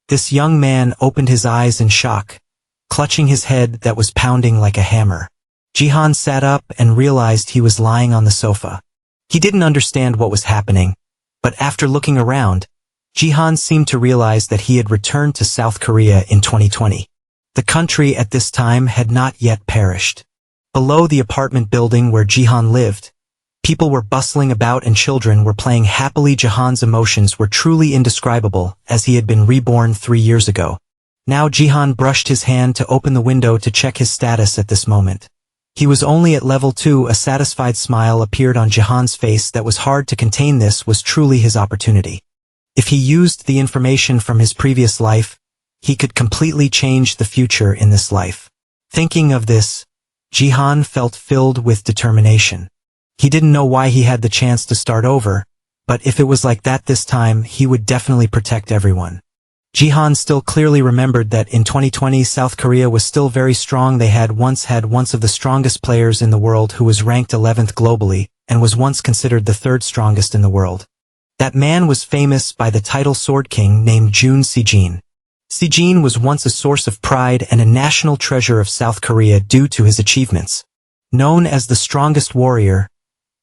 This young man opened his eyes in shock, clutching his head that was pounding like a hammer. Jihan sat up and realized he was lying on the sofa. He didn't understand what was happening, but after looking around, Jihan seemed to realize that he had returned to South Korea in 2020. The country at this time had not yet perished. Below the apartment building where Jihan lived, people were bustling about and children were playing happily. Jihan's emotions were truly indescribable, as he had been reborn 3 years ago. Now Jihan brushed his hand to open the window to check his status at this moment. He was only at level 2. A satisfied smile appeared on Jihan's face that was hard to contain. This was truly his opportunity. If he used the information from his previous life, he could completely change the future in this life. Thinking of this, Jihan felt filled with determination. He didn't know why he had the chance to start over, but if it was like that this time, he would definitely protect everyone. Jihan still clearly remembered that in 2020 South Korea was still very strong. They had once one of the strongest players in the world who was ranked 11th globally, and was once considered the 3rd strongest in the world. That man was famous by the title Sword King named Jihan Seong. Seong was once a source of pride and a national treasure of South Korea due to his achievements. Known as the strongest warrior,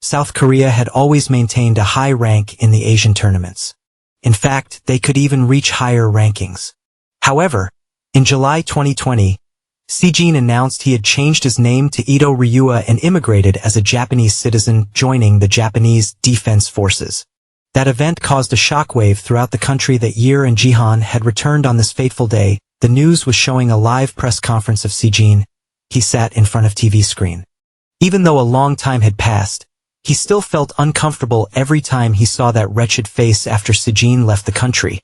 South Korea had always maintained a high rank in the Asian tournaments. In fact, they could even reach higher rankings. However, in July 2020, Seong announced he had changed his name to Ito Ryua and immigrated as a Japanese citizen, joining the Japanese Defense Forces. That event caused a shockwave throughout the country that year, and Jihan had returned on this fateful day. The news was showing a live press conference of Seong. He sat in front of TV screen. Even though a long time had passed, he still felt uncomfortable every time he saw that wretched face after Seong left the country.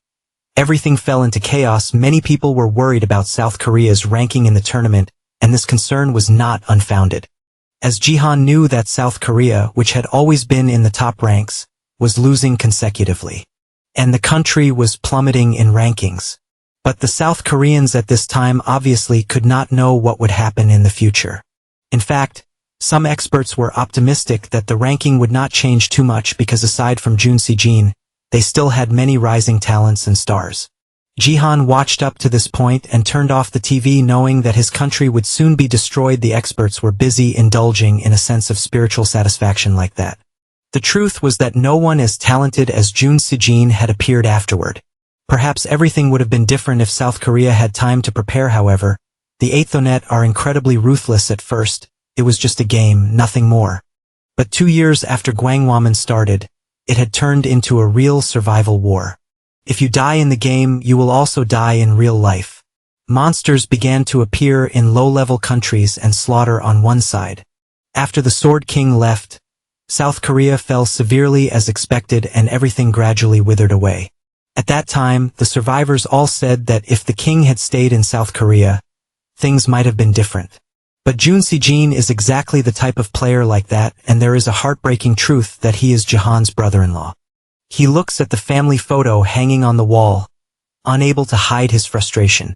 Everything fell into chaos. Many people were worried about South Korea's ranking in the tournament, and this concern was not unfounded. As Jihan knew that South Korea, which had always been in the top ranks, was losing consecutively, and the country was plummeting in rankings. But the South Koreans at this time obviously could not know what would happen in the future. In fact, some experts were optimistic that the ranking would not change too much because aside from Jihan Seong, they still had many rising talents and stars. Jihan watched up to this point and turned off the TV knowing that his country would soon be destroyed. The experts were busy indulging in a sense of spiritual satisfaction like that. The truth was that no one as talented as Jihan Seong had appeared afterward. Perhaps everything would have been different if South Korea had time to prepare. However, the BattleNet are incredibly ruthless. At first, it was just a game, nothing more. But 2 years after Gwangwaman started, it had turned into a real survival war. If you die in the game, you will also die in real life. Monsters began to appear in low-level countries and slaughter on one side. After the Sword King left, South Korea fell severely as expected, and everything gradually withered away. At that time, the survivors all said that if the king had stayed in South Korea, things might have been different. But Jihan Seong is exactly the type of player like that, and there is a heartbreaking truth that he is Jihan's brother-in-law. He looks at the family photo hanging on the wall, unable to hide his frustration.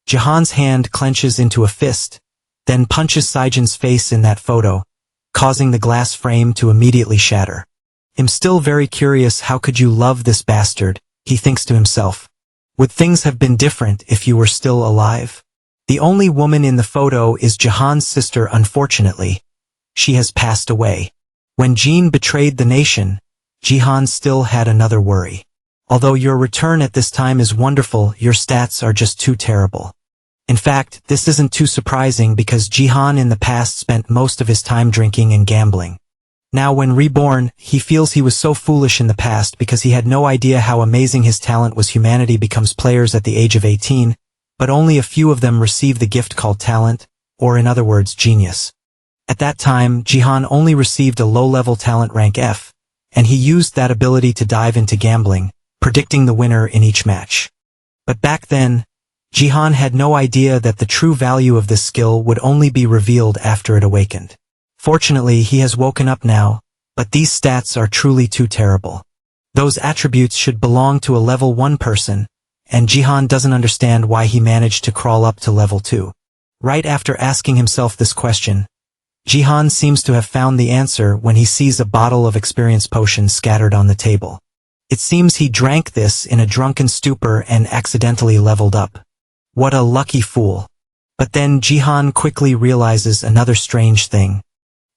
Jihan's hand clenches into a fist, then punches Seijin's face in that photo, causing the glass frame to immediately shatter. I'm still very curious, how could you love this bastard, he thinks to himself. Would things have been different if you were still alive? The only woman in the photo is Jihan's sister. Unfortunately, she has passed away. When Jihan betrayed the nation, Jihan still had another worry. Although your return at this time is wonderful, your stats are just too terrible. In fact, this isn't too surprising because Jihan in the past spent most of his time drinking and gambling. Now when reborn, he feels he was so foolish in the past because he had no idea how amazing his talent was. Humanity becomes players at the age of 18, but only a few of them receive the gift called talent, or in other words, genius. At that time, Jihan only received a low-level talent rank F, and he used that ability to dive into gambling, predicting the winner in each match. But back then, Jihan had no idea that the true value of this skill would only be revealed after it awakened. Fortunately, he has woken up now, but these stats are truly too terrible. Those attributes should belong to a level 1 person, and Jihan doesn't understand why he managed to crawl up to level 2. Right after asking himself this question, Jihan seems to have found the answer when he sees a bottle of experience potion scattered on the table. It seems he drank this in a drunken stupor and accidentally leveled up. What a lucky fool. But then Jihan quickly realizes another strange thing,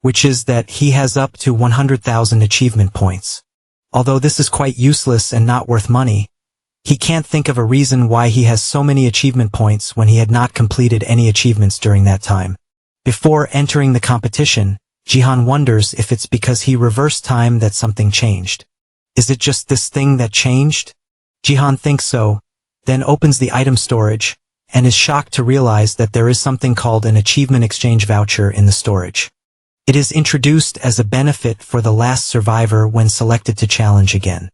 which is that he has up to 100,000 achievement points. Although this is quite useless and not worth money, he can't think of a reason why he has so many achievement points when he had not completed any achievements during that time. Before entering the competition, Jihan wonders if it's because he reversed time that something changed. Is it just this thing that changed? Jihan thinks so, then opens the item storage, and is shocked to realize that there is something called an achievement exchange voucher in the storage. It is introduced as a benefit for the last survivor when selected to challenge again.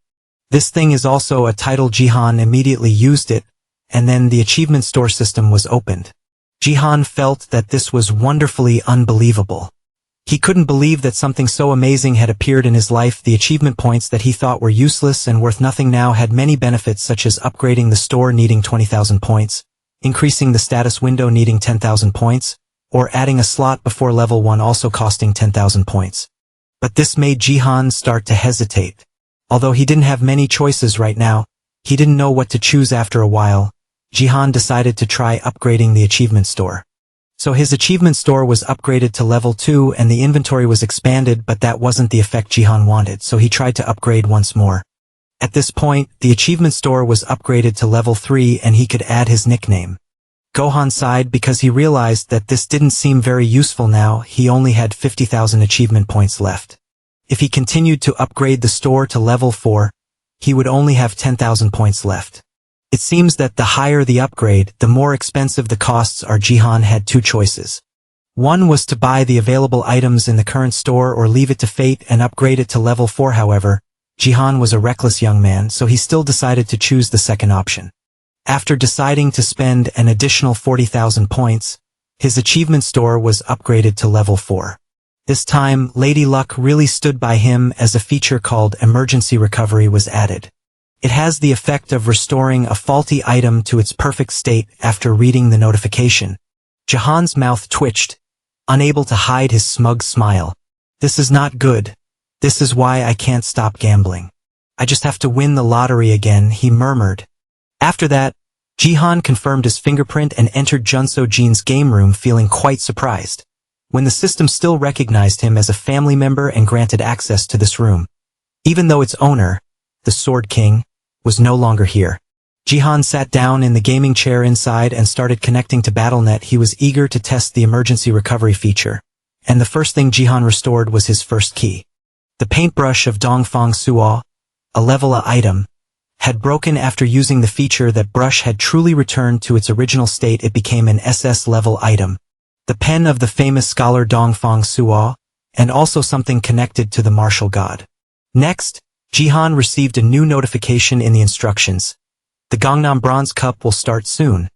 This thing is also a title. Jihan immediately used it, and then the achievement store system was opened. Jihan felt that this was wonderfully unbelievable. He couldn't believe that something so amazing had appeared in his life. The achievement points that he thought were useless and worth nothing now had many benefits, such as upgrading the store needing 20,000 points, increasing the status window needing 10,000 points, or adding a slot before level 1 also costing 10,000 points. But this made Jihan start to hesitate. Although he didn't have many choices right now, he didn't know what to choose. After a while, Jihan decided to try upgrading the achievement store. So his achievement store was upgraded to level 2 and the inventory was expanded, but that wasn't the effect Jihan wanted, so he tried to upgrade once more. At this point, the achievement store was upgraded to level 3 and he could add his nickname. Gohan sighed because he realized that this didn't seem very useful now. He only had 50,000 achievement points left. If he continued to upgrade the store to level 4, he would only have 10,000 points left. It seems that the higher the upgrade, the more expensive the costs are. Jihan had two choices. One was to buy the available items in the current store or leave it to fate and upgrade it to level 4. However, Jihan was a reckless young man, so he still decided to choose the second option. After deciding to spend an additional 40,000 points, his achievement store was upgraded to level 4. This time, Lady Luck really stood by him as a feature called Emergency Recovery was added. It has the effect of restoring a faulty item to its perfect state. After reading the notification, Jihan's mouth twitched, unable to hide his smug smile. This is not good. This is why I can't stop gambling. I just have to win the lottery again, he murmured. After that, Jihan confirmed his fingerprint and entered Junso Jin's game room, feeling quite surprised when the system still recognized him as a family member and granted access to this room, even though its owner, the Sword King, was no longer here. Jihan sat down in the gaming chair inside and started connecting to BattleNet. He was eager to test the emergency recovery feature, and the first thing Jihan restored was his first key. The paintbrush of Dongfang Suo, a level A item, had broken. After using the feature, that brush had truly returned to its original state. It became an SS level item. The pen of the famous scholar Dongfang Suo, and also something connected to the martial god. Next, Jihan received a new notification in the instructions. The Gangnam Bronze Cup will start soon,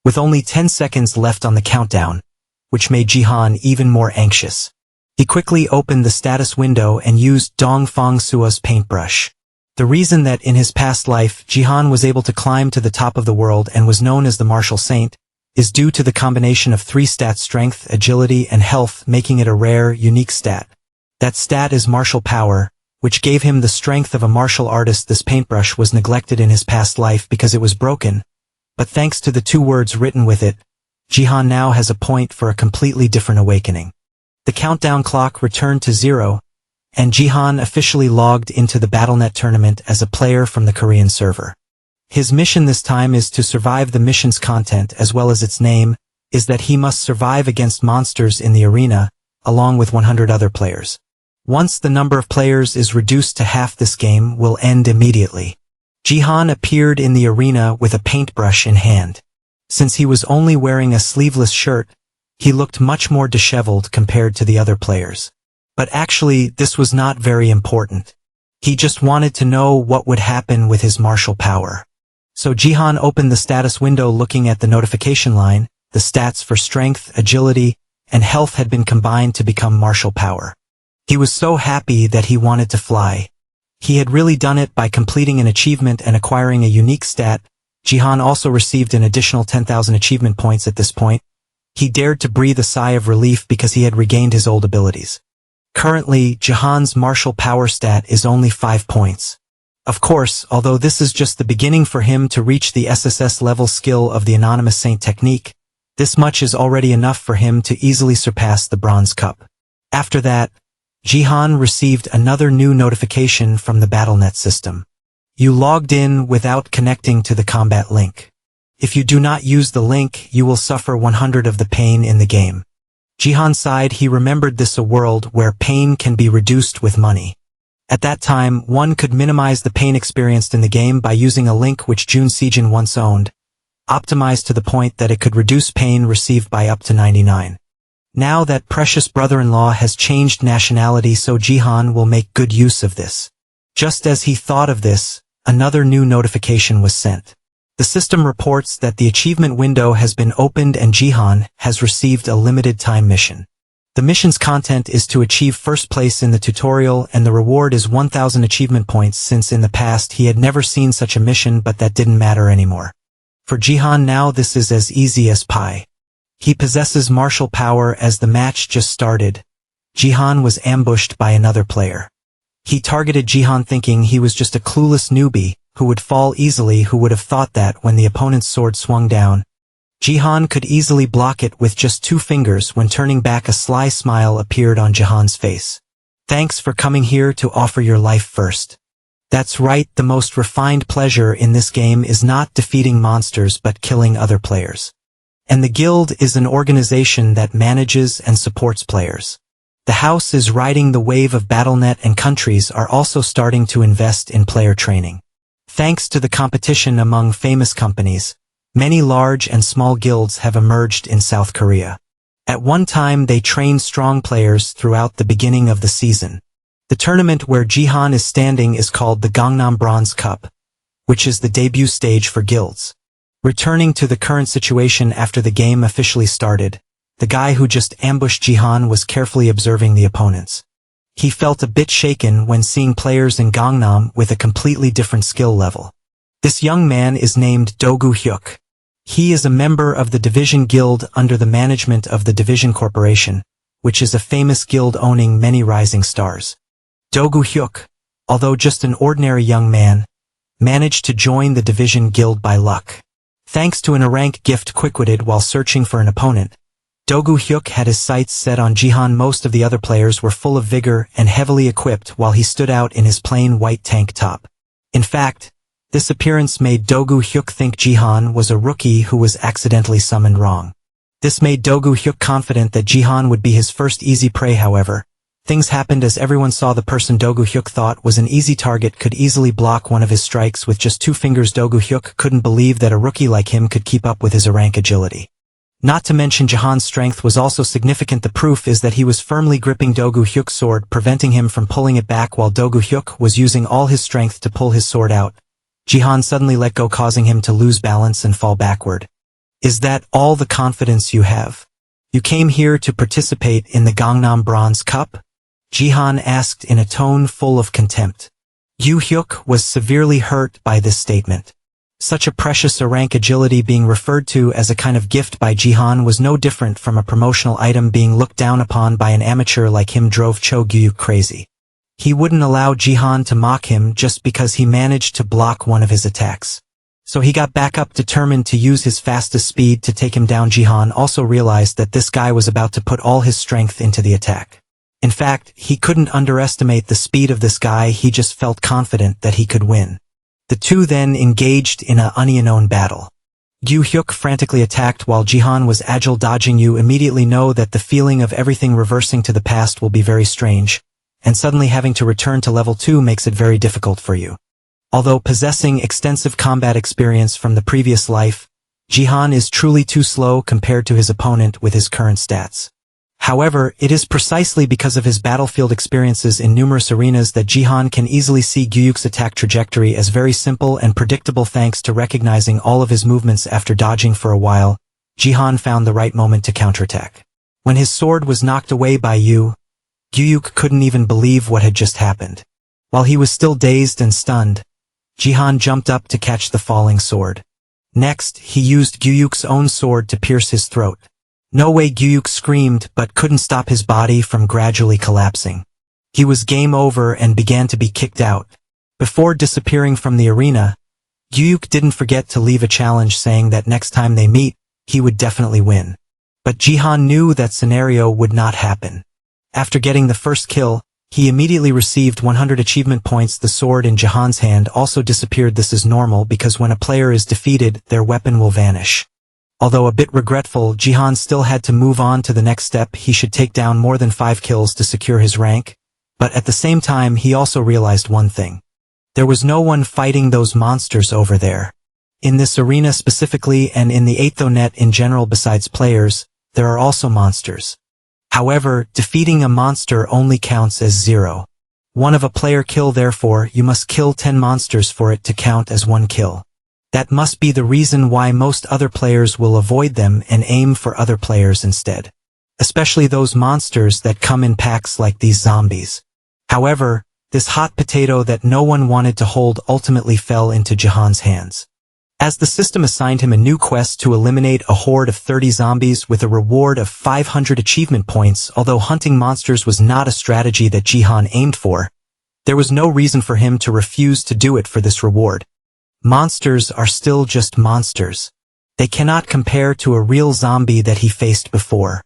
with only 10 seconds left on the countdown, which made Jihan even more anxious. He quickly opened the status window and used Dongfang Suo's paintbrush. The reason that in his past life Jihan was able to climb to the top of the world and was known as the Martial Saint is due to the combination of 3 stats: strength, agility, and health, making it a rare, unique stat. That stat is martial power, which gave him the strength of a martial artist. This paintbrush was neglected in his past life because it was broken, but thanks to the 2 words written with it, Jihan now has a point for a completely different awakening. The countdown clock returned to 0, and Jihan officially logged into the BattleNet tournament as a player from the Korean server. His mission this time is to survive. The mission's content, as well as its name, is that he must survive against monsters in the arena, along with 100 other players. Once the number of players is reduced to half, this game will end immediately. Jihan appeared in the arena with a paintbrush in hand. Since he was only wearing a sleeveless shirt, he looked much more disheveled compared to the other players. But actually, this was not very important. He just wanted to know what would happen with his martial power. So Jihan opened the status window. Looking at the notification line, the stats for strength, agility, and health had been combined to become martial power. He was so happy that he wanted to fly. He had really done it by completing an achievement and acquiring a unique stat. Jihan also received an additional 10,000 achievement points at this point. He dared to breathe a sigh of relief because he had regained his old abilities. Currently, Jihan's martial power stat is only 5 points. Of course, although this is just the beginning for him to reach the SSS level skill of the Anonymous Saint technique, this much is already enough for him to easily surpass the Bronze Cup. After that, Jihan received another new notification from the BattleNet system. You logged in without connecting to the combat link. If you do not use the link, you will suffer 100 of the pain in the game. Jihan sighed. He remembered this a world where pain can be reduced with money. At that time, one could minimize the pain experienced in the game by using a link which Jun Sejin once owned, optimized to the point that it could reduce pain received by up to 99. Now that precious brother-in-law has changed nationality, so Jihan will make good use of this. Just as he thought of this, another new notification was sent. The system reports that the achievement window has been opened and Jihan has received a limited time mission. The mission's content is to achieve first place in the tutorial, and the reward is 1000 achievement points. Since in the past he had never seen such a mission, but that didn't matter anymore. For Jihan now this is as easy as pie. He possesses martial power. As the match just started, Jihan was ambushed by another player. He targeted Jihan thinking he was just a clueless newbie who would fall easily. Who would have thought that when the opponent's sword swung down, Jihan could easily block it with just 2 fingers. When turning back, a sly smile appeared on Jihan's face. Thanks for coming here to offer your life first. That's right, the most refined pleasure in this game is not defeating monsters but killing other players. And the guild is an organization that manages and supports players. The house is riding the wave of BattleNet, and countries are also starting to invest in player training. Thanks to the competition among famous companies, many large and small guilds have emerged in South Korea. At one time they trained strong players throughout the beginning of the season. The tournament where Jihan is standing is called the Gangnam Bronze Cup, which is the debut stage for guilds. Returning to the current situation after the game officially started, the guy who just ambushed Jihan was carefully observing the opponents. He felt a bit shaken when seeing players in Gangnam with a completely different skill level. This young man is named Do-gu Hyuk. He is a member of the Division Guild under the management of the Division Corporation, which is a famous guild owning many rising stars. Do-gu Hyuk, although just an ordinary young man, managed to join the Division Guild by luck. Thanks to an A-rank gift quick-witted while searching for an opponent, Do-gu Hyuk had his sights set on Jihan. Most of the other players were full of vigor and heavily equipped, while he stood out in his plain white tank top. In fact, this appearance made Do-gu Hyuk think Jihan was a rookie who was accidentally summoned wrong. This made Do-gu Hyuk confident that Jihan would be his first easy prey. However, things happened as everyone saw the person Do-gu Hyuk thought was an easy target could easily block one of his strikes with just 2 fingers. Do-gu Hyuk couldn't believe that a rookie like him could keep up with his A-rank agility. Not to mention Jihan's strength was also significant. The proof is that he was firmly gripping Do-gu Hyuk's sword, preventing him from pulling it back while Do-gu Hyuk was using all his strength to pull his sword out. Jihan suddenly let go, causing him to lose balance and fall backward. Is that all the confidence you have? You came here to participate in the Gangnam Bronze Cup? Jihan asked in a tone full of contempt. Yu Hyuk was severely hurt by this statement. Such a precious A-rank agility being referred to as a kind of gift by Jihan was no different from a promotional item being looked down upon by an amateur like him. Drove Cho Gyuyuk crazy. He wouldn't allow Jihan to mock him just because he managed to block one of his attacks. So he got back up, determined to use his fastest speed to take him down. Jihan also realized that this guy was about to put all his strength into the attack. In fact, he couldn't underestimate the speed of this guy. He just felt confident that he could win. The two then engaged in a unknown battle. Yu Hyuk frantically attacked while Jihan was agile dodging. You immediately know that the feeling of everything reversing to the past will be very strange, and suddenly having to return to level 2 makes it very difficult for you. Although possessing extensive combat experience from the previous life, Jihan is truly too slow compared to his opponent with his current stats. However, it is precisely because of his battlefield experiences in numerous arenas that Jihan can easily see Gyuyuk's attack trajectory as very simple and predictable. Thanks to recognizing all of his movements after dodging for a while, Jihan found the right moment to counterattack. When his sword was knocked away by Gyuyuk couldn't even believe what had just happened. While he was still dazed and stunned, Jihan jumped up to catch the falling sword. Next, he used Gyuyuk's own sword to pierce his throat. No way! Gyuyuk screamed but couldn't stop his body from gradually collapsing. He was game over and began to be kicked out. Before disappearing from the arena, Gyuyuk didn't forget to leave a challenge saying that next time they meet, he would definitely win. But Jihan knew that scenario would not happen. After getting the first kill, he immediately received 100 achievement points. The sword in Jihan's hand also disappeared. This is normal because when a player is defeated, their weapon will vanish. Although a bit regretful, Jihan still had to move on to the next step. He should take down more than 5 kills to secure his rank. But at the same time, he also realized one thing. There was no one fighting those monsters over there. In this arena specifically and in the BattleNet in general, besides players, there are also monsters. However, defeating a monster only counts as 0. One of a player kill, therefore, you must kill 10 monsters for it to count as 1 kill. That must be the reason why most other players will avoid them and aim for other players instead. Especially those monsters that come in packs like these zombies. However, this hot potato that no one wanted to hold ultimately fell into Jihan's hands. As the system assigned him a new quest to eliminate a horde of 30 zombies with a reward of 500 achievement points. Although hunting monsters was not a strategy that Jihan aimed for, there was no reason for him to refuse to do it for this reward. Monsters are still just monsters. They cannot compare to a real zombie that he faced before.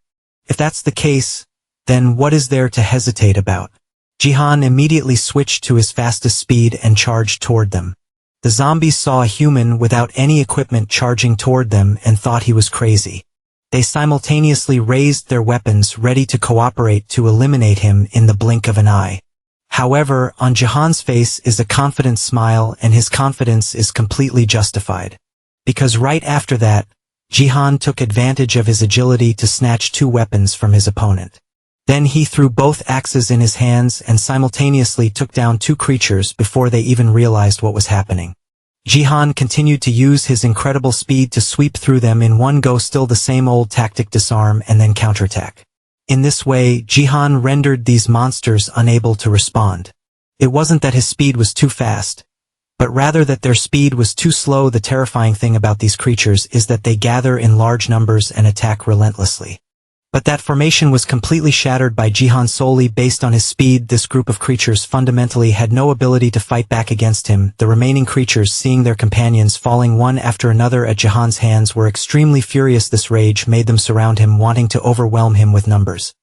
If that's the case, then what is there to hesitate about? Jihan immediately switched to his fastest speed and charged toward them. The zombies saw a human without any equipment charging toward them and thought he was crazy. They simultaneously raised their weapons ready to cooperate to eliminate him in the blink of an eye. However, on Jihan's face is a confident smile, and his confidence is completely justified. Because right after that, Jihan took advantage of his agility to snatch 2 weapons from his opponent. Then he threw both axes in his hands and simultaneously took down 2 creatures before they even realized what was happening. Jihan continued to use his incredible speed to sweep through them in one go, still the same old tactic: disarm and then counterattack. In this way, Jihan rendered these monsters unable to respond. It wasn't that his speed was too fast, but rather that their speed was too slow. The terrifying thing about these creatures is that they gather in large numbers and attack relentlessly. But that formation was completely shattered by Jihan solely based on his speed. This group of creatures fundamentally had no ability to fight back against him. The remaining creatures, seeing their companions falling one after another at Jihan's hands, were extremely furious. This rage made them surround him, wanting to overwhelm him with numbers.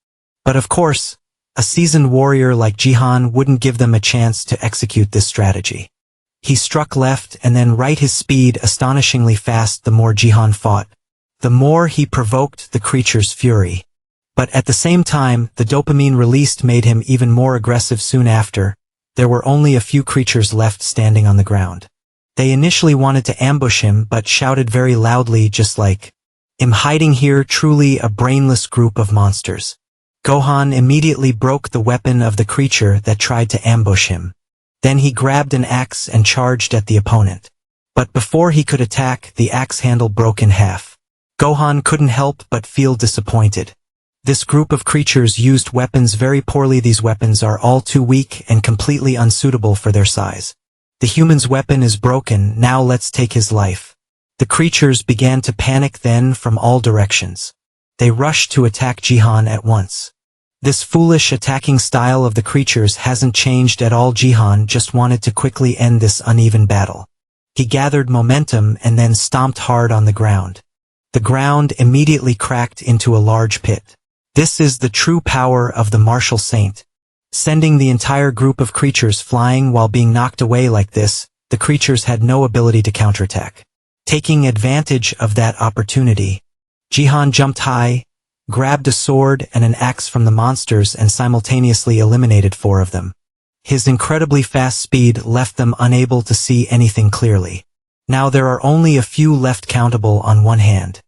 But of course, a seasoned warrior like Jihan wouldn't give them a chance to execute this strategy. He struck left and then right, his speed astonishingly fast. The more Jihan fought, the more he provoked the creature's fury. But at the same time, the dopamine released made him even more aggressive. Soon after, there were only a few creatures left standing on the ground. They initially wanted to ambush him but shouted very loudly, just like, "I'm hiding here." Truly a brainless group of monsters. Gohan immediately broke the weapon of the creature that tried to ambush him. Then he grabbed an axe and charged at the opponent. But before he could attack, the axe handle broke in half. Gohan couldn't help but feel disappointed. This group of creatures used weapons very poorly. These weapons are all too weak and completely unsuitable for their size. The human's weapon is broken, now let's take his life. The creatures began to panic then from all directions. They rushed to attack Jihan at once. This foolish attacking style of the creatures hasn't changed at all. Jihan just wanted to quickly end this uneven battle. He gathered momentum and then stomped hard on the ground. The ground immediately cracked into a large pit. This is the true power of the martial saint. Sending the entire group of creatures flying while being knocked away like this, the creatures had no ability to counterattack. Taking advantage of that opportunity, Jihan jumped high, grabbed a sword and an axe from the monsters and simultaneously eliminated 4 of them. His incredibly fast speed left them unable to see anything clearly. Now there are only a few left, countable on one hand.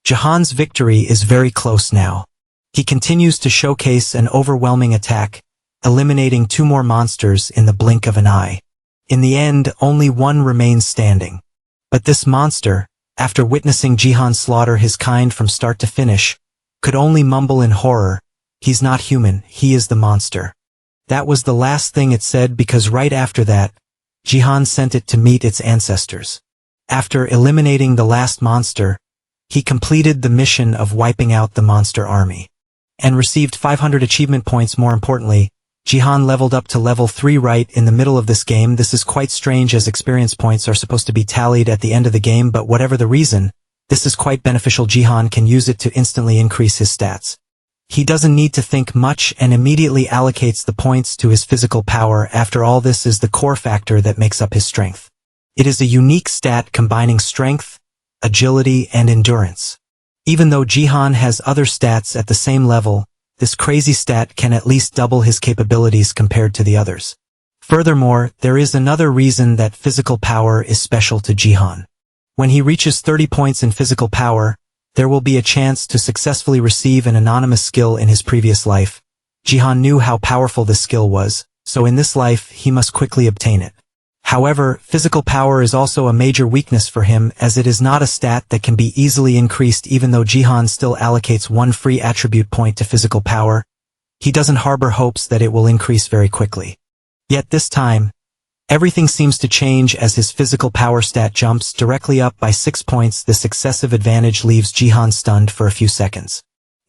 Jihan's victory is very close now. He continues to showcase an overwhelming attack, eliminating 2 more monsters in the blink of an eye. In the end, only 1 remains standing. But this monster, after witnessing Jihan slaughter his kind from start to finish, could only mumble in horror, "He's not human, he is the monster." That was the last thing it said, because right after that, Jihan sent it to meet its ancestors. After eliminating the last monster, he completed the mission of wiping out the monster army, and received 500 achievement points. More importantly, Jihan leveled up to level 3 right in the middle of this game. This is quite strange as experience points are supposed to be tallied at the end of the game, but whatever the reason, this is quite beneficial. Jihan can use it to instantly increase his stats. He doesn't need to think much and immediately allocates the points to his physical power. After all, this is the core factor that makes up his strength. It is a unique stat combining strength, agility, and endurance. Even though Jihan has other stats at the same level, this crazy stat can at least double his capabilities compared to the others. Furthermore, there is another reason that physical power is special to Jihan. When he reaches 30 points in physical power, there will be a chance to successfully receive an anonymous skill in his previous life. Jihan knew how powerful this skill was, so in this life he must quickly obtain it. However, physical power is also a major weakness for him, as it is not a stat that can be easily increased. Even though Jihan still allocates one free attribute point to physical power, he doesn't harbor hopes that it will increase very quickly. Yet this time, everything seems to change as his physical power stat jumps directly up by 6 points. This excessive advantage leaves Jihan stunned for a few seconds.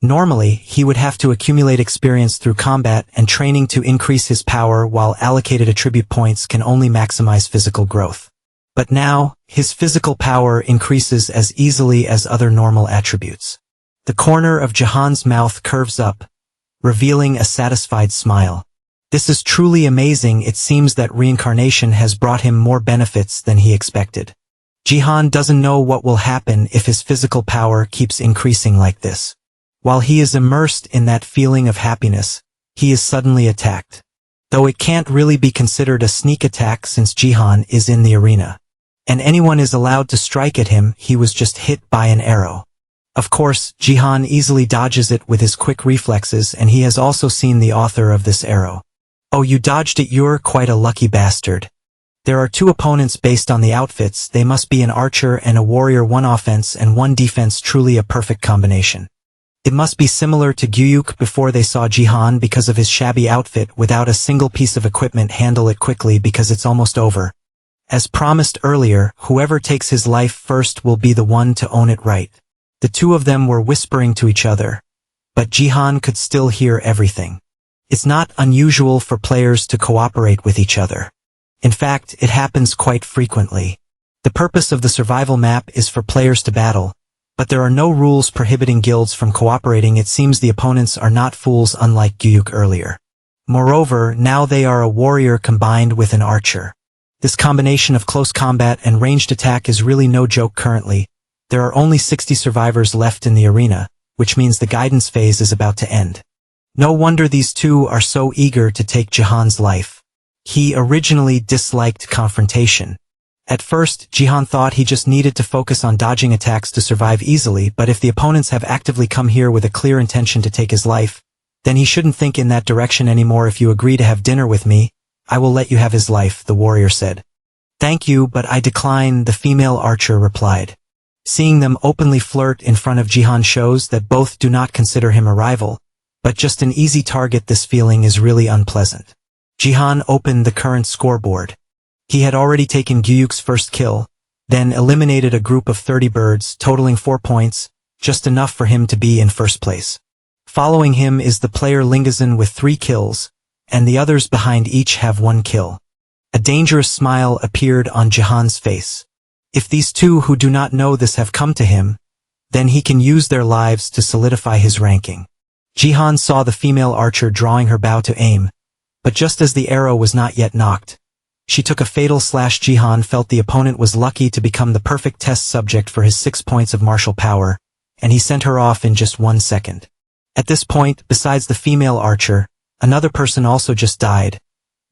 Normally, he would have to accumulate experience through combat and training to increase his power, while allocated attribute points can only maximize physical growth. But now, his physical power increases as easily as other normal attributes. The corner of Jihan's mouth curves up, revealing a satisfied smile. This is truly amazing. It seems that reincarnation has brought him more benefits than he expected. Jihan doesn't know what will happen if his physical power keeps increasing like this. While he is immersed in that feeling of happiness, he is suddenly attacked. Though it can't really be considered a sneak attack since Jihan is in the arena, and anyone is allowed to strike at him, he was just hit by an arrow. Of course, Jihan easily dodges it with his quick reflexes, and he has also seen the author of this arrow. Oh, you dodged it, you're quite a lucky bastard. There are 2 opponents based on the outfits. They must be an archer and a warrior, 1 offense and 1 defense, truly a perfect combination. It must be similar to Gyuyuk before they saw Jihan because of his shabby outfit without a single piece of equipment. Handle it quickly because it's almost over. As promised earlier, whoever takes his life first will be the one to own it, right? The 2 of them were whispering to each other, but Jihan could still hear everything. It's not unusual for players to cooperate with each other. In fact, it happens quite frequently. The purpose of the survival map is for players to battle, but there are no rules prohibiting guilds from cooperating. It seems the opponents are not fools, unlike Gyuyuk earlier. Moreover, now they are a warrior combined with an archer. This combination of close combat and ranged attack is really no joke. Currently, there are only 60 survivors left in the arena, which means the guidance phase is about to end. No wonder these 2 are so eager to take Jihan's life. He originally disliked confrontation. At first, Jihan thought he just needed to focus on dodging attacks to survive easily, but if the opponents have actively come here with a clear intention to take his life, then he shouldn't think in that direction anymore. If you agree to have dinner with me, I will let you have his life, the warrior said. Thank you, but I decline, the female archer replied. Seeing them openly flirt in front of Jihan shows that both do not consider him a rival, but just an easy target. This feeling is really unpleasant. Jihan opened the current scoreboard. He had already taken Gyuyuk's first kill, then eliminated a group of 30 birds, totaling 4 points, just enough for him to be in first place. Following him is the player Lingazan with 3 kills, and the others behind each have 1 kill. A dangerous smile appeared on Jihan's face. If these 2 who do not know this have come to him, then he can use their lives to solidify his ranking. Jihan saw the female archer drawing her bow to aim, but just as the arrow was not yet knocked, she took a fatal slash. Jihan felt the opponent was lucky to become the perfect test subject for his 6 points of martial power, and he sent her off in just 1 second. At this point, besides the female archer, another person also just died,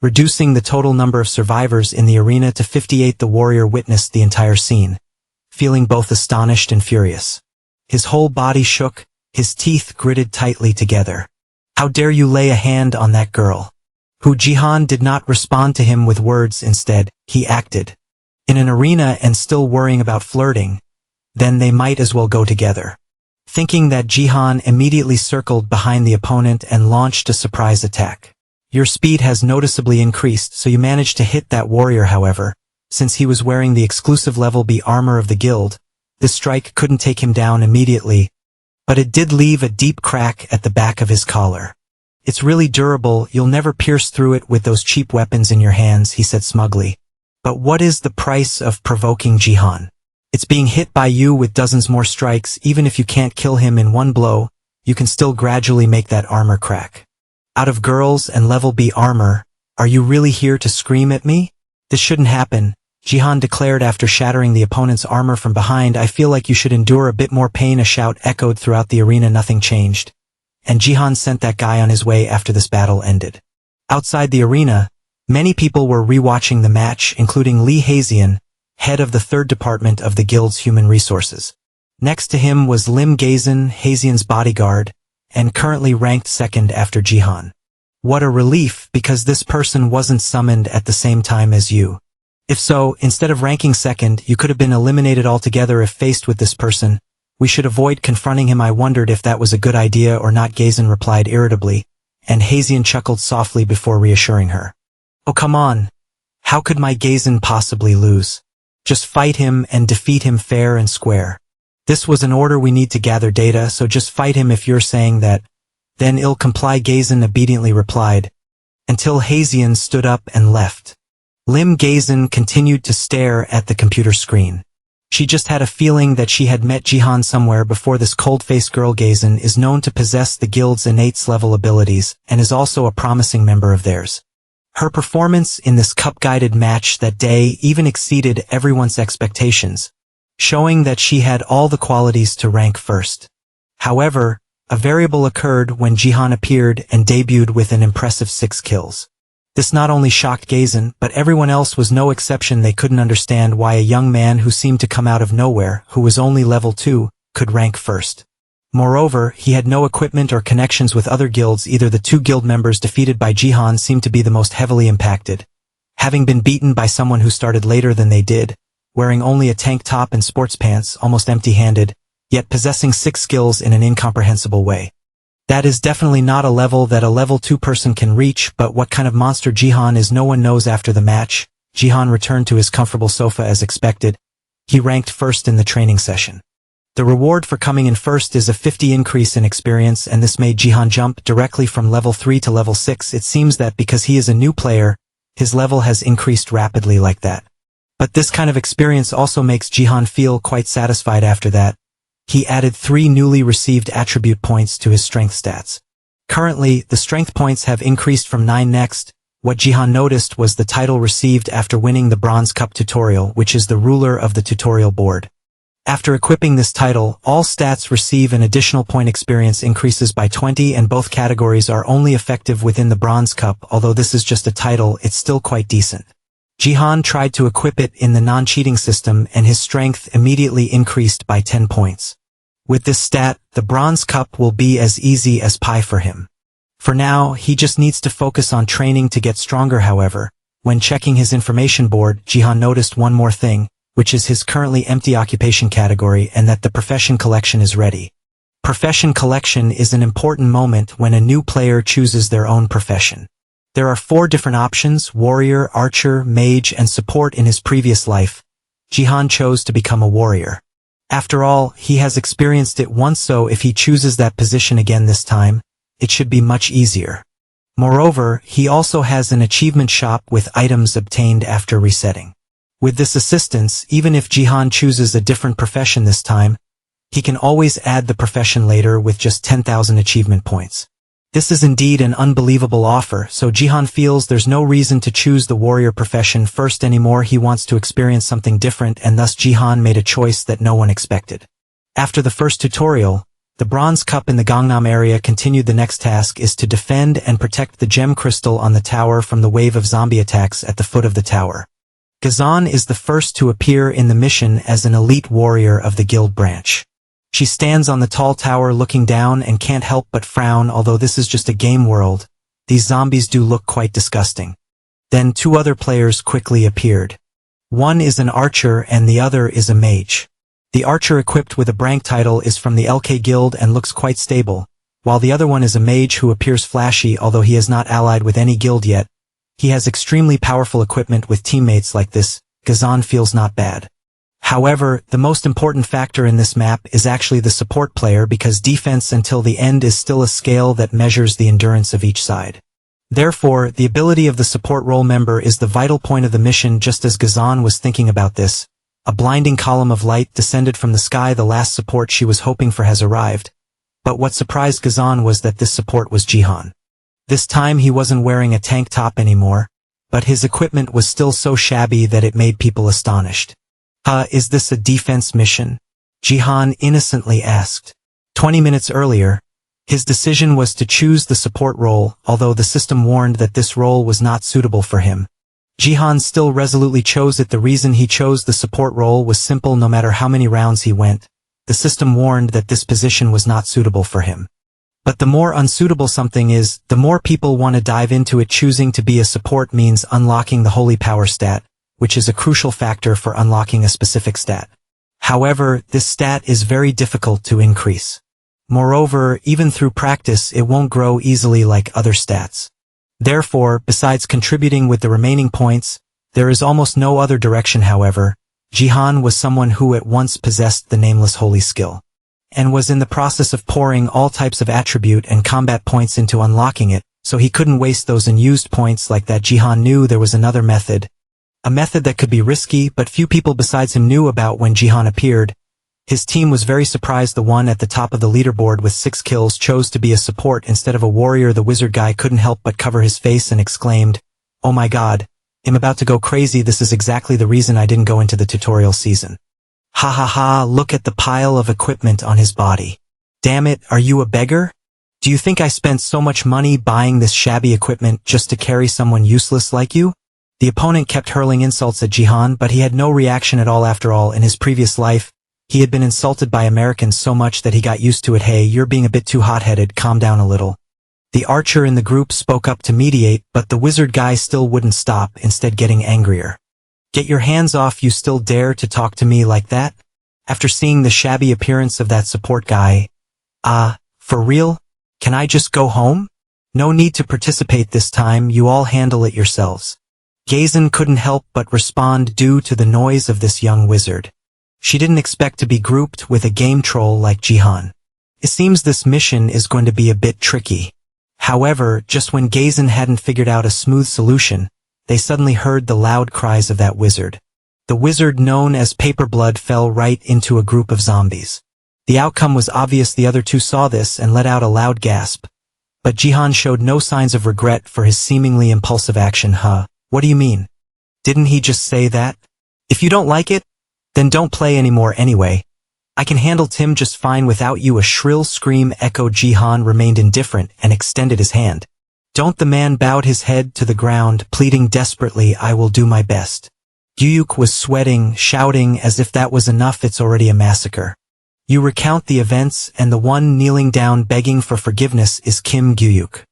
reducing the total number of survivors in the arena to 58. The warrior witnessed the entire scene, feeling both astonished and furious. His whole body shook, his teeth gritted tightly together. How dare you lay a hand on that girl? Who? Jihan did not respond to him with words. Instead, he acted. In an arena and still worrying about flirting, then they might as well go together. Thinking that, Jihan immediately circled behind the opponent and launched a surprise attack. Your speed has noticeably increased, so you managed to hit that warrior. However, since he was wearing the exclusive level B armor of the guild, this strike couldn't take him down immediately, but it did leave a deep crack at the back of his collar. It's really durable, you'll never pierce through it with those cheap weapons in your hands, he said smugly. But what is the price of provoking Jihan? It's being hit by you with dozens more strikes. Even if you can't kill him in one blow, you can still gradually make that armor crack. Out of girls and level B armor, are you really here to scream at me? This shouldn't happen, Jihan declared after shattering the opponent's armor from behind. I feel like you should endure a bit more pain. A shout echoed throughout the arena. Nothing changed. And Jihan sent that guy on his way after this battle ended. Outside the arena, many people were rewatching the match, including Lee Hazian, head of the 3rd Department of the Guild's Human Resources. Next to him was Lim Gazin, Hazian's bodyguard, and currently ranked 2nd after Jihan. What a relief, because this person wasn't summoned at the same time as you. If so, instead of ranking 2nd, you could have been eliminated altogether if faced with this person. We should avoid confronting him. I wondered if that was a good idea or not, Gazin replied irritably, and Hazian chuckled softly before reassuring her. Oh come on. How could my Gazin possibly lose? Just fight him and defeat him fair and square. This was an order. We need to gather data, so just fight him if you're saying that. Then I'll comply, Gazin obediently replied, until Hazian stood up and left. Lim Gazin continued to stare at the computer screen. She just had a feeling that she had met Jihan somewhere before. This cold-faced girl. Gazin is known to possess the guild's innate level abilities and is also a promising member of theirs. Her performance in this cup-guided match that day even exceeded everyone's expectations, showing that she had all the qualities to rank 1st. However, a variable occurred when Jihan appeared and debuted with an impressive 6 kills. This not only shocked Gazin, but everyone else was no exception. They couldn't understand why a young man who seemed to come out of nowhere, who was only level 2, could rank 1st. Moreover, he had no equipment or connections with other guilds. Either the 2 guild members defeated by Jihan seemed to be the most heavily impacted, having been beaten by someone who started later than they did, wearing only a tank top and sports pants, almost empty-handed, yet possessing 6 skills in an incomprehensible way. That is definitely not a level that a level 2 person can reach. But what kind of monster Jihan is, no one knows. After the match, Jihan returned to his comfortable sofa as expected. He ranked 1st in the training session. The reward for coming in 1st is a 50 increase in experience, and this made Jihan jump directly from level 3 to level 6. It seems that because he is a new player, his level has increased rapidly like that. But this kind of experience also makes Jihan feel quite satisfied. After that, he added 3 newly received attribute points to his strength stats. Currently, the strength points have increased from 9. Next, what Jihan noticed was the title received after winning the Bronze Cup tutorial, which is the ruler of the tutorial board. After equipping this title, all stats receive an additional point. Experience increases by 20, and both categories are only effective within the Bronze Cup. Although this is just a title, it's still quite decent. Jihan tried to equip it in the non-cheating system, and his strength immediately increased by 10 points. With this stat, the Bronze Cup will be as easy as pie for him. For now, he just needs to focus on training to get stronger. However, when checking his information board, Jihan noticed one more thing, which is his currently empty occupation category, and that the profession collection is ready. Profession collection is an important moment when a new player chooses their own profession. There are 4 different options: warrior, archer, mage, and support. In his previous life, Jihan chose to become a warrior. After all, he has experienced it once, so if he chooses that position again this time, it should be much easier. Moreover, he also has an achievement shop with items obtained after resetting. With this assistance, even if Jihan chooses a different profession this time, he can always add the profession later with just 10,000 achievement points. This is indeed an unbelievable offer, so Jihan feels there's no reason to choose the warrior profession first anymore. He wants to experience something different, and thus Jihan made a choice that no one expected. After the first tutorial, the Bronze Cup in the Gangnam area continued. The next task is to defend and protect the gem crystal on the tower from the wave of zombie attacks at the foot of the tower. Gazan is the first to appear in the mission as an elite warrior of the guild branch. She stands on the tall tower looking down and can't help but frown. Although this is just a game world, these zombies do look quite disgusting. Then 2 other players quickly appeared. One is an archer and the other is a mage. The archer, equipped with a rank title, is from the LK guild and looks quite stable, while the other one is a mage who appears flashy. Although he is not allied with any guild yet, he has extremely powerful equipment. With teammates like this, Gazan feels not bad. However, the most important factor in this map is actually the support player because defense until the end is still a scale that measures the endurance of each side. Therefore, the ability of the support role member is the vital point of the mission. Just as Gazan was thinking about this, a blinding column of light descended from the sky. The last support she was hoping for has arrived. But what surprised Gazan was that this support was Jihan. This time he wasn't wearing a tank top anymore, but his equipment was still so shabby that it made people astonished. Is this a defense mission? Jihan innocently asked. 20 minutes earlier, his decision was to choose the support role, although the system warned that this role was not suitable for him. Jihan still resolutely chose it. The reason he chose the support role was simple. No matter how many rounds he went, the system warned that this position was not suitable for him. But the more unsuitable something is, the more people want to dive into it. Choosing to be a support means unlocking the holy power stat, which is a crucial factor for unlocking a specific stat. However, this stat is very difficult to increase. Moreover, even through practice, it won't grow easily like other stats. Therefore, besides contributing with the remaining points, there is almost no other direction. However, Jihan was someone who at once possessed the nameless holy skill, and was in the process of pouring all types of attribute and combat points into unlocking it, so he couldn't waste those unused points like that. Jihan knew there was another method. A method that could be risky, but few people besides him knew about. When Jihan appeared, his team was very surprised. The one at the top of the leaderboard with 6 kills chose to be a support instead of a warrior. The wizard guy couldn't help but cover his face and exclaimed, "Oh my god, I'm about to go crazy. This is exactly the reason I didn't go into the tutorial season. Ha ha ha, look at the pile of equipment on his body. Damn it, are you a beggar? Do you think I spent so much money buying this shabby equipment just to carry someone useless like you?" The opponent kept hurling insults at Jihan, but he had no reaction at all. After all, in his previous life, he had been insulted by Americans so much that he got used to it. "Hey, you're being a bit too hot-headed, calm down a little." The archer in the group spoke up to mediate, but the wizard guy still wouldn't stop, instead getting angrier. "Get your hands off, you still dare to talk to me like that?" After seeing the shabby appearance of that support guy, for real? Can I just go home? No need to participate this time, you all handle it yourselves. Gazan couldn't help but respond due to the noise of this young wizard. She didn't expect to be grouped with a game troll like Jihan. It seems this mission is going to be a bit tricky. However, just when Gazan hadn't figured out a smooth solution, they suddenly heard the loud cries of that wizard. The wizard known as Paperblood fell right into a group of zombies. The outcome was obvious. The other two saw this and let out a loud gasp. But Jihan showed no signs of regret for his seemingly impulsive action. What do you mean? Didn't he just say that? If you don't like it, then don't play anymore anyway. I can handle Tim just fine without you. A shrill scream echoed. Jihan remained indifferent and extended his hand. "Don't." The man bowed his head to the ground, pleading desperately, "I will do my best." Gyuyuk was sweating, shouting as if that was enough. "It's already a massacre. You recount the events, and the one kneeling down begging for forgiveness is Kim Gyuyuk.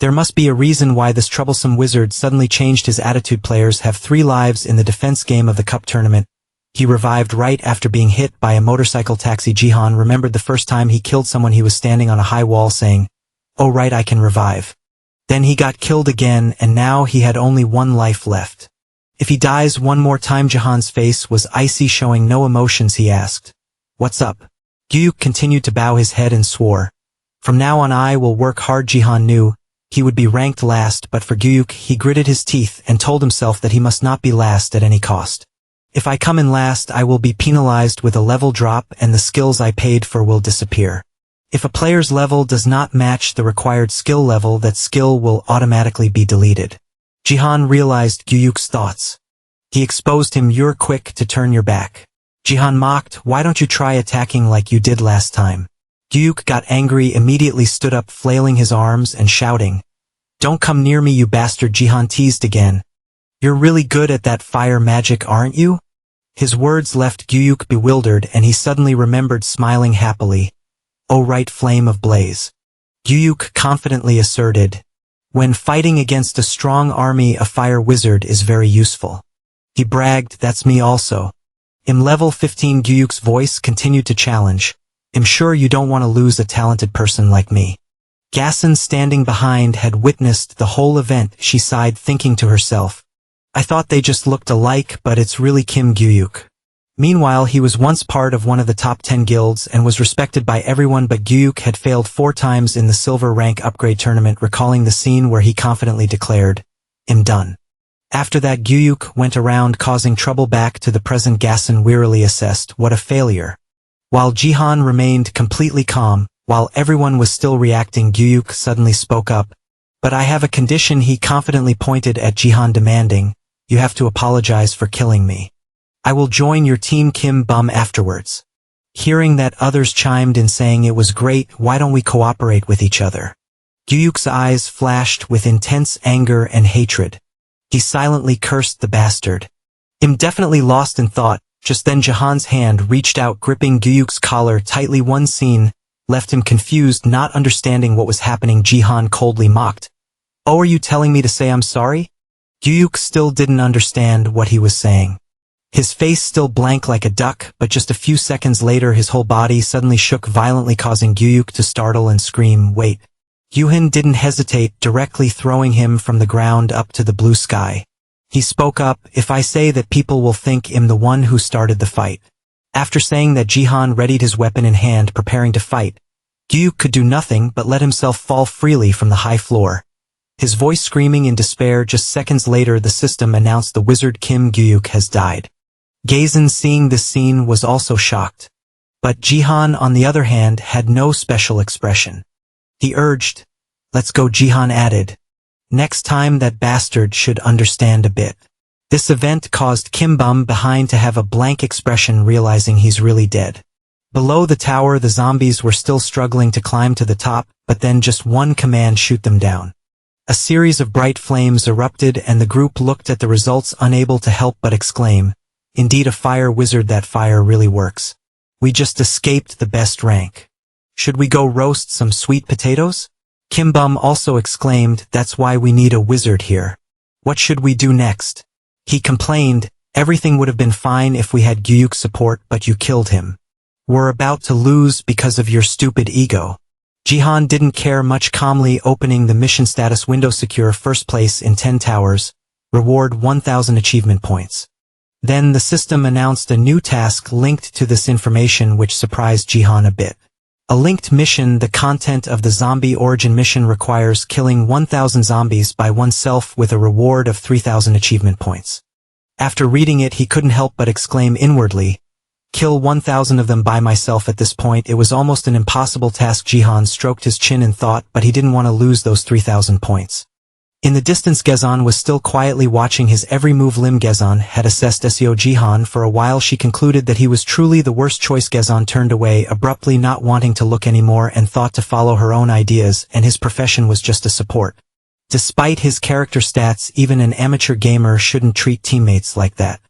There must be a reason why this troublesome wizard suddenly changed his attitude. Players have 3 lives in the defense game of the cup tournament. He revived right after being hit by a motorcycle taxi. Jihan remembered the first time he killed someone. He was standing on a high wall saying, "Oh right, I can revive." Then he got killed again, and now he had only 1 life left. If he dies one more time. Jihan's face was icy, showing no emotions. He asked, "What's up?" Gyuyuk continued to bow his head and swore, "From now on I will work hard." Jihan knew he would be ranked last, but for Gyuyuk he gritted his teeth and told himself that he must not be last at any cost. "If I come in last, I will be penalized with a level drop and the skills I paid for will disappear. If a player's level does not match the required skill level, that skill will automatically be deleted." Jihan realized Gyuyuk's thoughts. He exposed him. "You're quick to turn your back." Jihan mocked, "Why don't you try attacking like you did last time?" Gyuyuk got angry, immediately stood up, flailing his arms and shouting, "Don't come near me, you bastard." Jihan teased again. "You're really good at that fire magic, aren't you?" His words left Gyuyuk bewildered, and he suddenly remembered, smiling happily. "Oh right, flame of blaze." Gyuyuk confidently asserted, "When fighting against a strong army, a fire wizard is very useful." He bragged, "That's me also." In level 15, Gyuyuk's voice continued to challenge, "I'm sure you don't want to lose a talented person like me." Gazan, standing behind, had witnessed the whole event. She sighed, thinking to herself, "I thought they just looked alike, but it's really Kim Gyuyuk." Meanwhile, he was once part of one of the top 10 guilds and was respected by everyone, but Gyuyuk had failed 4 times in the silver rank upgrade tournament, recalling the scene where he confidently declared, "I'm done." After that, Gyuyuk went around causing trouble. Back to the present, Gassen wearily assessed, "What a failure." While Jihan remained completely calm, while everyone was still reacting, Gyuyuk suddenly spoke up. "But I have a condition." He confidently pointed at Jihan, demanding, "You have to apologize for killing me. I will join your team Kim Bum afterwards." Hearing that, others chimed in saying, "It was great, why don't we cooperate with each other?" Gyuyuk's eyes flashed with intense anger and hatred. He silently cursed the bastard. I'm definitely lost in thought. Just then Jihan's hand reached out, gripping Gyuyuk's collar tightly. One scene left him confused, not understanding what was happening. Jihan coldly mocked, "Oh, are you telling me to say I'm sorry?" Gyuyuk still didn't understand what he was saying. His face still blank like a duck, but just a few seconds later his whole body suddenly shook violently, causing Gyuyuk to startle and scream, "Wait!" Gyuhin didn't hesitate, directly throwing him from the ground up to the blue sky. He spoke up, "If I say that, people will think I'm the one who started the fight." After saying that, Jihan readied his weapon in hand, preparing to fight. Gyuyuk could do nothing but let himself fall freely from the high floor, his voice screaming in despair. Just seconds later, the system announced the wizard Kim Gyuyuk has died. Gazen, seeing this scene, was also shocked. But Jihan, on the other hand, had no special expression. He urged, "Let's go." Jihan added, "Next time that bastard should understand a bit." This event caused Kim Bum behind to have a blank expression, realizing he's really dead. Below the tower, the zombies were still struggling to climb to the top, but then just one command: shoot them down. A series of bright flames erupted, and the group looked at the results, unable to help but exclaim, "Indeed, a fire wizard. That fire really works. We just escaped the best rank. Should we go roast some sweet potatoes?" Kim Bum also exclaimed, "That's why we need a wizard here. What should we do next?" He complained, "Everything would have been fine if we had Gyuyuk's support, but you killed him. We're about to lose because of your stupid ego." Jihan didn't care much, calmly opening the mission status window. Secure first place in 10 towers. Reward 1,000 achievement points. Then the system announced a new task linked to this information, which surprised Jihan a bit. A linked mission. The content of the zombie origin mission requires killing 1,000 zombies by oneself with a reward of 3,000 achievement points. After reading it, he couldn't help but exclaim inwardly, "Kill 1,000 of them by myself." At this point, it was almost an impossible task. Jihan stroked his chin in thought, but he didn't want to lose those 3,000 points. In the distance, Gezon was still quietly watching his every move. Lim Gezon had assessed SEO Jihan for a while. She concluded that he was truly the worst choice. Gezon turned away abruptly, not wanting to look anymore, and thought to follow her own ideas, and his profession was just a support. Despite his character stats, even an amateur gamer shouldn't treat teammates like that.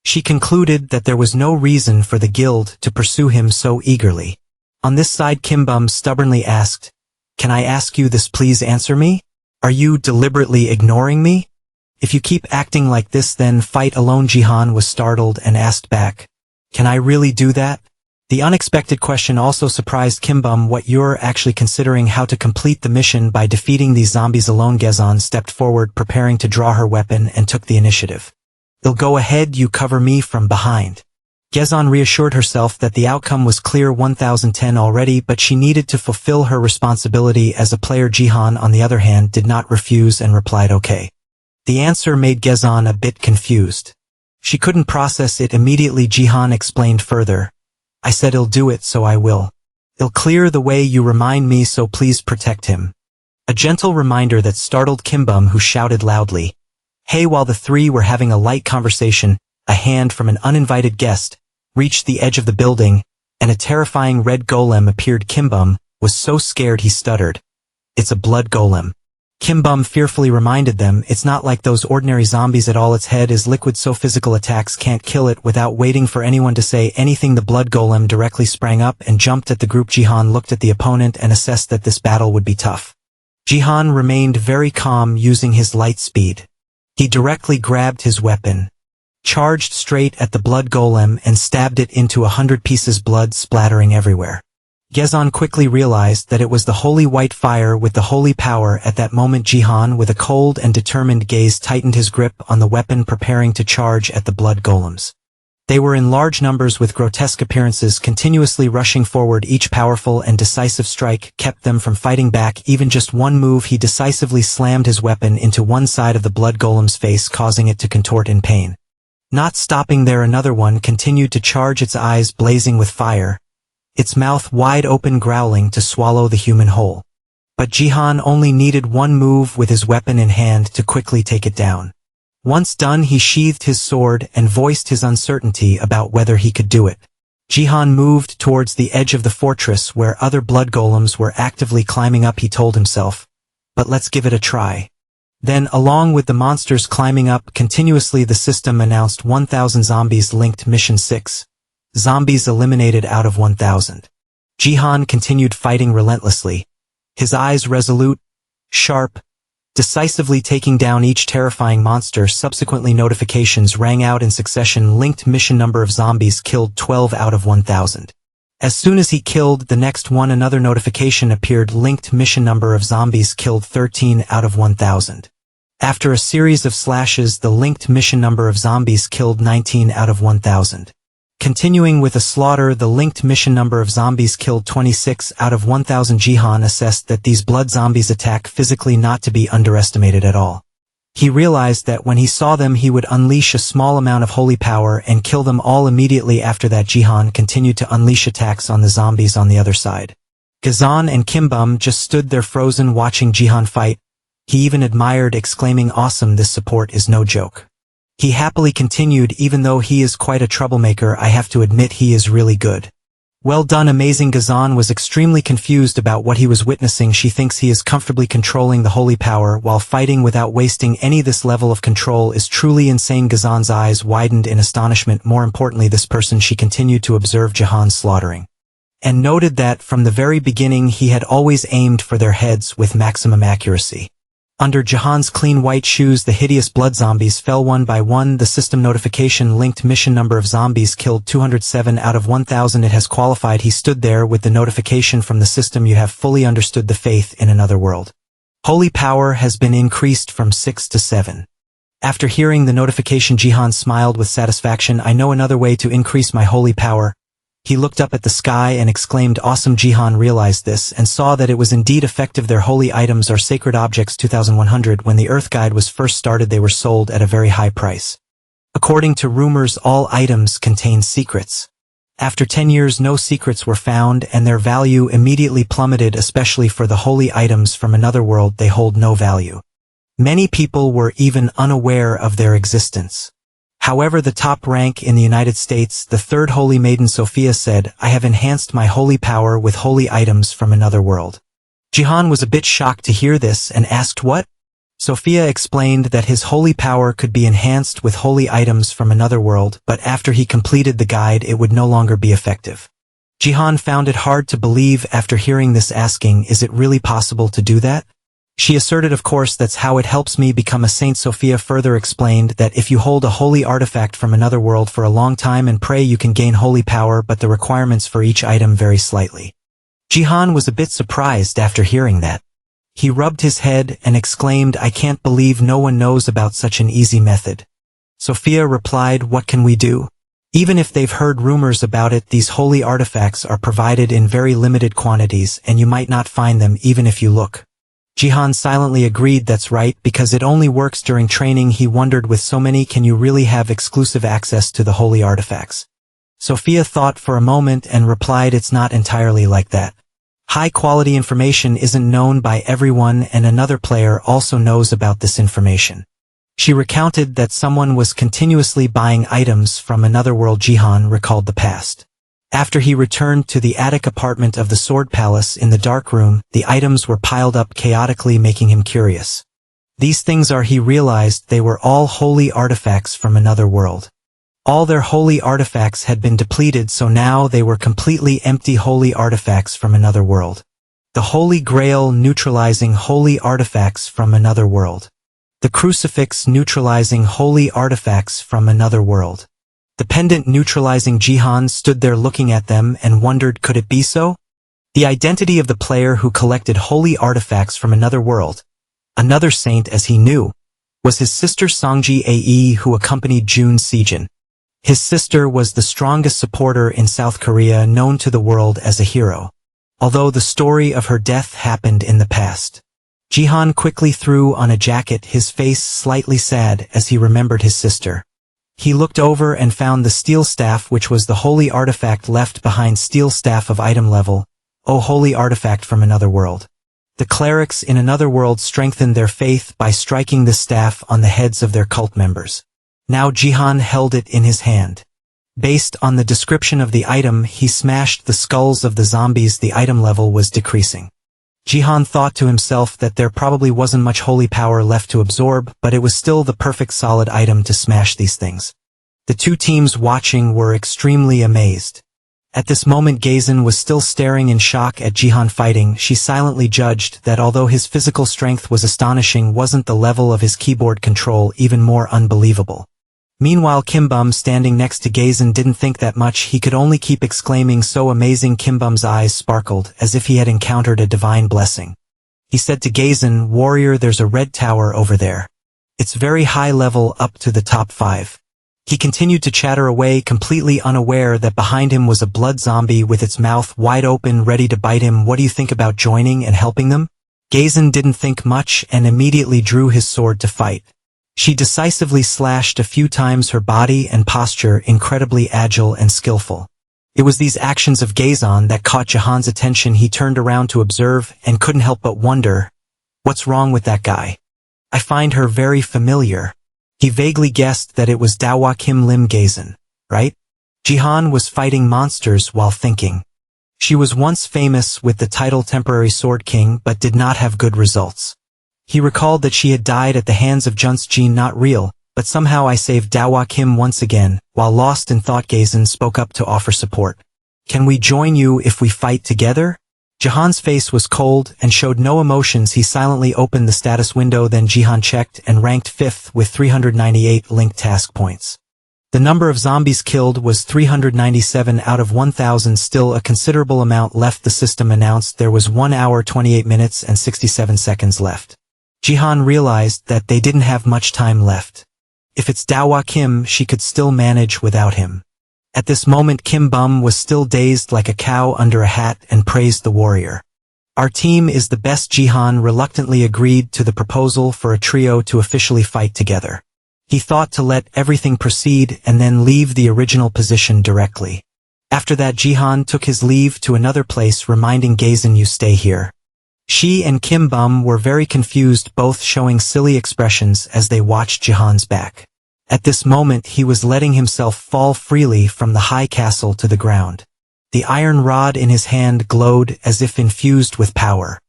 She concluded that there was no reason for the guild to pursue him so eagerly. On this side, Kim Bum stubbornly asked, "Can I ask you this? Please answer me. Are you deliberately ignoring me? If you keep acting like this, then fight alone." Jihan was startled and asked back, "Can I really do that?" The unexpected question also surprised Kim Bum. "What, you're actually considering how to complete the mission by defeating these zombies alone?" Gezon stepped forward, preparing to draw her weapon, and took the initiative. "I'll go ahead, you cover me from behind." Gezon reassured herself that the outcome was clear, 1010 already, but she needed to fulfill her responsibility as a player. Jihan, on the other hand, did not refuse and replied okay. The answer made Gezon a bit confused. She couldn't process it immediately. Jihan explained further, "I said I'll do it, so I will. I'll clear the way you remind me, so please protect him." A gentle reminder that startled Kim Bum, who shouted loudly, "Hey!" While the three were having a light conversation, a hand from an uninvited guest reached the edge of the building, and a terrifying red golem appeared. Kim Bum was so scared he stuttered, "It's a blood golem." Kim Bum fearfully reminded them, "It's not like those ordinary zombies at all. Its head is liquid, so physical attacks can't kill it." Without waiting for anyone to say anything, the blood golem directly sprang up and jumped at the group. Jihan looked at the opponent and assessed that this battle would be tough. Jihan remained very calm, using his light speed. He directly grabbed his weapon, charged straight at the blood golem, and stabbed it into 100 pieces, blood splattering everywhere. Gezon quickly realized that it was the holy white fire with the holy power. At that moment, Jihan, with a cold and determined gaze, tightened his grip on the weapon, preparing to charge at the blood golems. They were in large numbers with grotesque appearances, continuously rushing forward. Each powerful and decisive strike kept them from fighting back. Even just one move, he decisively slammed his weapon into one side of the blood golem's face, causing it to contort in pain. Not stopping there, another one continued to charge, its eyes blazing with fire, its mouth wide open, growling to swallow the human whole. But Jihan only needed one move with his weapon in hand to quickly take it down. Once done, he sheathed his sword and voiced his uncertainty about whether he could do it. Jihan moved towards the edge of the fortress where other blood golems were actively climbing up, he told himself. But let's give it a try. Then, along with the monsters climbing up continuously, the system announced 1,000 zombies linked. Mission 6. Zombies eliminated out of 1,000. Jihan continued fighting relentlessly, his eyes resolute, sharp, decisively taking down each terrifying monster. Subsequently, notifications rang out in succession. Linked mission number of zombies killed 12 out of 1,000. As soon as he killed the next one, another notification appeared. Linked mission number of zombies killed 13 out of 1,000. After a series of slashes, the linked mission number of zombies killed 19 out of 1,000. Continuing with a slaughter, the linked mission number of zombies killed 26 out of 1,000. Jihan assessed that these blood zombies attack physically, not to be underestimated at all. He realized that when he saw them, he would unleash a small amount of holy power and kill them all immediately. After that, Jihan continued to unleash attacks on the zombies on the other side. Gazan and Kimbum just stood there frozen, watching Jihan fight. He even admired, exclaiming, "Awesome, this support is no joke." He happily continued, "Even though he is quite a troublemaker, I have to admit he is really good." "Well done, amazing." Gazan was extremely confused about what he was witnessing. She thinks he is comfortably controlling the holy power while fighting without wasting any. This level of control is truly insane. Gazan's eyes widened in astonishment. More importantly, this person, she continued to observe Jihan's slaughtering, and noted that from the very beginning he had always aimed for their heads with maximum accuracy. Under Jihan's clean white shoes, the hideous blood zombies fell one by one. The system notification linked mission number of zombies killed 207 out of 1,000. It has qualified. He stood there with the notification from the system. "You have fully understood the faith in another world. Holy power has been increased from 6 to 7. After hearing the notification, Jihan smiled with satisfaction. "I know another way to increase my holy power." He looked up at the sky and exclaimed, "Awesome." Jihan realized this and saw that it was indeed effective. Their holy items are sacred objects. 2100. When the Earth Guide was first started, they were sold at a very high price. According to rumors, all items contain secrets. After 10 years, no secrets were found, and their value immediately plummeted, especially for the holy items from another world. They hold no value. Many people were even unaware of their existence. However, the top rank in the United States, the third holy maiden Sophia, said, "I have enhanced my holy power with holy items from another world." Jihan was a bit shocked to hear this and asked what? Sophia explained that his holy power could be enhanced with holy items from another world, but after he completed the guide it would no longer be effective. Jihan found it hard to believe after hearing this, asking, "Is it really possible to do that?" She asserted, "Of course, that's how it helps me become a saint." Sophia further explained that if you hold a holy artifact from another world for a long time and pray, you can gain holy power, but the requirements for each item vary slightly. Jihan was a bit surprised after hearing that. He rubbed his head and exclaimed, "I can't believe no one knows about such an easy method." Sophia replied, "What can we do? Even if they've heard rumors about it, these holy artifacts are provided in very limited quantities, and you might not find them even if you look." Jihan silently agreed, "That's right, because it only works during training." He wondered, with so many, can you really have exclusive access to the holy artifacts? Sophia thought for a moment and replied, "It's not entirely like that. High-quality information isn't known by everyone, and another player also knows about this information." She recounted that someone was continuously buying items from another world. Jihan recalled the past. After he returned to the attic apartment of the Sword Palace, in the dark room, the items were piled up chaotically, making him curious. These things are, he realized, they were all holy artifacts from another world. All their holy artifacts had been depleted, so now they were completely empty holy artifacts from another world. The Holy Grail neutralizing holy artifacts from another world. The Crucifix neutralizing holy artifacts from another world. The pendant neutralizing. Jihan stood there looking at them and wondered, could it be so? The identity of the player who collected holy artifacts from another world, another saint as he knew, was his sister Songji Ae, who accompanied Jun Sejin. His sister was the strongest supporter in South Korea, known to the world as a hero. Although the story of her death happened in the past. Jihan quickly threw on a jacket, his face slightly sad as he remembered his sister. He looked over and found the steel staff, which was the holy artifact left behind. Steel staff of item level. Oh, holy artifact from another world. The clerics in another world strengthened their faith by striking the staff on the heads of their cult members. Now Jihan held it in his hand. Based on the description of the item, he smashed the skulls of the zombies. The item level was decreasing. Jihan thought to himself that there probably wasn't much holy power left to absorb, but it was still the perfect solid item to smash these things. The two teams watching were extremely amazed. At this moment Gazen was still staring in shock at Jihan fighting. She silently judged that although his physical strength was astonishing, wasn't the level of his keyboard control even more unbelievable. Meanwhile Kimbum, standing next to Gazen, didn't think that much. He could only keep exclaiming, so amazing. Kimbum's eyes sparkled, as if he had encountered a divine blessing. He said to Gazen, warrior, there's a red tower over there. It's very high level, up to the top 5. He continued to chatter away, completely unaware that behind him was a blood zombie with its mouth wide open, ready to bite him. What do you think about joining and helping them? Gazen didn't think much and immediately drew his sword to fight. She decisively slashed a few times, her body and posture incredibly agile and skillful. It was these actions of Gazen that caught Jihan's attention. He turned around to observe and couldn't help but wonder, what's wrong with that guy? I find her very familiar. He vaguely guessed that it was Dawa Kim Lim Gazen, right? Jihan was fighting monsters while thinking. She was once famous with the title Temporary Sword King but did not have good results. He recalled that she had died at the hands of Jun's Jin. Not real, but somehow I saved Dawa Kim once again. While lost in thought, Gazen spoke up to offer support. Can we join you if we fight together? Jihan's face was cold and showed no emotions. He silently opened the status window. Then Jihan checked and ranked 5th with 398 linked task points. The number of zombies killed was 397 out of 1,000, still a considerable amount left. The system announced there was 1 hour 28 minutes and 67 seconds left. Jihan realized that they didn't have much time left. If it's Dawa Kim, she could still manage without him. At this moment Kim Bum was still dazed like a cow under a hat and praised the warrior. Our team is the best. Jihan reluctantly agreed to the proposal for a trio to officially fight together. He thought to let everything proceed and then leave the original position directly. After that Jihan took his leave to another place, reminding Gazen, you stay here. She and Kim Bum were very confused, both showing silly expressions as they watched Jihan's back. At this moment he was letting himself fall freely from the high castle to the ground. The iron rod in his hand glowed as if infused with power.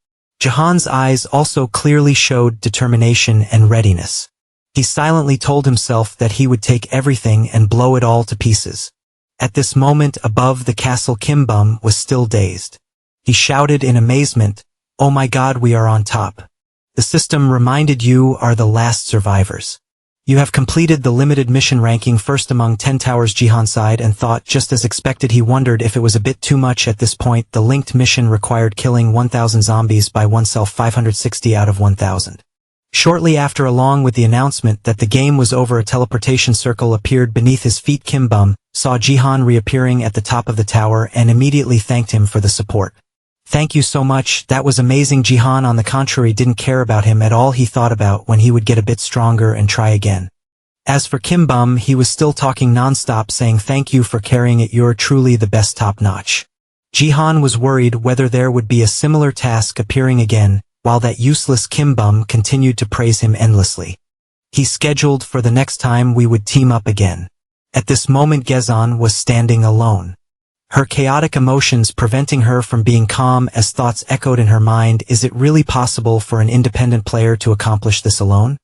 Jihan's eyes also clearly showed determination and readiness. He silently told himself that he would take everything and blow it all to pieces. At this moment above the castle Kim Bum was still dazed. He shouted in amazement, oh my god, we are on top. The system reminded you are the last survivors. You have completed the limited mission, ranking first among 10 towers. Jihan sighed and thought, just as expected. He wondered if it was a bit too much at this point. The linked mission required killing 1,000 zombies by oneself, 560 out of 1,000. Shortly after, along with the announcement that the game was over, a teleportation circle appeared beneath his feet. Kim Bum saw Jihan reappearing at the top of the tower and immediately thanked him for the support. Thank you so much, that was amazing. Jihan, on the contrary, didn't care about him at all. He thought about when he would get a bit stronger and try again. As for Kim Bum, he was still talking non-stop, saying thank you for carrying it, you're truly the best, top-notch. Jihan was worried whether there would be a similar task appearing again, while that useless Kim Bum continued to praise him endlessly. He scheduled for the next time we would team up again. At this moment Gazen was standing alone. Her chaotic emotions preventing her from being calm as thoughts echoed in her mind. Is it really possible for an independent player to accomplish this alone?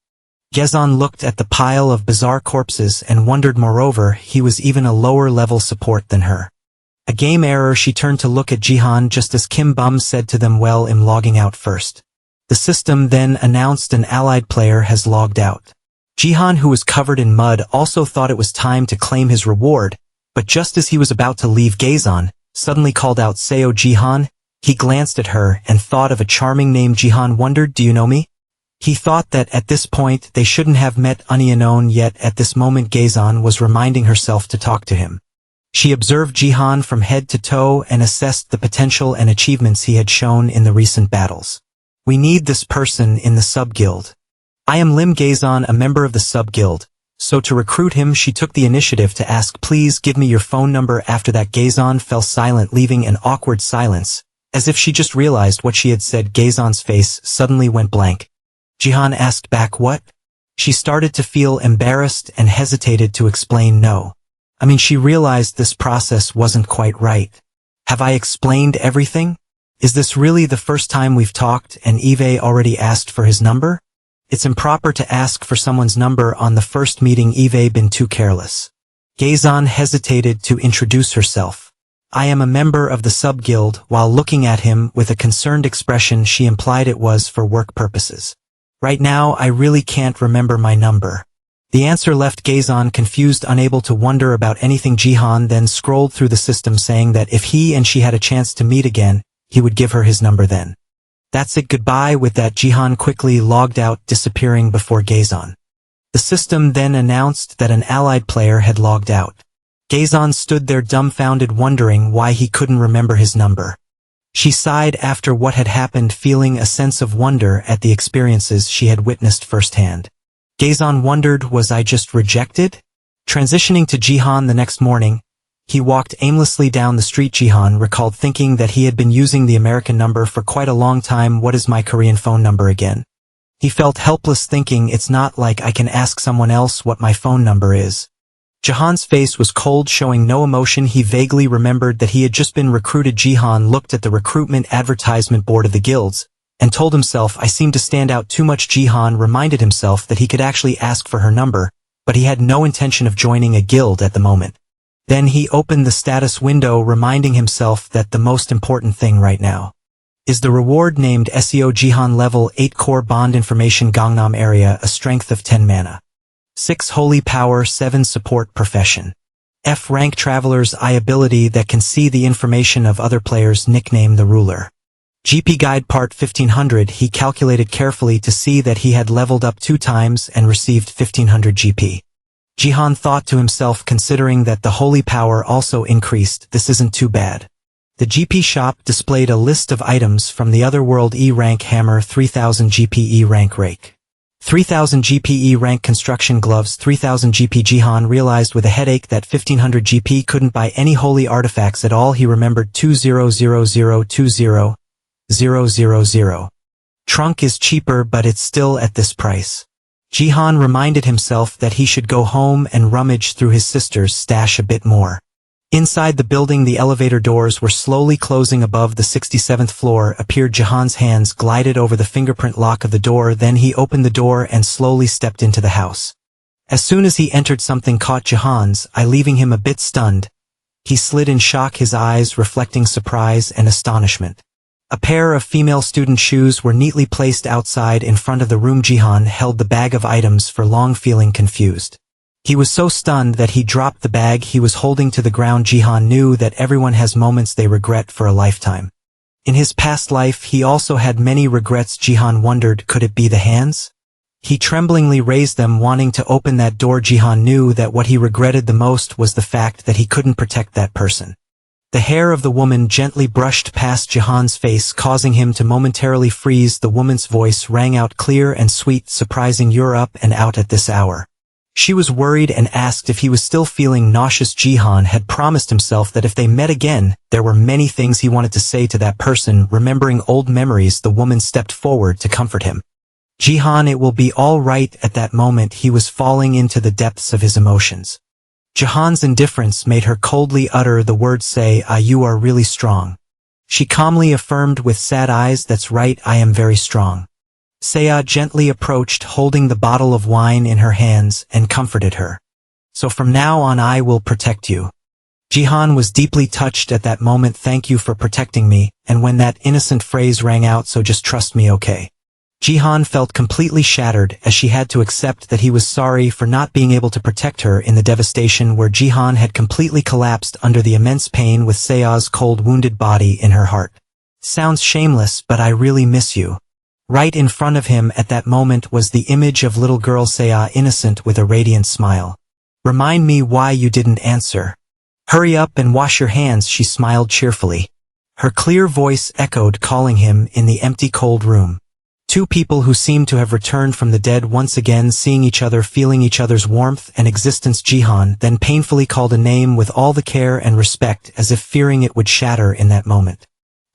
Gazen looked at the pile of bizarre corpses and wondered. Moreover, he was even a lower level support than her. A game error. She turned to look at Jihan just as Kim Bum said to them, well, I'm logging out first. The system then announced an allied player has logged out. Jihan, who was covered in mud, also thought it was time to claim his reward. But just as he was about to leave, Gazen suddenly called out, Seo Jihan. He glanced at her and thought of a charming name. Jihan wondered, do you know me? He thought that at this point they shouldn't have met unknown, yet at this moment Gaezon was reminding herself to talk to him. She observed Jihan from head to toe and assessed the potential and achievements he had shown in the recent battles. We need this person in the sub-guild. I am Lim Gaezon, a member of the sub-guild, so to recruit him she took the initiative to ask, please give me your phone number. After that Gaezon fell silent, leaving an awkward silence, as if she just realized what she had said. Gaezon's face suddenly went blank. Jihan asked back, what? She started to feel embarrassed and hesitated to explain no. She realized this process wasn't quite right. Have I explained everything? Is this really the first time we've talked and Eve already asked for his number? It's improper to ask for someone's number on the first meeting. Eve been too careless. Gaezon hesitated to introduce herself. I am a member of the sub-guild. While looking at him with a concerned expression, she implied it was for work purposes. Right now I really can't remember my number. The answer left Gaezon confused, unable to wonder about anything. Jihan then scrolled through the system, saying that if he and she had a chance to meet again, he would give her his number then. That's it, goodbye. With that, Jihan quickly logged out, disappearing before Gaezon. The system then announced that an allied player had logged out. Gaezon stood there dumbfounded, wondering why he couldn't remember his number. She sighed after what had happened, feeling a sense of wonder at the experiences she had witnessed firsthand. Gaezon wondered, was I just rejected? Transitioning to Jihan the next morning, he walked aimlessly down the street. Jihan recalled thinking that he had been using the American number for quite a long time. What is my Korean phone number again? He felt helpless, thinking it's not like I can ask someone else what my phone number is. Jihan's face was cold, showing no emotion. He vaguely remembered that he had just been recruited. Jihan looked at the recruitment advertisement board of the guilds and told himself, I seem to stand out too much. Jihan reminded himself that he could actually ask for her number, but he had no intention of joining a guild at the moment. Then he opened the status window, reminding himself that the most important thing right now is the reward named SEO. Jihan level 8 core bond information, Gangnam area, a strength of 10 mana. 6 holy power, 7 support, profession. F rank traveler's eye ability that can see the information of other players, nickname the ruler. GP guide part 1500. He calculated carefully to see that he had leveled up 2 times and received 1500 GP. Jihan thought to himself, considering that the holy power also increased, this isn't too bad. The GP shop displayed a list of items from the Otherworld. E rank hammer 3000 GP, E rank rake 3000 GP, E rank construction gloves 3000 GP. Jihan realized with a headache that 1500 GP couldn't buy any holy artifacts at all. He remembered 200020. Trunk is cheaper, but it's still at this price. Jihan reminded himself that he should go home and rummage through his sister's stash a bit more. Inside the building, the elevator doors were slowly closing. Above the 67th floor appeared. Jihan's hands glided over the fingerprint lock of the door, then he opened the door and slowly stepped into the house. As soon as he entered, something caught Jihan's eye, leaving him a bit stunned. He slid in shock, his eyes reflecting surprise and astonishment. A pair of female student shoes were neatly placed outside in front of the room. Jihan held the bag of items for long, feeling confused. He was so stunned that he dropped the bag he was holding to the ground. Jihan knew that everyone has moments they regret for a lifetime. In his past life, he also had many regrets. Jihan wondered, could it be the hands? He tremblingly raised them, wanting to open that door. Jihan knew that what he regretted the most was the fact that he couldn't protect that person. The hair of the woman gently brushed past Jihan's face, causing him to momentarily freeze. The woman's voice rang out clear and sweet, surprising, "You're up and out at this hour." She was worried and asked if he was still feeling nauseous. Jihan had promised himself that if they met again, there were many things he wanted to say to that person. Remembering old memories, the woman stepped forward to comfort him. Jihan, it will be all right. At that moment, he was falling into the depths of his emotions. Jihan's indifference made her coldly utter the words, "Say, you are really strong." She calmly affirmed with sad eyes, "That's right, I am very strong." Saya gently approached, holding the bottle of wine in her hands, and comforted her. "So from now on I will protect you." Jihan was deeply touched at that moment. "Thank you for protecting me," and when that innocent phrase rang out, "So just trust me, okay?" Jihan felt completely shattered as she had to accept that he was sorry for not being able to protect her in the devastation where Jihan had completely collapsed under the immense pain with Saya's cold, wounded body in her heart. "Sounds shameless, but I really miss you." Right in front of him at that moment was the image of little girl Saya, innocent with a radiant smile. "Remind me why you didn't answer." "Hurry up and wash your hands," she smiled cheerfully. Her clear voice echoed, calling him in the empty cold room. Two people who seemed to have returned from the dead once again, seeing each other, feeling each other's warmth and existence. Jihan then painfully called a name with all the care and respect, as if fearing it would shatter in that moment.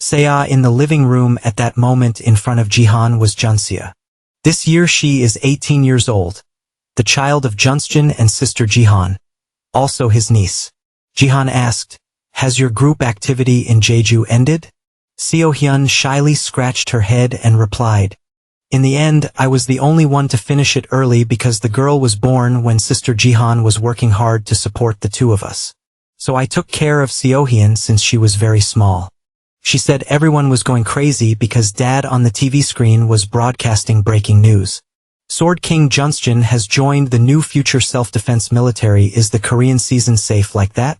Saya in the living room at that moment in front of Jihan was Junsia. This year she is 18 years old, the child of Junsjin and sister Jihan, also his niece. Jihan asked, "Has your group activity in Jeju ended?" Seo-hyun shyly scratched her head and replied, "In the end, I was the only one to finish it early because the girl was born when sister Jihan was working hard to support the two of us. So I took care of Seo-hyun since she was very small." She said everyone was going crazy because dad on the TV screen was broadcasting breaking news. Sword King Junsjin has joined the new future self-defense military. Is the Korean season safe like that?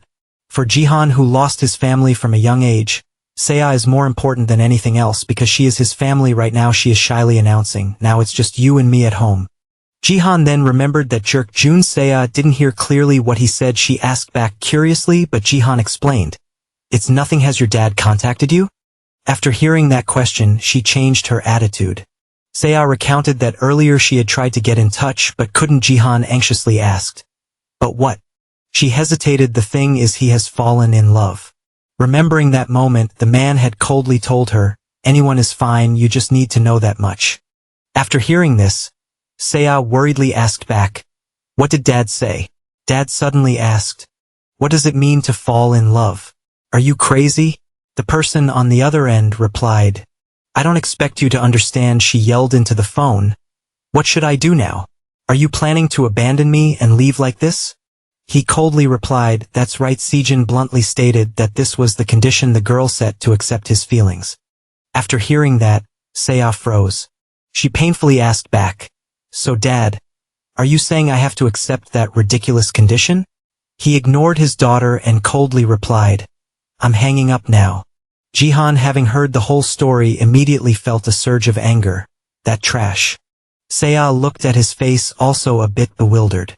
For Jihan, who lost his family from a young age, Saya is more important than anything else because she is his family right now. She is shyly announcing, "Now it's just you and me at home." Jihan then remembered that jerk Jun. Saya didn't hear clearly what he said. She asked back curiously, but Jihan explained, "It's nothing. Has your dad contacted you?" After hearing that question, she changed her attitude. Saya recounted that earlier she had tried to get in touch but couldn't. Jihan anxiously asked, "But what?" She hesitated. "The thing is, he has fallen in love." Remembering that moment, the man had coldly told her, "Anyone is fine, you just need to know that much." After hearing this, Saya worriedly asked back, "What did Dad say?" Dad suddenly asked, "What does it mean to fall in love? Are you crazy?" The person on the other end replied, "I don't expect you to understand." She yelled into the phone, "What should I do now? Are you planning to abandon me and leave like this?" He coldly replied, "That's right." Sejin bluntly stated that this was the condition the girl set to accept his feelings. After hearing that, Saya froze. She painfully asked back, "So Dad, are you saying I have to accept that ridiculous condition?" He ignored his daughter and coldly replied, "I'm hanging up now." Jihan, having heard the whole story, immediately felt a surge of anger. That trash. Saya looked at his face, also a bit bewildered.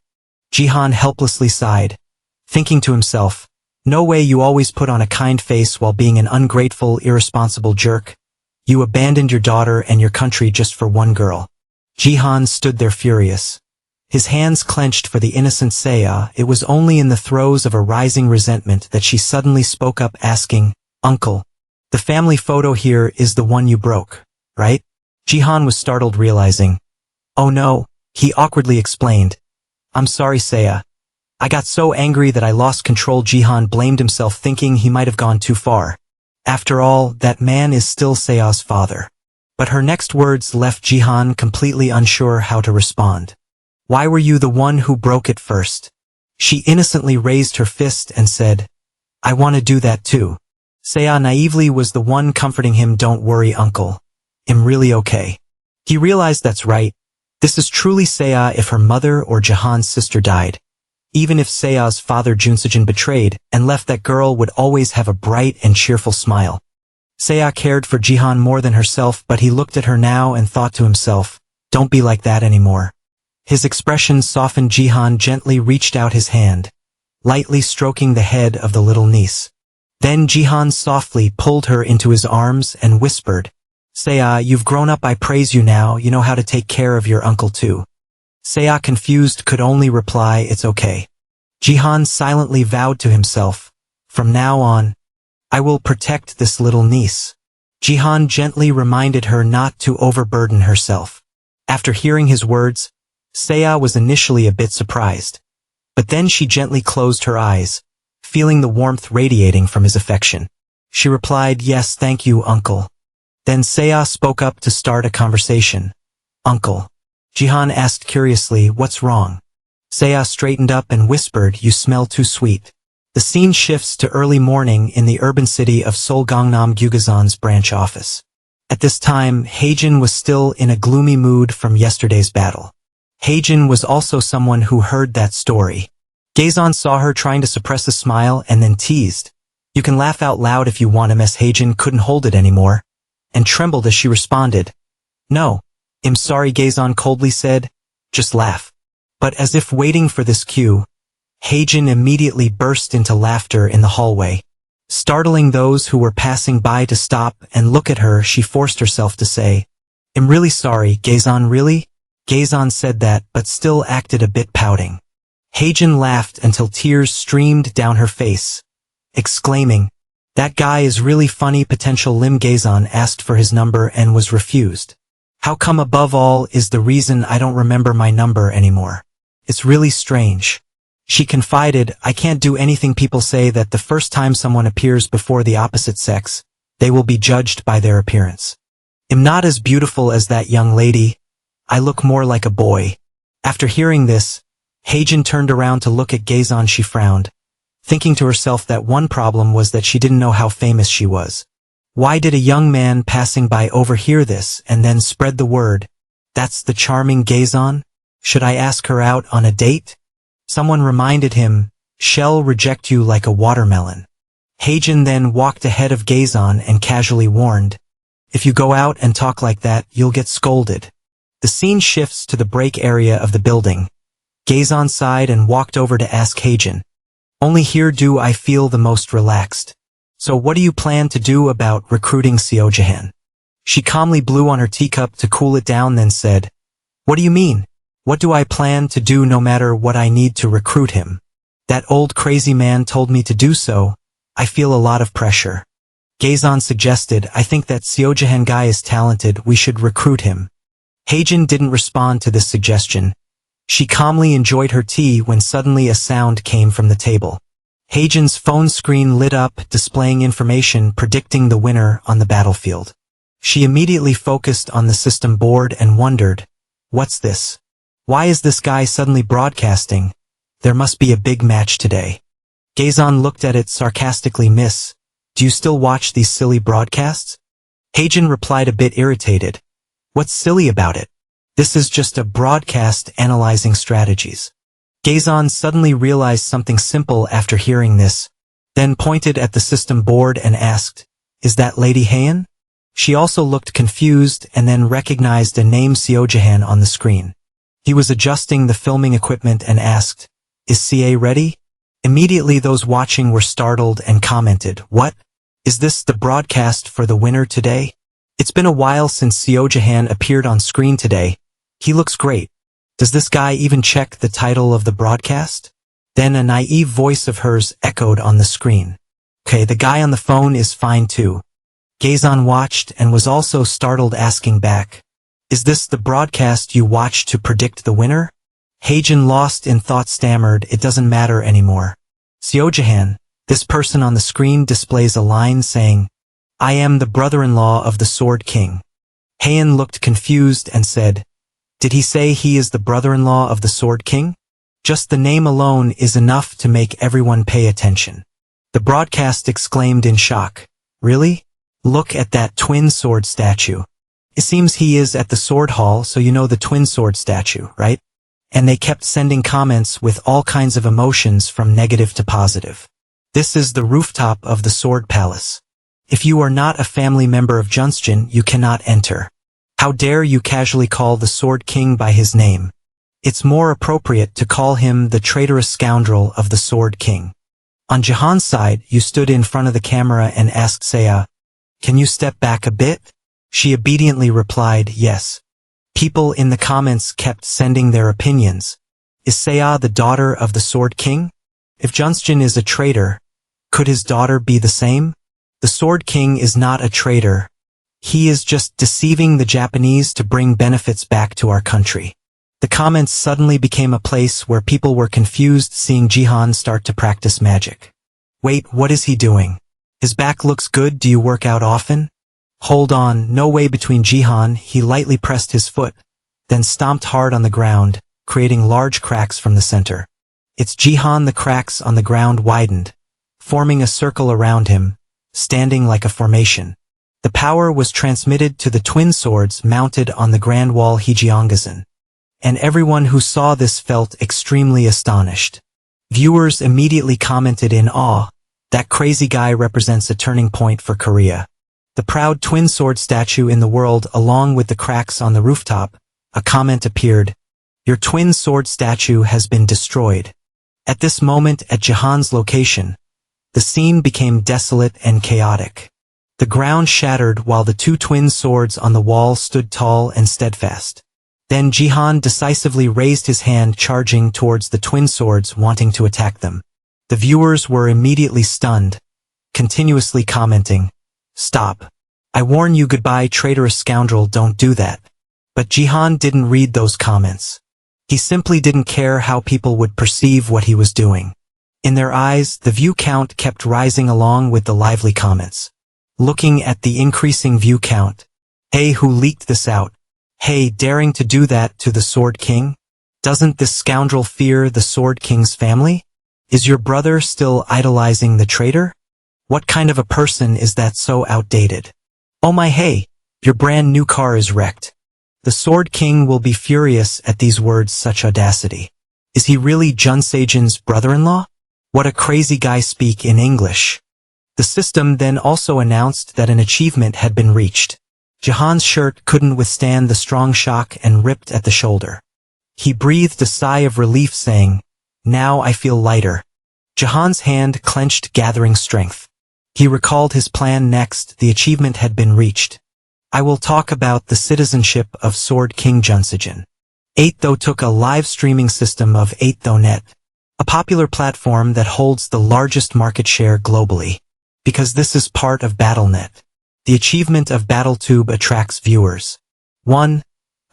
Jihan helplessly sighed, thinking to himself, "No way, you always put on a kind face while being an ungrateful, irresponsible jerk. You abandoned your daughter and your country just for one girl." Jihan stood there furious. His hands clenched for the innocent Saya. It was only in the throes of a rising resentment that she suddenly spoke up, asking, "Uncle, the family photo here is the one you broke, right?" Jihan was startled, realizing, "Oh no," he awkwardly explained, "I'm sorry, Saya. I got so angry that I lost control." Jihan blamed himself, thinking he might have gone too far. After all, that man is still Saya's father. But her next words left Jihan completely unsure how to respond. "Why were you the one who broke it first?" She innocently raised her fist and said, "I want to do that too." Saya naively was the one comforting him, "Don't worry, uncle. I'm really okay." He realized that's right. This is truly Saya if her mother or Jihan's sister died. Even if Saya's father Junsejin betrayed and left, that girl would always have a bright and cheerful smile. Saya cared for Jihan more than herself, but he looked at her now and thought to himself, "Don't be like that anymore." His expression softened. Jihan gently reached out his hand, lightly stroking the head of the little niece. Then Jihan softly pulled her into his arms and whispered, "Saya, you've grown up. I praise you now. You know how to take care of your uncle too." Saya, confused, could only reply, "It's okay." Jihan silently vowed to himself, "From now on, I will protect this little niece." Jihan gently reminded her not to overburden herself. After hearing his words, Saya was initially a bit surprised. But then she gently closed her eyes, feeling the warmth radiating from his affection. She replied, "Yes, thank you, uncle." Then Saya spoke up to start a conversation. "Uncle." Jihan asked curiously, "What's wrong?" Saya straightened up and whispered, "You smell too sweet." The scene shifts to early morning in the urban city of Seoul. Gangnam Gugazon's branch office. At this time, Haejin was still in a gloomy mood from yesterday's battle. Haejin was also someone who heard that story. Gazon saw her trying to suppress a smile and then teased, "You can laugh out loud if you want." Ms. Haejin couldn't hold it anymore, and trembled as she responded, No. I'm sorry, Gazon coldly said. Just laugh. But as if waiting for this cue, Heijin immediately burst into laughter in the hallway. Startling those who were passing by to stop and look at her, she forced herself to say, I'm really sorry, Gazon. Really? Gazon said that, but still acted a bit pouting. Heijin laughed until tears streamed down her face, exclaiming, that guy is really funny. Potential Lim Gazon asked for his number and was refused. How come above all is the reason I don't remember my number anymore? It's really strange. She confided, I can't do anything. People say that the first time someone appears before the opposite sex, they will be judged by their appearance. I'm not as beautiful as that young lady. I look more like a boy. After hearing this, Heijin turned around to look at Gazon. She frowned, thinking to herself that one problem was that she didn't know how famous she was. Why did a young man passing by overhear this and then spread the word? That's the charming Gazon? Should I ask her out on a date? Someone reminded him, she'll reject you like a watermelon. Heijin then walked ahead of Gazon and casually warned, if you go out and talk like that, you'll get scolded. The scene shifts to the break area of the building. Gazon sighed and walked over to ask Heijin, only here do I feel the most relaxed. So what do you plan to do about recruiting Jihan? She calmly blew on her teacup to cool it down, then said, what do you mean? What do I plan to do? No matter what, I need to recruit him. That old crazy man told me to do so. I feel a lot of pressure. Gazon suggested, I think that Jihan guy is talented. We should recruit him. Heijin didn't respond to this suggestion. She calmly enjoyed her tea when suddenly a sound came from the table. Heijin's phone screen lit up, displaying information predicting the winner on the battlefield. She immediately focused on the system board and wondered, what's this? Why is this guy suddenly broadcasting? There must be a big match today. Gazon looked at it sarcastically. Miss, do you still watch these silly broadcasts? Heijin replied, a bit irritated. What's silly about it? This is just a broadcast analyzing strategies. Gazon suddenly realized something simple after hearing this, then pointed at the system board and asked, is that Lady Heian? She also looked confused and then recognized a name, Jihan, on the screen. He was adjusting the filming equipment and asked, is CA ready? Immediately those watching were startled and commented, what? Is this the broadcast for the winner today? It's been a while since Jihan appeared on screen today. He looks great. Does this guy even check the title of the broadcast? Then a naive voice of hers echoed on the screen. Okay, the guy on the phone is fine too. Gazon watched and was also startled, asking back, is this the broadcast you watched to predict the winner? Heijin, lost in thought, stammered, it doesn't matter anymore. Jihan, this person on the screen displays a line saying, I am the brother-in-law of the Sword King. Heian looked confused and said, did he say he is the brother-in-law of the Sword King? Just the name alone is enough to make everyone pay attention. The broadcast exclaimed in shock, really? Look at that twin sword statue. It seems he is at the sword hall, so you know the twin sword statue, right? And they kept sending comments with all kinds of emotions from negative to positive. This is the rooftop of the Sword Palace. If you are not a family member of Junsjin, you cannot enter. How dare you casually call the Sword King by his name? It's more appropriate to call him the traitorous scoundrel of the Sword King. On Jihan's side, you stood in front of the camera and asked Saya, can you step back a bit? She obediently replied, yes. People in the comments kept sending their opinions. Is Saya the daughter of the Sword King? If Junsjin is a traitor, could his daughter be the same? The Sword King is not a traitor. He is just deceiving the Japanese to bring benefits back to our country. The comments suddenly became a place where people were confused, seeing Jihan start to practice magic. Wait, what is he doing? His back looks good. Do you work out often? Hold on, no way. Between Jihan, he lightly pressed his foot, then stomped hard on the ground, creating large cracks from the center. It's Jihan. The cracks on the ground widened, forming a circle around him, standing like a formation. The power was transmitted to the twin swords mounted on the grand wall Hejiangazan. And everyone who saw this felt extremely astonished. Viewers immediately commented in awe, that crazy guy represents a turning point for Korea. The proud twin sword statue in the world along with the cracks on the rooftop, a comment appeared. Your twin sword statue has been destroyed. At this moment at Jihan's location, the scene became desolate and chaotic. The ground shattered while the two twin swords on the wall stood tall and steadfast. Then Jihan decisively raised his hand, charging towards the twin swords, wanting to attack them. The viewers were immediately stunned, continuously commenting, "Stop. I warn you, goodbye, traitorous scoundrel, don't do that." But Jihan didn't read those comments. He simply didn't care how people would perceive what he was doing. In their eyes, the view count kept rising along with the lively comments. Looking at the increasing view count, "Hey, who leaked this out? Hey, daring to do that to the Sword King? Doesn't this scoundrel fear the Sword King's family? Is your brother still idolizing the traitor? What kind of a person is that, so outdated? Oh my, hey, your brand new car is wrecked." The Sword King will be furious at these words. Such audacity. Is he really Jun Se-jin's brother-in-law? What a crazy guy, speak in English. The system then also announced that an achievement had been reached. Jihan's shirt couldn't withstand the strong shock and ripped at the shoulder. He breathed a sigh of relief, saying, "Now I feel lighter." Jihan's hand clenched, gathering strength. He recalled his plan next. The achievement had been reached. I will talk about the citizenship of Sword King Jun Se-jin. 8tho took a live streaming system of 8thonet, a popular platform that holds the largest market share globally. Because this is part of BattleNet. The achievement of BattleTube attracts viewers. 1.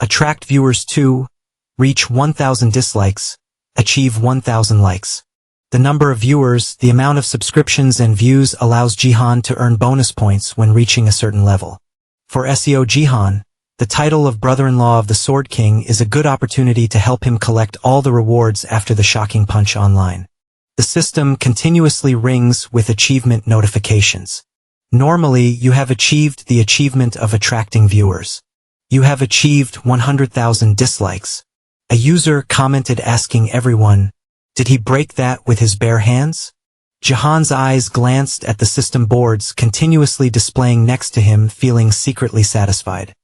Attract viewers. 2. Reach 1,000 dislikes. Achieve 1,000 likes. The number of viewers, the amount of subscriptions and views allows Jihan to earn bonus points when reaching a certain level. For SEO Jihan, the title of brother-in-law of the Sword King is a good opportunity to help him collect all the rewards after the shocking punch online. The system continuously rings with achievement notifications. Normally, you have achieved the achievement of attracting viewers. You have achieved 100,000 dislikes. A user commented asking everyone, did he break that with his bare hands? Jihan's eyes glanced at the system boards continuously displaying next to him, feeling secretly satisfied.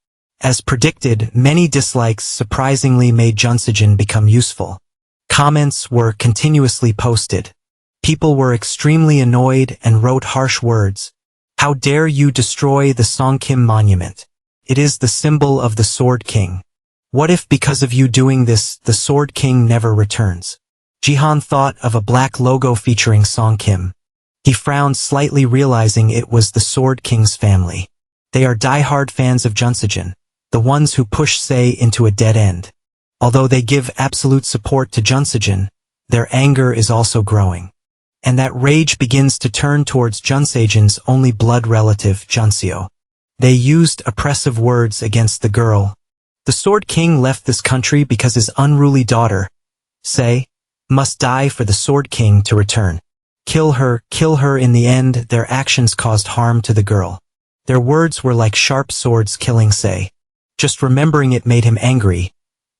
As predicted, many dislikes surprisingly made Jun Se-jin become useful. Comments were continuously posted. People were extremely annoyed and wrote harsh words. How dare you destroy the Songkim monument? It is the symbol of the Sword King. What if because of you doing this, the Sword King never returns? Jihan thought of a black logo featuring Songkim. He frowned slightly, realizing it was the Sword King's family. They are die-hard fans of Jun Se-jin, the ones who push Se into a dead end. Although they give absolute support to Jun Se-jin, their anger is also growing. And that rage begins to turn towards Jun Se-jin's only blood relative, Jun Seo. They used oppressive words against the girl. The Sword King left this country because his unruly daughter, Se, must die for the Sword King to return. Kill her. In the end, their actions caused harm to the girl. Their words were like sharp swords killing Se. Just remembering it made him angry,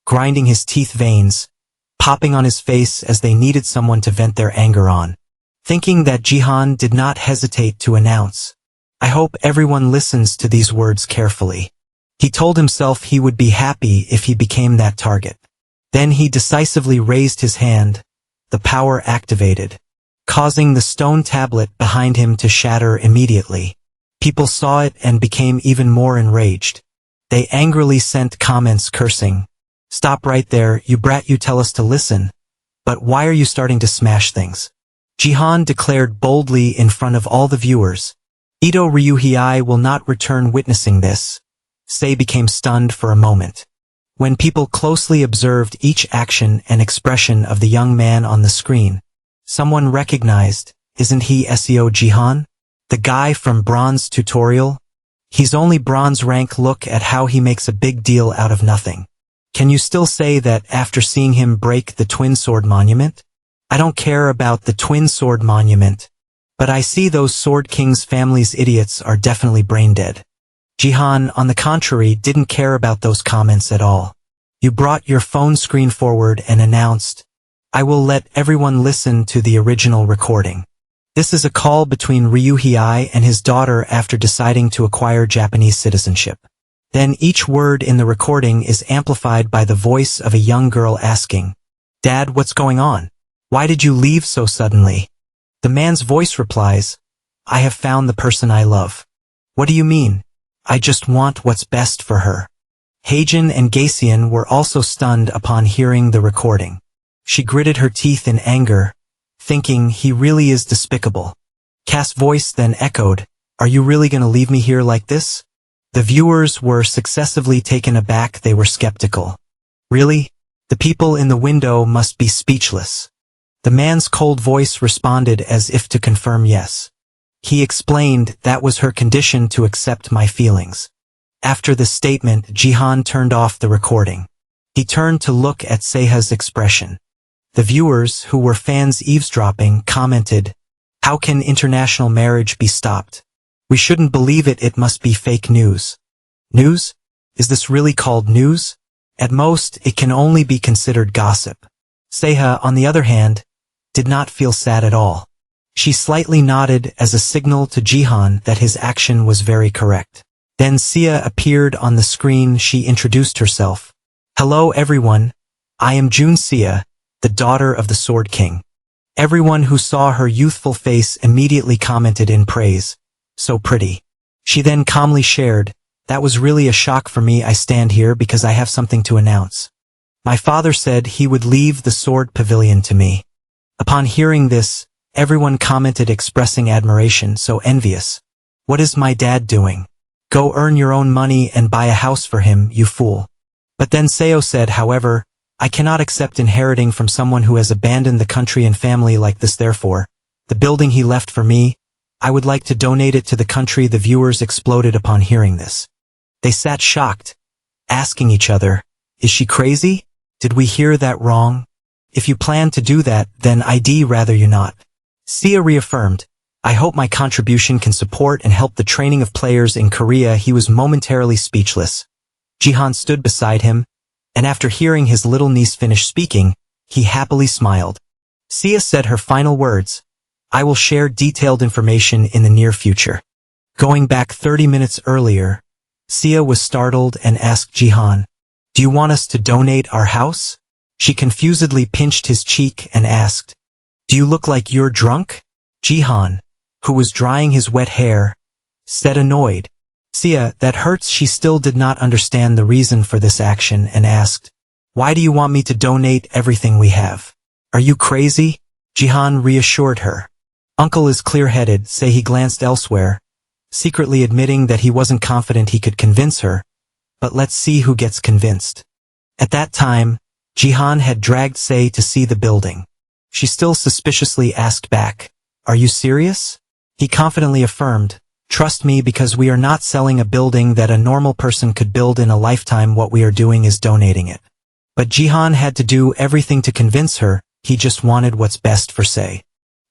grinding his teeth veins, popping on his face as they needed someone to vent their anger on. Thinking that, Jihan did not hesitate to announce, I hope everyone listens to these words carefully. He told himself he would be happy if he became that target. Then he decisively raised his hand. The power activated, causing the stone tablet behind him to shatter immediately. People saw it and became even more enraged. They angrily sent comments cursing. Stop right there, you brat, you tell us to listen. But why are you starting to smash things? Jihan declared boldly in front of all the viewers. Ito Ryuhei will not return. Witnessing this, Se became stunned for a moment. When people closely observed each action and expression of the young man on the screen, someone recognized, isn't he SEO Jihan? The guy from Bronze Tutorial? He's only bronze rank. Look at how he makes a big deal out of nothing. Can you still say that after seeing him break the Twin Sword Monument? I don't care about the Twin Sword Monument, but I see those Sword King's family's idiots are definitely brain dead. Jihan, on the contrary, didn't care about those comments at all. You brought your phone screen forward and announced, I will let everyone listen to the original recording. This is a call between Ryuhei and his daughter after deciding to acquire Japanese citizenship. Then each word in the recording is amplified by the voice of a young girl asking, "Dad, what's going on? Why did you leave so suddenly?" The man's voice replies, "I have found the person I love." "What do you mean?" "I just want what's best for her." Heijin and Gaesian were also stunned upon hearing the recording. She gritted her teeth in anger, thinking he really is despicable. Cass' voice then echoed, "Are you really gonna leave me here like this?" The viewers were successively taken aback. They were skeptical. Really? The people in the window must be speechless. The man's cold voice responded as if to confirm yes. He explained that was her condition to accept my feelings. After the statement, Jihan turned off the recording. He turned to look at Seiha's expression. The viewers, who were fans eavesdropping, commented, "How can international marriage be stopped? We shouldn't believe it, it must be fake news." News? Is this really called news? At most, it can only be considered gossip. Seiha, on the other hand, did not feel sad at all. She slightly nodded as a signal to Jihan that his action was very correct. Then Sia appeared on the screen. She introduced herself. "Hello everyone, I am Jun Sia, the daughter of the Sword King." Everyone who saw her youthful face immediately commented in praise. "So pretty." She then calmly shared, "That was really a shock for me. I stand here because I have something to announce. My father said he would leave the sword pavilion to me." Upon hearing this, everyone commented expressing admiration. "So envious. What is my dad doing? Go earn your own money and buy a house for him, you fool." But then Seo said, "However, I cannot accept inheriting from someone who has abandoned the country and family like this. Therefore, the building he left for me, I would like to donate it to the country." The viewers exploded upon hearing this. They sat shocked, asking each other, "Is she crazy? Did we hear that wrong? If you plan to do that, then I'd rather you not." Sia reaffirmed, "I hope my contribution can support and help the training of players in Korea." He was momentarily speechless. Jihan stood beside him, and after hearing his little niece finish speaking, he happily smiled. Sia said her final words, "I will share detailed information in the near future." Going back 30 minutes earlier, Sia was startled and asked Jihan, "Do you want us to donate our house?" She confusedly pinched his cheek and asked, "Do you look like you're drunk?" Jihan, who was drying his wet hair, said annoyed, "Sia, that hurts." She still did not understand the reason for this action and asked, "Why do you want me to donate everything we have? Are you crazy?" Jihan reassured her. "Uncle is clear-headed." Say he glanced elsewhere, secretly admitting that he wasn't confident he could convince her, but let's see who gets convinced. At that time, Jihan had dragged Sei to see the building. She still suspiciously asked back, "Are you serious?" He confidently affirmed, "Trust me, because we are not selling a building that a normal person could build in a lifetime. What we are doing is donating it." But Jihan had to do everything to convince her. He just wanted what's best for Sei.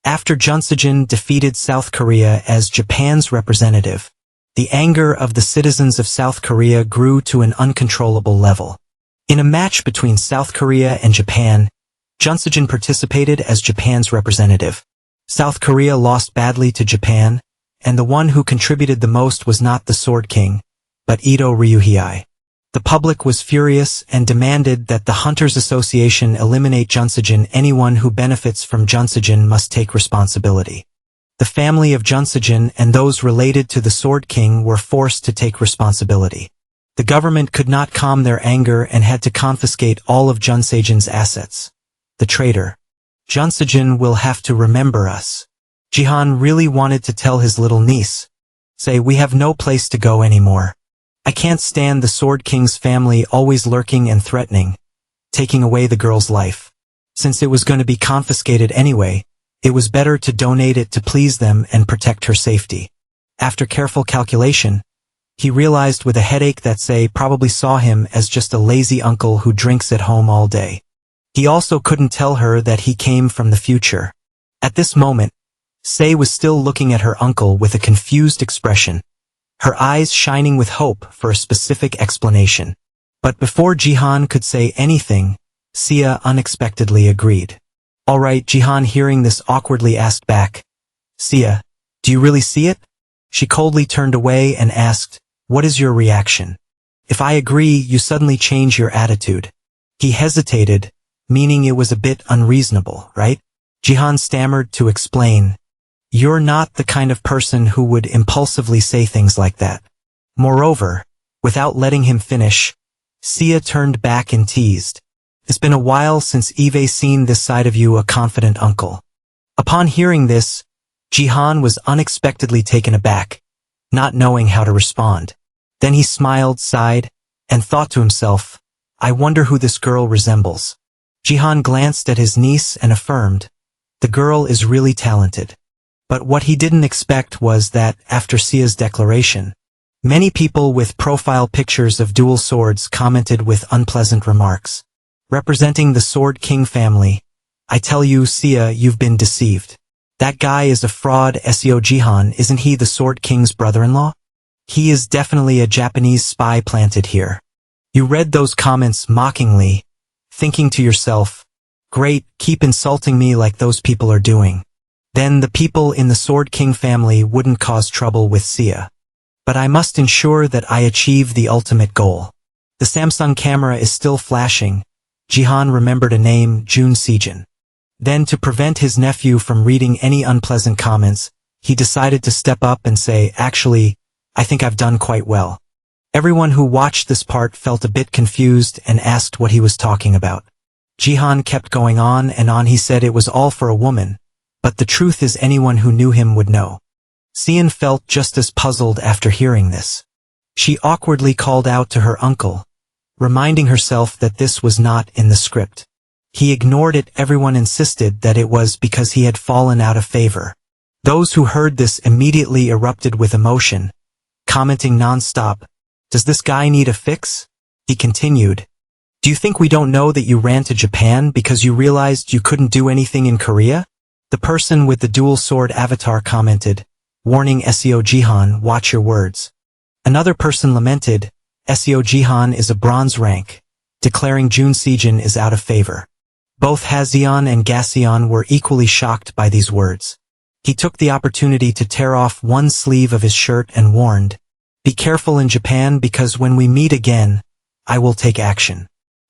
After Junsejin defeated South Korea as Japan's representative, the anger of the citizens of South Korea grew to an uncontrollable level. In a match between South Korea and Japan, Junsejin participated as Japan's representative. South Korea lost badly to Japan, and the one who contributed the most was not the Sword King, but Ito Ryuhei. The public was furious and demanded that the Hunters Association eliminate Junsejin. Anyone who benefits from Junsejin must take responsibility. The family of Junsejin and those related to the Sword King were forced to take responsibility. The government could not calm their anger and had to confiscate all of Junsejin's assets. The traitor. "Junsejin will have to remember us." Jihan really wanted to tell his little niece, "Say, we have no place to go anymore. I can't stand the Sword King's family always lurking and threatening, taking away the girl's life. Since it was going to be confiscated anyway, it was better to donate it to please them and protect her safety." After careful calculation, he realized with a headache that Sei probably saw him as just a lazy uncle who drinks at home all day. He also couldn't tell her that he came from the future. At this moment, Sei was still looking at her uncle with a confused expression, her eyes shining with hope for a specific explanation. But before Jihan could say anything, Sia unexpectedly agreed. "All right." Jihan, hearing this, awkwardly asked back, Sia, do you really see it? She coldly turned away and asked, what is your reaction? If I agree, you suddenly change your attitude. He hesitated, meaning it was a bit unreasonable, right? Jihan stammered to explain. You're not the kind of person who would impulsively say things like that. Moreover, without letting him finish, Sia turned back and teased. It's been a while since Eve's seen this side of you, a confident uncle. Upon hearing this, Jihan was unexpectedly taken aback, not knowing how to respond. Then he smiled, sighed, and thought to himself, I wonder who this girl resembles. Jihan glanced at his niece and affirmed, the girl is really talented. But what he didn't expect was that, after Sia's declaration, many people with profile pictures of dual swords commented with unpleasant remarks. Representing the Sword King family, I tell you, Sia, you've been deceived. That guy is a fraud. SEO Jihan, isn't he the Sword King's brother-in-law? He is definitely a Japanese spy planted here. You read those comments mockingly, thinking to yourself, great, keep insulting me like those people are doing. Then the people in the Sword King family wouldn't cause trouble with Sia. But I must ensure that I achieve the ultimate goal. The Samsung camera is still flashing. Jihan remembered a name, Jihan Seong. Then, to prevent his nephew from reading any unpleasant comments, he decided to step up and say, actually, I think I've done quite well. Everyone who watched this part felt a bit confused and asked what he was talking about. Jihan kept going on and on. He said it was all for a woman, but the truth is anyone who knew him would know. Sia felt just as puzzled after hearing this. She awkwardly called out to her uncle, reminding herself that this was not in the script. He ignored it. Everyone insisted that it was because he had fallen out of favor. Those who heard this immediately erupted with emotion, commenting non-stop, does this guy need a fix? He continued, do you think we don't know that you ran to Japan because you realized you couldn't do anything in Korea? The person with the dual sword avatar commented, warning SEO Jihan, watch your words. Another person lamented, SEO Jihan is a bronze rank, declaring Jihan Seong is out of favor. Both Hazion and Gasion were equally shocked by these words. He took the opportunity to tear off one sleeve of his shirt and warned, be careful in Japan because when we meet again, I will take action.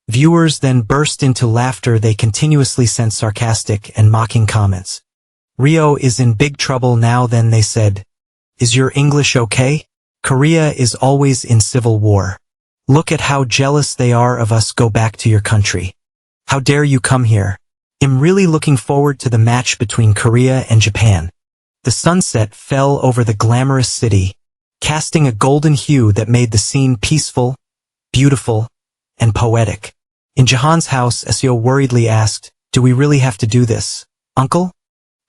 Viewers then burst into laughter. They continuously sent sarcastic and mocking comments. Rio is in big trouble now. Then they said, is your English okay? Korea is always in civil war. Look at how jealous they are of us. Go back to your country. How dare you come here? I'm really looking forward to the match between Korea and Japan. The sunset fell over the glamorous city, casting a golden hue that made the scene peaceful, beautiful, and poetic. In Jihan's house, SEO worriedly asked, do we really have to do this, uncle?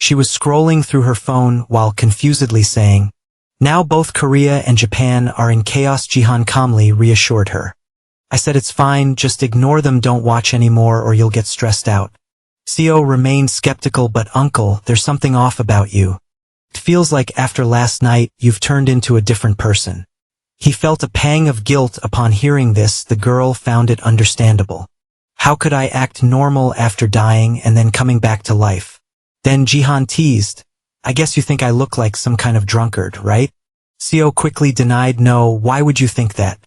She was scrolling through her phone while confusedly saying, now both Korea and Japan are in chaos. Jihan calmly reassured her. I said it's fine, just ignore them, don't watch anymore or you'll get stressed out. SEO remained skeptical, but uncle, there's something off about you. It feels like after last night, you've turned into a different person. He felt a pang of guilt upon hearing this. The girl found it understandable. How could I act normal after dying and then coming back to life? Then Jihan teased, I guess you think I look like some kind of drunkard, right? SEO quickly denied, no, why would you think that?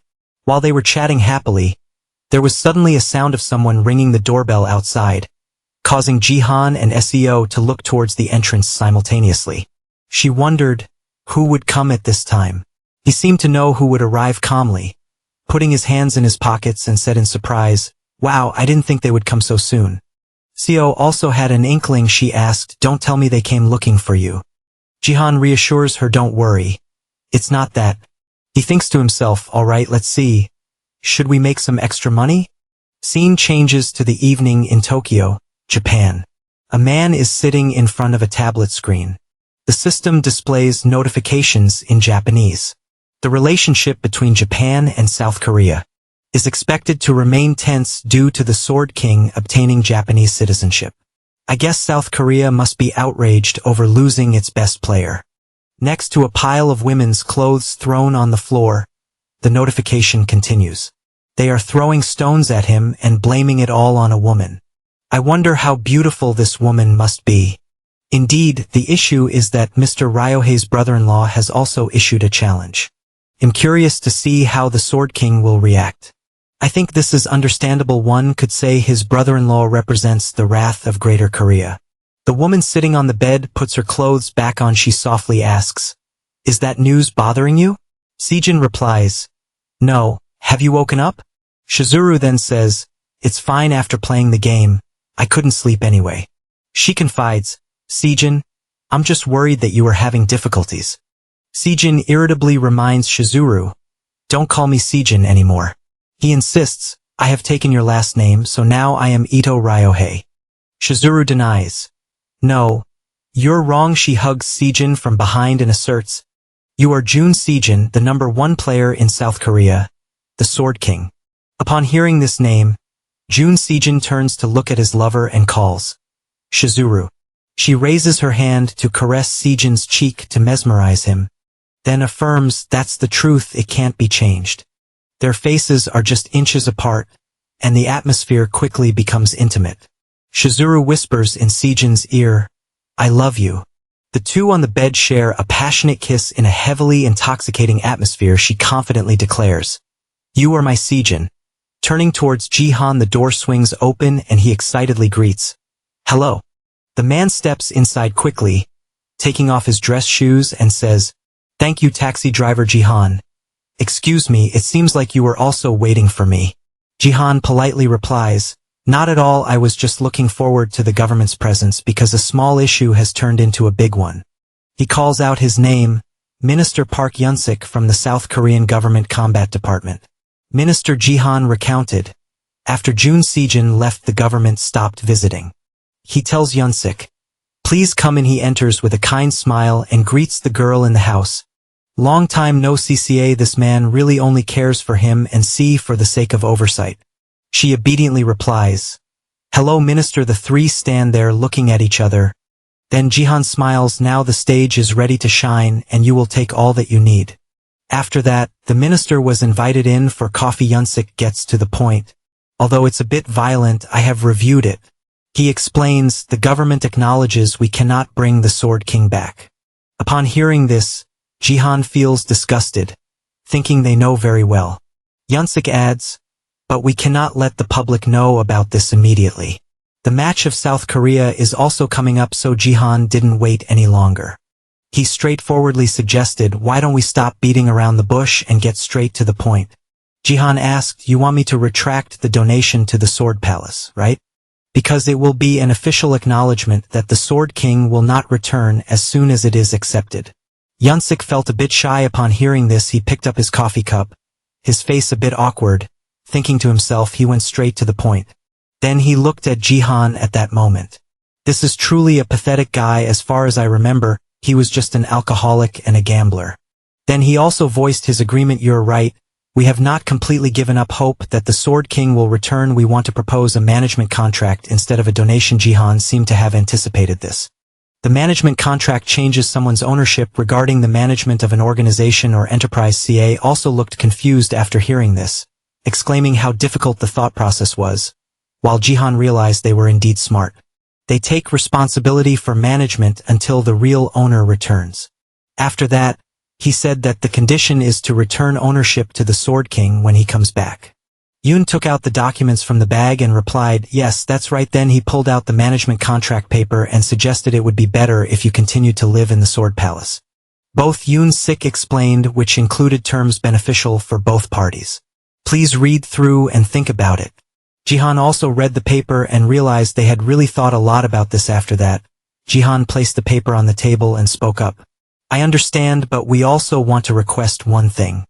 While they were chatting happily, there was suddenly a sound of someone ringing the doorbell outside, causing Jihan and SEO to look towards the entrance simultaneously. She wondered, who would come at this time? He seemed to know who would arrive. Calmly, putting his hands in his pockets, and said in surprise, wow, I didn't think they would come so soon. SEO also had an inkling. She asked, don't tell me they came looking for you. Jihan reassures her, don't worry. It's not that. He thinks to himself, all right, let's see. Should we make some extra money? Scene changes to the evening in Tokyo, Japan. A man is sitting in front of a tablet screen. The system displays notifications in Japanese. The relationship between Japan and South Korea is expected to remain tense due to the Sword King obtaining Japanese citizenship. I guess South Korea must be outraged over losing its best player. Next to a pile of women's clothes thrown on the floor, the notification continues. They are throwing stones at him and blaming it all on a woman. I wonder how beautiful this woman must be. Indeed, the issue is that Mr. Ryohei's brother-in-law has also issued a challenge. I'm curious to see how the Sword King will react. I think this is understandable. One could say his brother-in-law represents the wrath of Greater Korea. The woman sitting on the bed puts her clothes back on. She softly asks, "Is that news bothering you?" Sejin replies, "No, have you woken up?" Shizuru then says, "It's fine after playing the game, I couldn't sleep anyway." She confides, "Sejin, I'm just worried that you are having difficulties." Sejin irritably reminds Shizuru, "Don't call me Sejin anymore." He insists, "I have taken your last name, so now I am Ito Ryohei." Shizuru denies, "No, you're wrong." She hugs Sejin from behind and asserts, "You are Jun Sejin, the #1 player in South Korea, the Sword King." Upon hearing this name, Jun Sejin turns to look at his lover and calls, "Shizuru." She raises her hand to caress Sejin's cheek to mesmerize him, then affirms, "That's the truth, it can't be changed." Their faces are just inches apart, and the atmosphere quickly becomes intimate. Shizuru whispers in Sejin's ear, "I love you." The two on the bed share a passionate kiss in a heavily intoxicating atmosphere. She confidently declares, "You are my Sejin." Turning towards Jihan, the door swings open and he excitedly greets, "Hello." The man steps inside quickly, taking off his dress shoes and says, "Thank you, taxi driver Jihan. Excuse me, it seems like you were also waiting for me." Jihan politely replies, "Not at all, I was just looking forward to the government's presence because a small issue has turned into a big one." He calls out his name, Minister Park Yunsik from the South Korean Government Combat Department. Minister Jihan recounted, after Jun Sejin left the government stopped visiting. He tells Yunsik, "Please come in." He enters with a kind smile and greets the girl in the house. Long time no CCA, this man really only cares for him and see for the sake of oversight. She obediently replies, "Hello, Minister." The three stand there looking at each other. Then Jihan smiles, "Now the stage is ready to shine and you will take all that you need." After that, the minister was invited in for coffee. Yunsik gets to the point. "Although it's a bit violent, I have reviewed it." He explains, "The government acknowledges we cannot bring the Sword King back." Upon hearing this, Jihan feels disgusted, thinking they know very well. Yunsik adds, "But we cannot let the public know about this immediately. The match of South Korea is also coming up." So Jihan didn't wait any longer. He straightforwardly suggested, "Why don't we stop beating around the bush and get straight to the point?" Jihan asked, "You want me to retract the donation to the Sword Palace, right? Because it will be an official acknowledgement that the Sword King will not return as soon as it is accepted." Yunsik felt a bit shy upon hearing this. He picked up his coffee cup, his face a bit awkward. Thinking to himself, he went straight to the point. Then he looked at Jihan at that moment. This is truly a pathetic guy. As far as I remember, he was just an alcoholic and a gambler. Then he also voiced his agreement. "You're right. We have not completely given up hope that the Sword King will return. We want to propose a management contract instead of a donation." Jihan seemed to have anticipated this. The management contract changes someone's ownership regarding the management of an organization or enterprise. CA also looked confused after hearing this, exclaiming how difficult the thought process was, while Jihan realized they were indeed smart. They take responsibility for management until the real owner returns. After that, he said that the condition is to return ownership to the Sword King when he comes back. Yoon took out the documents from the bag and replied, "Yes, that's right." Then he pulled out the management contract paper and suggested it would be better if you continued to live in the Sword Palace. Both Yoon Sik explained, which included terms beneficial for both parties. "Please read through and think about it." Jihan also read the paper and realized they had really thought a lot about this. After that, Jihan placed the paper on the table and spoke up. "I understand, but we also want to request one thing."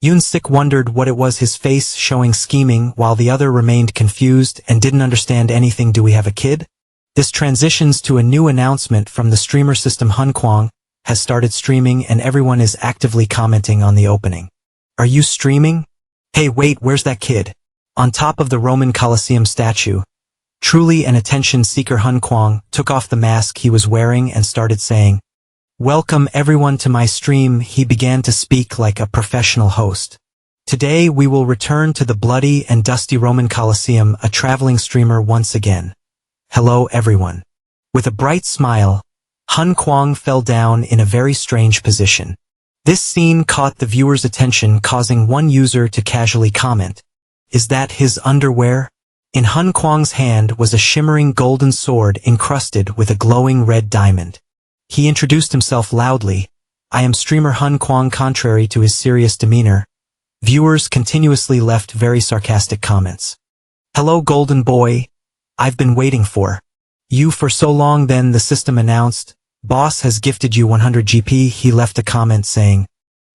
Yoon Sik wondered what it was, his face showing scheming, while the other remained confused and didn't understand anything. "Do we have a kid?" This transitions to a new announcement from the streamer system. Hunkwang has started streaming and everyone is actively commenting on the opening. "Are you streaming? Hey, wait, where's that kid?" On top of the Roman Colosseum statue, truly an attention seeker, Hunkwang took off the mask he was wearing and started saying, "Welcome everyone to my stream." He began to speak like a professional host. "Today we will return to the bloody and dusty Roman Colosseum, a traveling streamer once again. Hello everyone." With a bright smile, Hun Kwang fell down in a very strange position. This scene caught the viewer's attention, causing one user to casually comment, "Is that his underwear?" In Hun Kwang's hand was a shimmering golden sword encrusted with a glowing red diamond. He introduced himself loudly, "I am streamer Hun Kwang." Contrary to his serious demeanor, viewers continuously left very sarcastic comments. "Hello golden boy, I've been waiting for you for so long." Then the system announced, "Boss has gifted you 100 GP. He left a comment saying,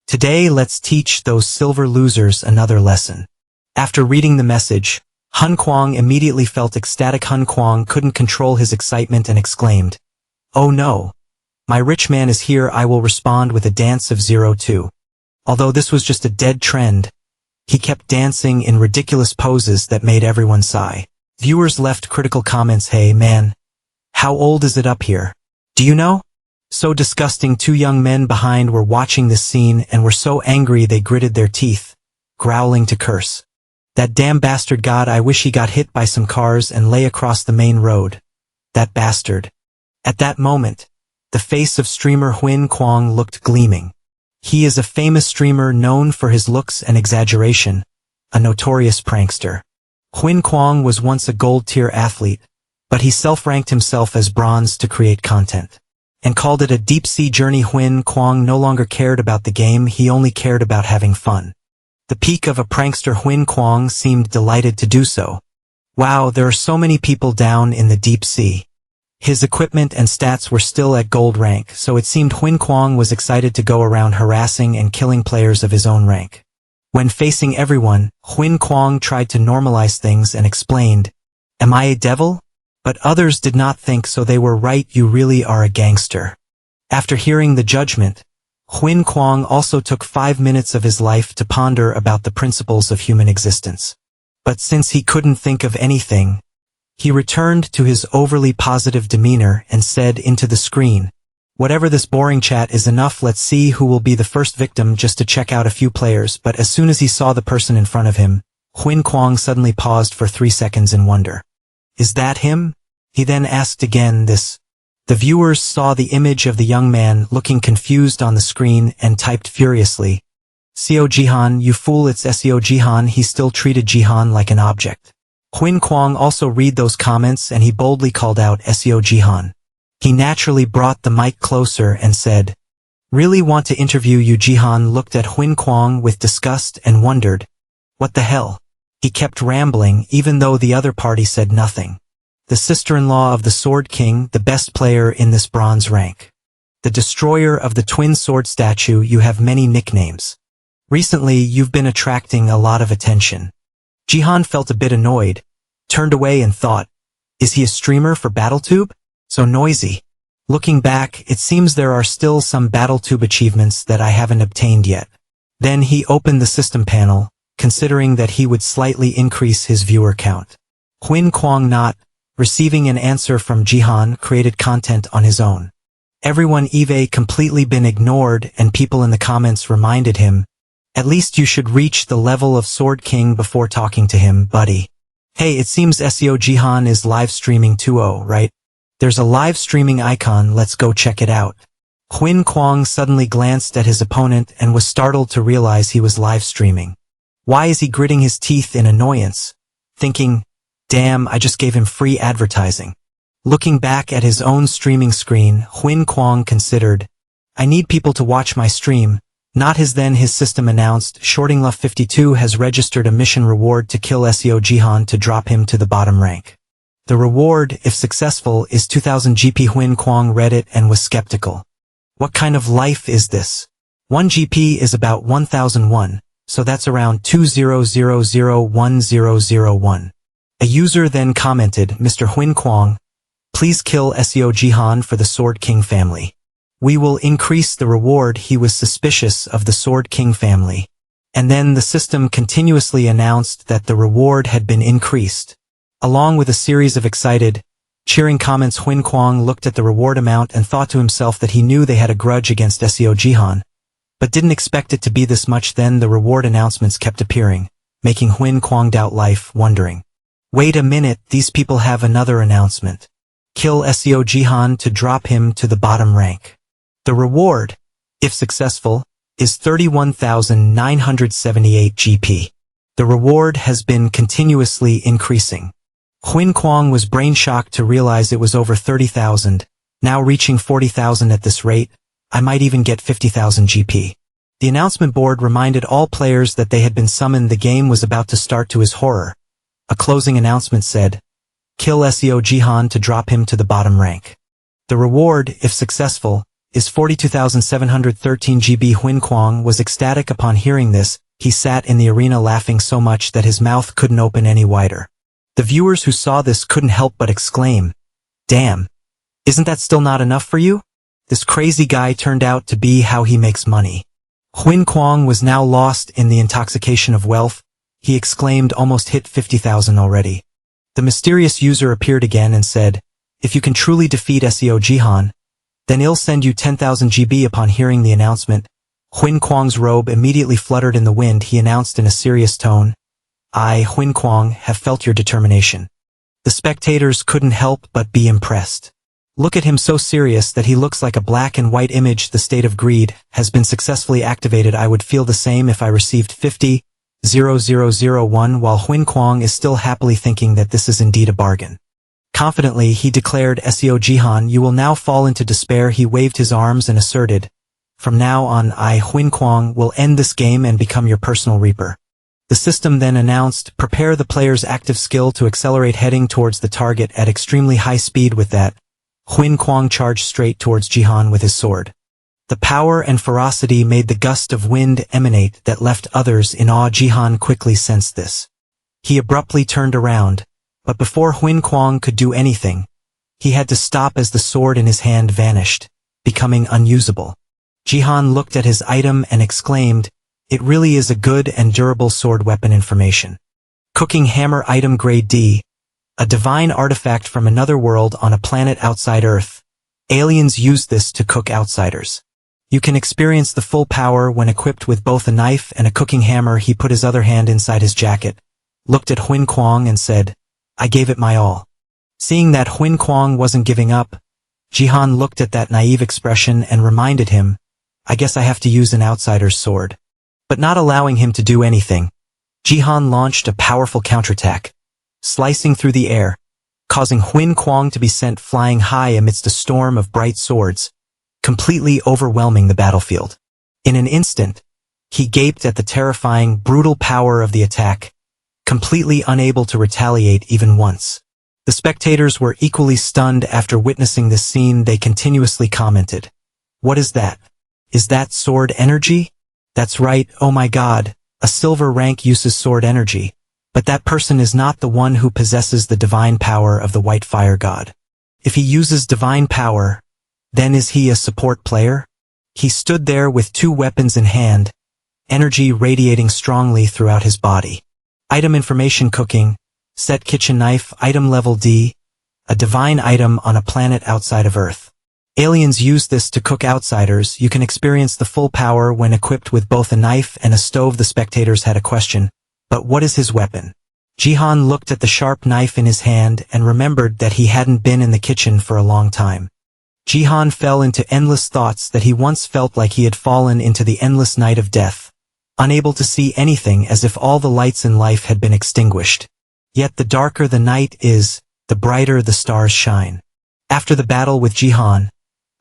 "Today let's teach those silver losers another lesson." After reading the message, Hun Kwang immediately felt ecstatic. Hun Kwang couldn't control his excitement and exclaimed, "Oh no! My rich man is here." I will respond with a dance of 02. Although this was just a dead trend, he kept dancing in ridiculous poses that made everyone sigh. Viewers left critical comments, "Hey man, how old is it up here? Do you know?" So disgusting. Two young men behind were watching this scene and were so angry they gritted their teeth, growling to curse. "That damn bastard, God, I wish he got hit by some cars and lay across the main road. That bastard." At that moment, the face of streamer Hun Kwang looked gleaming. He is a famous streamer known for his looks and exaggeration, a notorious prankster. Hun Kwang was once a gold-tier athlete, but he self-ranked himself as bronze to create content, and called it a deep-sea journey. Hun Kwang no longer cared about the game, he only cared about having fun. The peak of a prankster, Hun Kwang seemed delighted to do so. Wow, there are so many people down in the deep sea. His equipment and stats were still at gold rank, so it seemed Hun Kwang was excited to go around harassing and killing players of his own rank. When facing everyone, Hun Kwang tried to normalize things and explained, "Am I a devil?" But others did not think so. They were right, you really are a gangster. After hearing the judgment, Hun Kwang also took 5 minutes of his life to ponder about the principles of human existence. But since he couldn't think of anything, he returned to his overly positive demeanor and said into the screen, "Whatever this boring chat is enough, let's see who will be the first victim," just to check out a few players. But as soon as he saw the person in front of him, Hun Kwang suddenly paused for 3 seconds in wonder. "Is that him?" He then asked again this. The viewers saw the image of the young man looking confused on the screen and typed furiously, "Seo Jihan, you fool, it's Seo Jihan." He still treated Jihan like an object. Hun Kwang also read those comments and he boldly called out Seo Jihan. He naturally brought the mic closer and said, "Really want to interview you." Jihan looked at Hun Kwang with disgust and wondered, "What the hell?" He kept rambling even though the other party said nothing. "The sister-in-law of the Sword King, the best player in this bronze rank. The destroyer of the twin sword statue, you have many nicknames. Recently you've been attracting a lot of attention." Jihan felt a bit annoyed, turned away and thought, "Is he a streamer for BattleTube? So noisy." Looking back, it seems there are still some BattleTube achievements that I haven't obtained yet. Then he opened the system panel, considering that he would slightly increase his viewer count. Hun Kwang, not receiving an answer from Jihan, created content on his own. Everyone Eve completely been ignored and people in the comments reminded him, "At least you should reach the level of Sword King before talking to him, buddy." Hey, it seems Seo Jihan is live streaming too, right? There's a live streaming icon, let's go check it out. Hun Kwang suddenly glanced at his opponent and was startled to realize he was live streaming. Why is he gritting his teeth in annoyance, thinking, "Damn, I just gave him free advertising." Looking back at his own streaming screen, Hun Kwang considered, "I need people to watch my stream, not his." Then his system announced, Shortingluff52 has registered a mission reward to kill Seo Jihan to drop him to the bottom rank. The reward, if successful, is 2000 GP. Hun Kwang read it and was skeptical. What kind of life is this? 1 GP is about 1001, so that's around 2001001. A user then commented, "Mr. Hun Kwang, please kill Seo Jihan for the Sword King family. We will increase the reward." He was suspicious of the Sword King family. And then the system continuously announced that the reward had been increased. Along with a series of excited, cheering comments, Hun Kwang looked at the reward amount and thought to himself that he knew they had a grudge against Seo Jihan, but didn't expect it to be this much. Then the reward announcements kept appearing, making Hun Kwang doubt life, wondering, "Wait a minute, these people have another announcement. Kill SEO Jihan to drop him to the bottom rank. The reward, if successful, is 31,978 GP. The reward has been continuously increasing. Huin Kwang was brain shocked to realize it was over 30,000, now reaching 40,000 at this rate. I might even get 50,000 GP. The announcement board reminded all players that they had been summoned. The game was about to start. To his horror, a closing announcement said, "Kill SEO Jihan to drop him to the bottom rank. The reward, if successful, is 42,713 GB. Huin Kwang was ecstatic upon hearing this. He sat in the arena laughing so much that his mouth couldn't open any wider. The viewers who saw this couldn't help but exclaim, "Damn! Isn't that still not enough for you? This crazy guy turned out to be how he makes money." Huin Kwang was now lost in the intoxication of wealth. He exclaimed, "Almost hit 50,000 already." The mysterious user appeared again and said, "If you can truly defeat SEO Jihan, then I'll send you 10,000 GB." Upon hearing the announcement, Huin Kwang's robe immediately fluttered in the wind. He announced in a serious tone, "I, Huin Kwang, have felt your determination." The spectators couldn't help but be impressed. Look at him, so serious that he looks like a black and white image. The state of greed has been successfully activated. I would feel the same if I received 50,001. While Huin Kwang is still happily thinking that this is indeed a bargain. Confidently, he declared, "SEO Jihan, you will now fall into despair." He waved his arms and asserted, "From now on, I, Huin Kwang, will end this game and become your personal reaper." The system then announced, "Prepare the player's active skill to accelerate, heading towards the target at extremely high speed." With that, Huin Kwang charged straight towards Jihan with his sword. The power and ferocity made the gust of wind emanate that left others in awe. Jihan quickly sensed this. He abruptly turned around, but before Huin Kwang could do anything, he had to stop as the sword in his hand vanished, becoming unusable. Jihan looked at his item and exclaimed, "It really is a good and durable sword weapon." Information. Cooking hammer item grade D. A divine artifact from another world on a planet outside Earth. Aliens use this to cook outsiders. You can experience the full power when equipped with both a knife and a cooking hammer. He put his other hand inside his jacket, looked at Huin Kwang and said, "I gave it my all." Seeing that Huin Kwang wasn't giving up, Jihan looked at that naive expression and reminded him, "I guess I have to use an outsider's sword." But not allowing him to do anything, Jihan launched a powerful counterattack, slicing through the air, causing Huin Kwang to be sent flying high amidst a storm of bright swords, completely overwhelming the battlefield. In an instant, he gaped at the terrifying, brutal power of the attack, completely unable to retaliate even once. The spectators were equally stunned. After witnessing this scene, they continuously commented, "What is that? Is that sword energy? That's right, oh my god, a silver rank uses sword energy. But that person is not the one who possesses the divine power of the white fire god. If he uses divine power, then is he a support player?" He stood there with two weapons in hand, energy radiating strongly throughout his body. Item information: cooking, set kitchen knife, item level D, a divine item on a planet outside of Earth. Aliens use this to cook outsiders. You can experience the full power when equipped with both a knife and a stove. The spectators had a question. But what is his weapon? Jihan looked at the sharp knife in his hand and remembered that he hadn't been in the kitchen for a long time. Jihan fell into endless thoughts that he once felt like he had fallen into the endless night of death, unable to see anything, as if all the lights in life had been extinguished. Yet the darker the night is, the brighter the stars shine. After the battle with Jihan,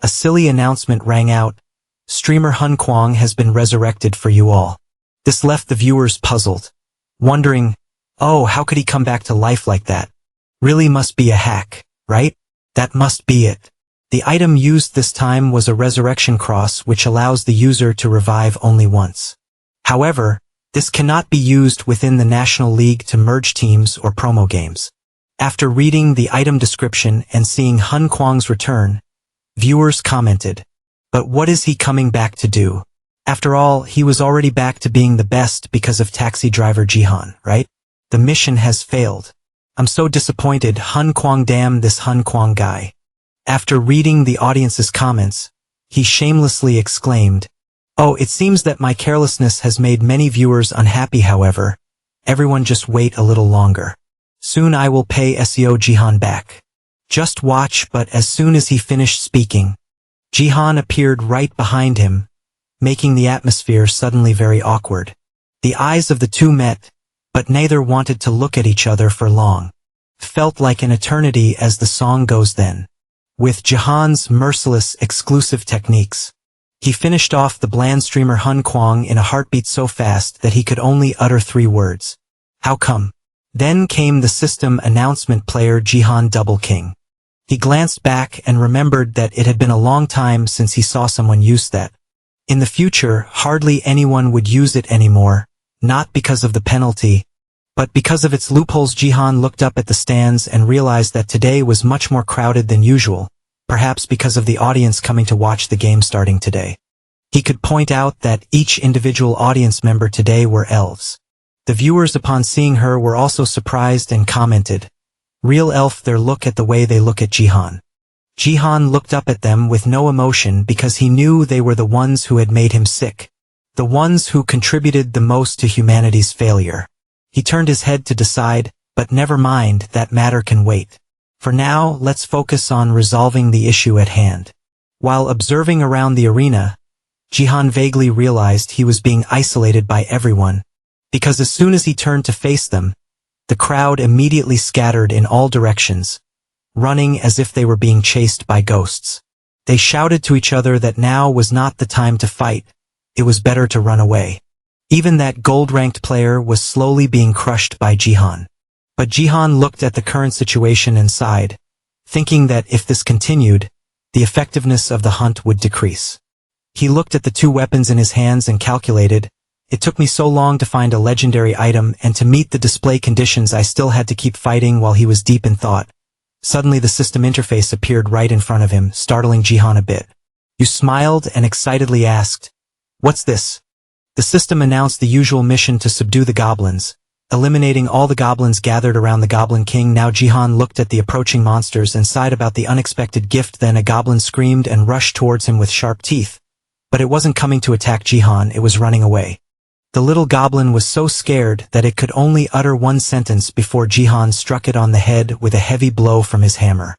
a silly announcement rang out, "Streamer Huin Kwang has been resurrected for you all." This left the viewers puzzled, wondering, "Oh, how could he come back to life like that? Really must be a hack, right? That must be it." The item used this time was a resurrection cross, which allows the user to revive only once. However, this cannot be used within the National League to merge teams or promo games. After reading the item description and seeing Huin Kwang's return, viewers commented, "But what is he coming back to do? After all, he was already back to being the best because of taxi driver Jihan, right? The mission has failed. I'm so disappointed. Huin Kwang, damn this Huin Kwang guy." After reading the audience's comments, he shamelessly exclaimed, "Oh, it seems that my carelessness has made many viewers unhappy. However, everyone just wait a little longer. Soon I will pay SEO Jihan back." Just watch. But as soon as he finished speaking, Jihan appeared right behind him, making the atmosphere suddenly very awkward. The eyes of the two met, but neither wanted to look at each other for long. Felt like an eternity as the song goes then. With Jihan's merciless, exclusive techniques, he finished off the bland streamer Hun Kwang in a heartbeat so fast that he could only utter 3 words. How come? Then came the system announcement player Jihan Double King. He glanced back and remembered that it had been a long time since he saw someone use that. In the future, hardly anyone would use it anymore, not because of the penalty, but because of its loopholes. Jihan looked up at the stands and realized that today was much more crowded than usual, perhaps because of the audience coming to watch the game starting today. He could point out that each individual audience member today were elves. The viewers upon seeing her were also surprised and commented, "Real elf." Their look at the way they look at Jihan. Jihan looked up at them with no emotion because he knew they were the ones who had made him sick, the ones who contributed the most to humanity's failure. He turned his head to decide, but never mind, that matter can wait. For now, let's focus on resolving the issue at hand. While observing around the arena, Jihan vaguely realized he was being isolated by everyone, because as soon as he turned to face them, the crowd immediately scattered in all directions, running as if they were being chased by ghosts. They shouted to each other that now was not the time to fight, it was better to run away. Even that gold-ranked player was slowly being crushed by Jihan. But Jihan looked at the current situation and sighed, thinking that if this continued, the effectiveness of the hunt would decrease. He looked at the 2 weapons in his hands and calculated, "It took me so long to find a legendary item, and to meet the display conditions I still had to keep fighting." While he was deep in thought, suddenly the system interface appeared right in front of him, startling Jihan a bit. You smiled and excitedly asked, "What's this?" The system announced the usual mission to subdue the goblins, eliminating all the goblins gathered around the Goblin King. Now Jihan looked at the approaching monsters and sighed about the unexpected gift. Then a goblin screamed and rushed towards him with sharp teeth. But it wasn't coming to attack Jihan, it was running away. The little goblin was so scared that it could only utter 1 sentence before Jihan struck it on the head with a heavy blow from his hammer.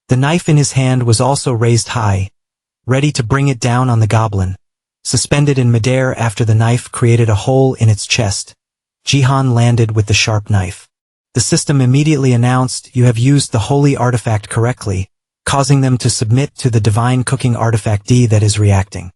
The knife in his hand was also raised high, ready to bring it down on the goblin. Suspended in midair after the knife created a hole in its chest, Jihan landed with the sharp knife. The system immediately announced, "You have used the holy artifact correctly," causing them to submit to the divine cooking artifact D that is reacting.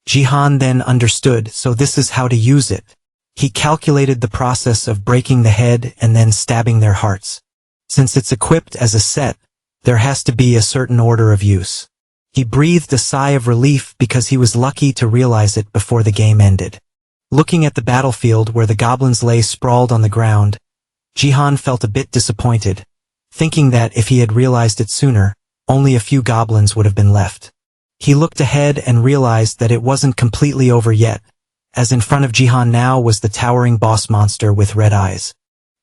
Jihan then understood, so this is how to use it. He calculated the process of breaking the head and then stabbing their hearts. Since it's equipped as a set, there has to be a certain order of use. He breathed a sigh of relief because he was lucky to realize it before the game ended. Looking at the battlefield where the goblins lay sprawled on the ground, Jihan felt a bit disappointed, thinking that if he had realized it sooner, only a few goblins would have been left. He looked ahead and realized that it wasn't completely over yet, as in front of Jihan now was the towering boss monster with red eyes.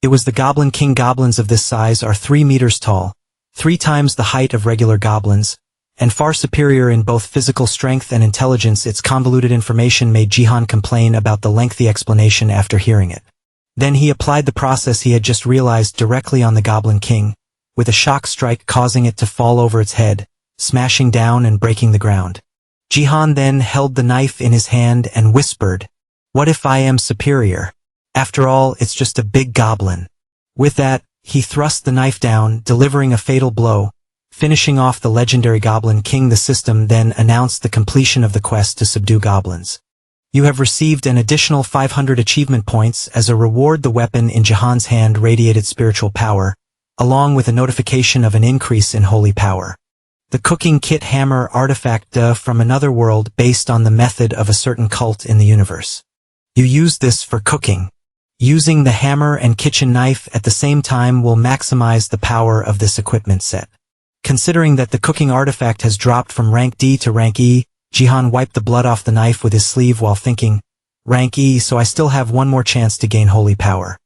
It was the Goblin King. Goblins of this size are 3 meters tall, 3 times the height of regular goblins, and far superior in both physical strength and intelligence. Its convoluted information made Jihan complain about the lengthy explanation after hearing it. Then he applied the process he had just realized directly on the Goblin King, with a shock strike causing it to fall over its head, smashing down and breaking the ground. Jihan then held the knife in his hand and whispered, "What if I am superior? After all, it's just a big goblin." With that, he thrust the knife down, delivering a fatal blow, finishing off the legendary Goblin King. The system then announced the completion of the quest to subdue goblins. You have received an additional 500 achievement points as a reward. The weapon in Jihan's hand radiated spiritual power, along with a notification of an increase in holy power. The cooking kit hammer artifact from another world based on the method of a certain cult in the universe. You use this for cooking. Using the hammer and kitchen knife at the same time will maximize the power of this equipment set. Considering that the cooking artifact has dropped from rank D to rank E, Jihan wiped the blood off the knife with his sleeve while thinking, rank E, so I still have 1 more chance to gain holy power.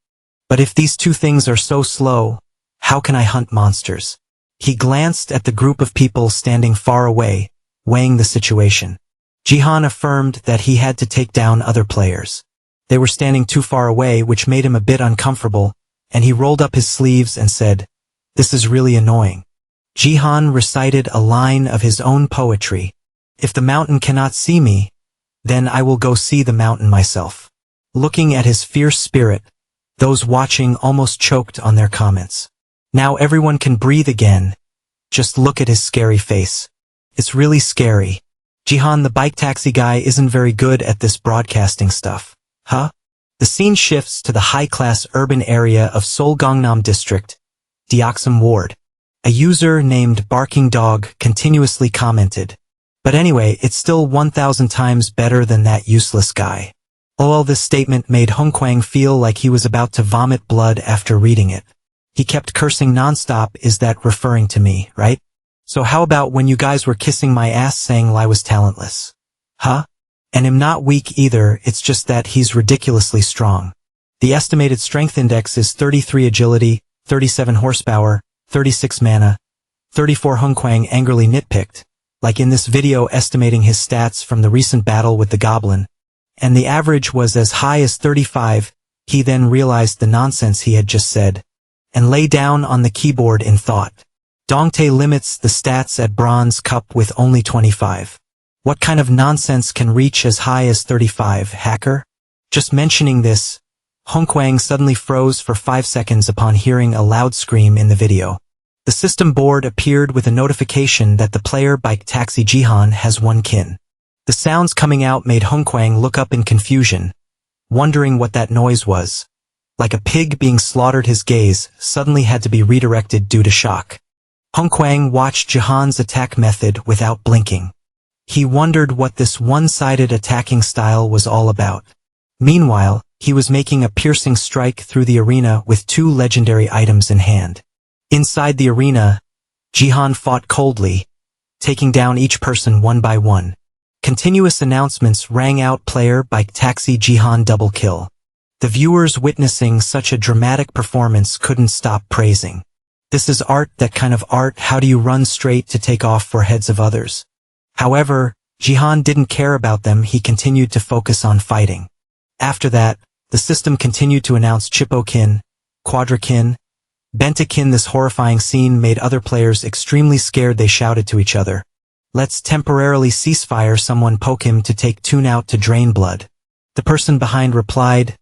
But if these 2 things are so slow, how can I hunt monsters? He glanced at the group of people standing far away, weighing the situation. Jihan affirmed that he had to take down other players. They were standing too far away, which made him a bit uncomfortable, and he rolled up his sleeves and said, "This is really annoying. Jihan recited a line of his own poetry. If the mountain cannot see me, then I will go see the mountain myself. Looking at his fierce spirit, those watching almost choked on their comments. Now everyone can breathe again. Just look at his scary face. It's really scary. Jihan the bike taxi guy isn't very good at this broadcasting stuff. Huh? The scene shifts to the high-class urban area of Seoul Gangnam District, Deoksam Ward. A user named Barking Dog continuously commented, "But anyway, it's still 1,000 times better than that useless guy." LOL, this statement made Hongkwang feel like he was about to vomit blood after reading it. He kept cursing nonstop. Is that referring to me, right? So how about when you guys were kissing my ass saying I was talentless? Huh? And I'm not weak either, it's just that he's ridiculously strong. The estimated strength index is 33 agility, 37 horsepower, 36 mana, 34. Hongkwang angrily nitpicked, like in this video estimating his stats from the recent battle with the goblin. And the average was as high as 35, he then realized the nonsense he had just said, and lay down on the keyboard in thought. Dongtae limits the stats at Bronze Cup with only 25. What kind of nonsense can reach as high as 35, hacker? Just mentioning this, Hongkwang suddenly froze for 5 seconds upon hearing a loud scream in the video. The system board appeared with a notification that the player bike taxi Jihan has one kin. The sounds coming out made Hongkwang look up in confusion, wondering what that noise was. Like a pig being slaughtered, his gaze suddenly had to be redirected due to shock. Hongkwang watched Jihan's attack method without blinking. He wondered what this one-sided attacking style was all about. Meanwhile, he was making a piercing strike through the arena with 2 legendary items in hand. Inside the arena, Jihan fought coldly, taking down each person one by one. Continuous announcements rang out: player bike taxi Jihan double kill. The viewers witnessing such a dramatic performance couldn't stop praising. This is art, that kind of art. How do you run straight to take off for heads of others? However, Jihan didn't care about them. He continued to focus on fighting. After that, the system continued to announce Chippo-kin, Quadra-kin, Benta-kin. This horrifying scene made other players extremely scared. They shouted to each other, "Let's temporarily ceasefire. Someone poke him to take tune out to drain blood." The person behind replied,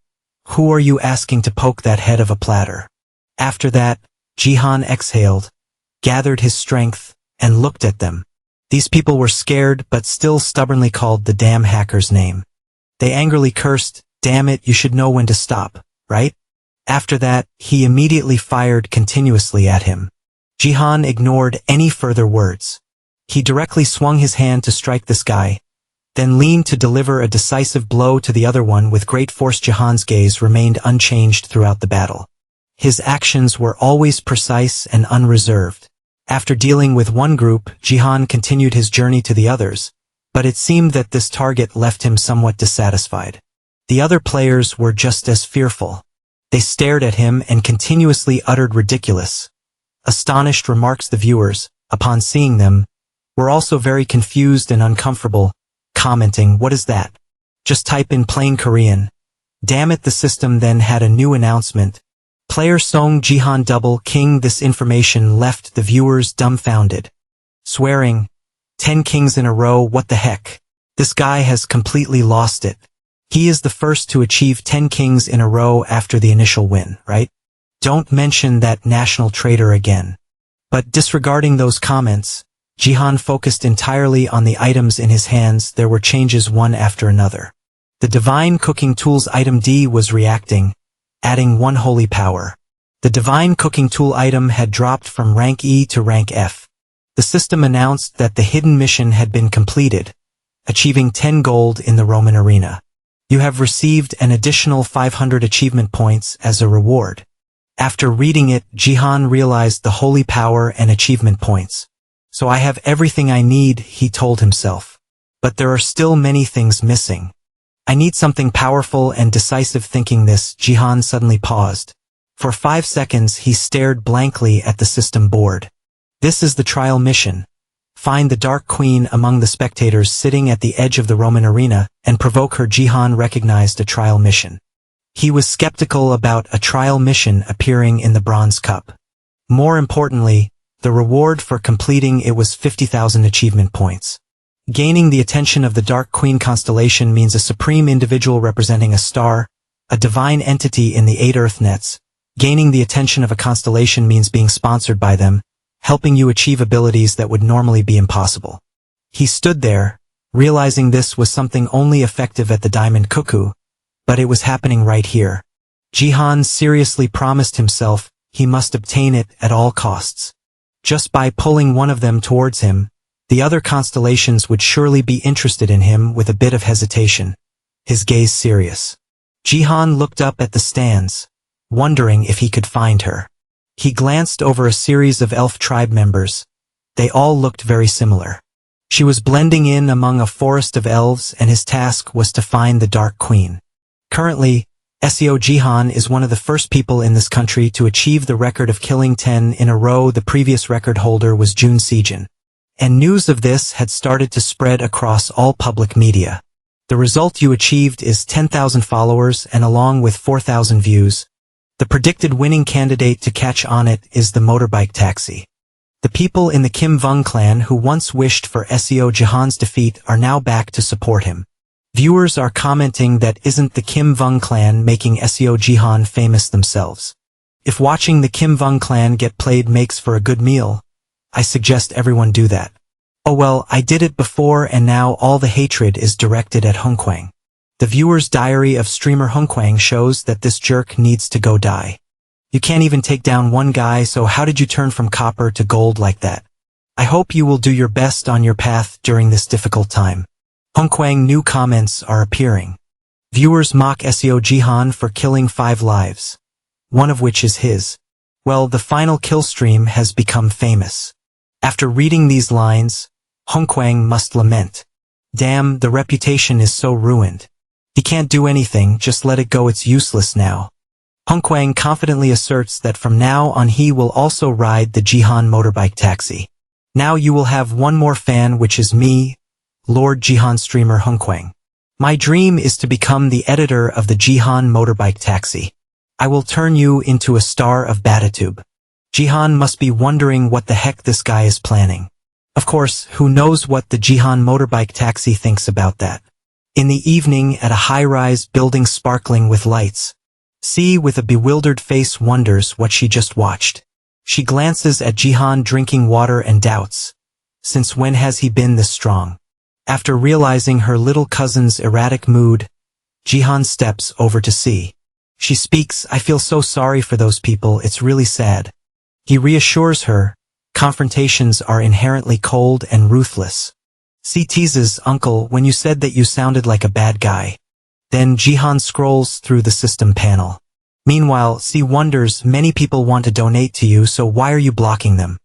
"Who are you asking to poke that head of a platter?" After that, Jihan exhaled, gathered his strength, and looked at them. These people were scared but still stubbornly called the damn hacker's name. They angrily cursed, "Damn it, you should know when to stop, right?" After that, he immediately fired continuously at him. Jihan ignored any further words. He directly swung his hand to strike this guy, then leaned to deliver a decisive blow to the other one with great force. Jihan's gaze remained unchanged throughout the battle. His actions were always precise and unreserved. After dealing with one group, Jihan continued his journey to the others, but it seemed that this target left him somewhat dissatisfied. The other players were just as fearful. They stared at him and continuously uttered ridiculous, astonished remarks. The viewers, upon seeing them, were also very confused and uncomfortable, commenting, "What is that? Just type in plain Korean." Damn it, the system then had a new announcement. Player Song Jihan double king. This information left the viewers dumbfounded. Swearing, 10 kings in a row, what the heck? This guy has completely lost it. He is the first to achieve 10 kings in a row after the initial win, right? Don't mention that national traitor again. But disregarding those comments, Jihan focused entirely on the items in his hands. There were changes one after another. The Divine Cooking Tools item D was reacting, adding 1 holy power. The Divine Cooking Tool item had dropped from rank E to rank F. The system announced that the hidden mission had been completed, achieving 10 gold in the Roman arena. You have received an additional 500 achievement points as a reward. After reading it, Jihan realized the holy power and achievement points. So I have everything I need, he told himself. But there are still many things missing. I need something powerful and decisive. Thinking this, Jihan suddenly paused. For 5 seconds he stared blankly at the system board. This is the trial mission. Find the Dark Queen among the spectators sitting at the edge of the Roman arena and provoke her. Jihan recognized a trial mission. He was skeptical about a trial mission appearing in the Bronze Cup. More importantly, The reward for completing it was 50,000 achievement points. Gaining the attention of the Dark Queen constellation means a supreme individual representing a star, a divine entity in the 8 Earthnets. Gaining the attention of a constellation means being sponsored by them, helping you achieve abilities that would normally be impossible. He stood there, realizing this was something only effective at the Diamond Cuckoo, but it was happening right here. Jihan seriously promised himself he must obtain it at all costs. Just by pulling one of them towards him, the other constellations would surely be interested in him. With a bit of hesitation, his gaze serious, Jihan looked up at the stands, wondering if he could find her. He glanced over a series of elf tribe members. They all looked very similar. She was blending in among a forest of elves, and his task was to find the Dark Queen. Currently, SEO Jihan is one of the first people in this country to achieve the record of killing 10 in a row. The previous record holder was Jun Sejin. And news of this had started to spread across all public media. The result you achieved is 10,000 followers and along with 4,000 views. The predicted winning candidate to catch on it is the motorbike taxi. The people in the Kim Vung clan who once wished for SEO Jihan's defeat are now back to support him. Viewers are commenting that isn't the Kim Vung clan making SEO Jihan famous themselves. If watching the Kim Vung clan get played makes for a good meal, I suggest everyone do that. Oh well, I did it before and now all the hatred is directed at Hongkwang. The viewer's diary of streamer Hongkwang shows that this jerk needs to go die. You can't even take down one guy, so how did you turn from copper to gold like that? I hope you will do your best on your path during this difficult time. Hongkwang new comments are appearing. Viewers mock SEO Jihan for killing 5 lives, one of which is his. Well, the final kill stream has become famous. After reading these lines, Hongkwang must lament. Damn, the reputation is so ruined. He can't do anything, just let it go, it's useless now. Hongkwang confidently asserts that from now on he will also ride the Jihan motorbike taxi. Now you will have one more fan, which is me, Lord Jihan streamer Hongkwang. My dream is to become the editor of the Jihan motorbike taxi. I will turn you into a star of BattleNet. Jihan must be wondering what the heck this guy is planning. Of course, who knows what the Jihan motorbike taxi thinks about that. In the evening at a high-rise building sparkling with lights, C with a bewildered face wonders what she just watched. She glances at Jihan drinking water and doubts. Since when has he been this strong? After realizing her little cousin's erratic mood, Jihan steps over to C. She speaks, I feel so sorry for those people, it's really sad. He reassures her, confrontations are inherently cold and ruthless. C teases, Uncle, when you said that you sounded like a bad guy. Then Jihan scrolls through the system panel. Meanwhile, C wonders, many people want to donate to you, so why are you blocking them?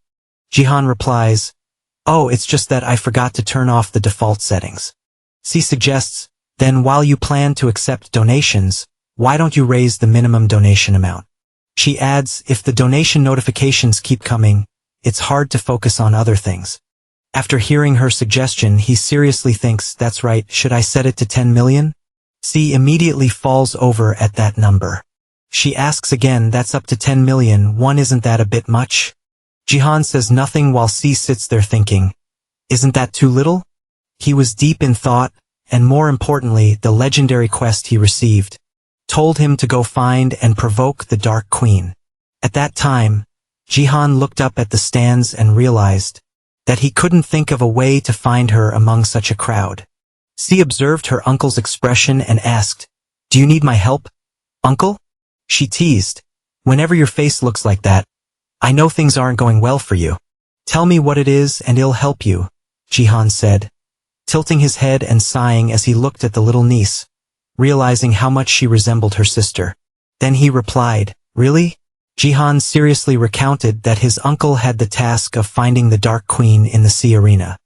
Jihan replies, oh, it's just that I forgot to turn off the default settings. C suggests, then while you plan to accept donations, why don't you raise the minimum donation amount? She adds, if the donation notifications keep coming, it's hard to focus on other things. After hearing her suggestion, he seriously thinks, that's right, should I set it to 10 million? C immediately falls over at that number. She asks again, that's up to 10 million, isn't that a bit much? Jihan says nothing while C sits there thinking, isn't that too little? He was deep in thought, and more importantly, the legendary quest he received told him to go find and provoke the Dark Queen. At that time, Jihan looked up at the stands and realized that he couldn't think of a way to find her among such a crowd. C observed her uncle's expression and asked, do you need my help, uncle? She teased, whenever your face looks like that, I know things aren't going well for you. Tell me what it is and it'll help you, Jihan said, tilting his head and sighing as he looked at the little niece, realizing how much she resembled her sister. Then he replied, really? Jihan seriously recounted that his uncle had the task of finding the Dark Queen in the sea arena.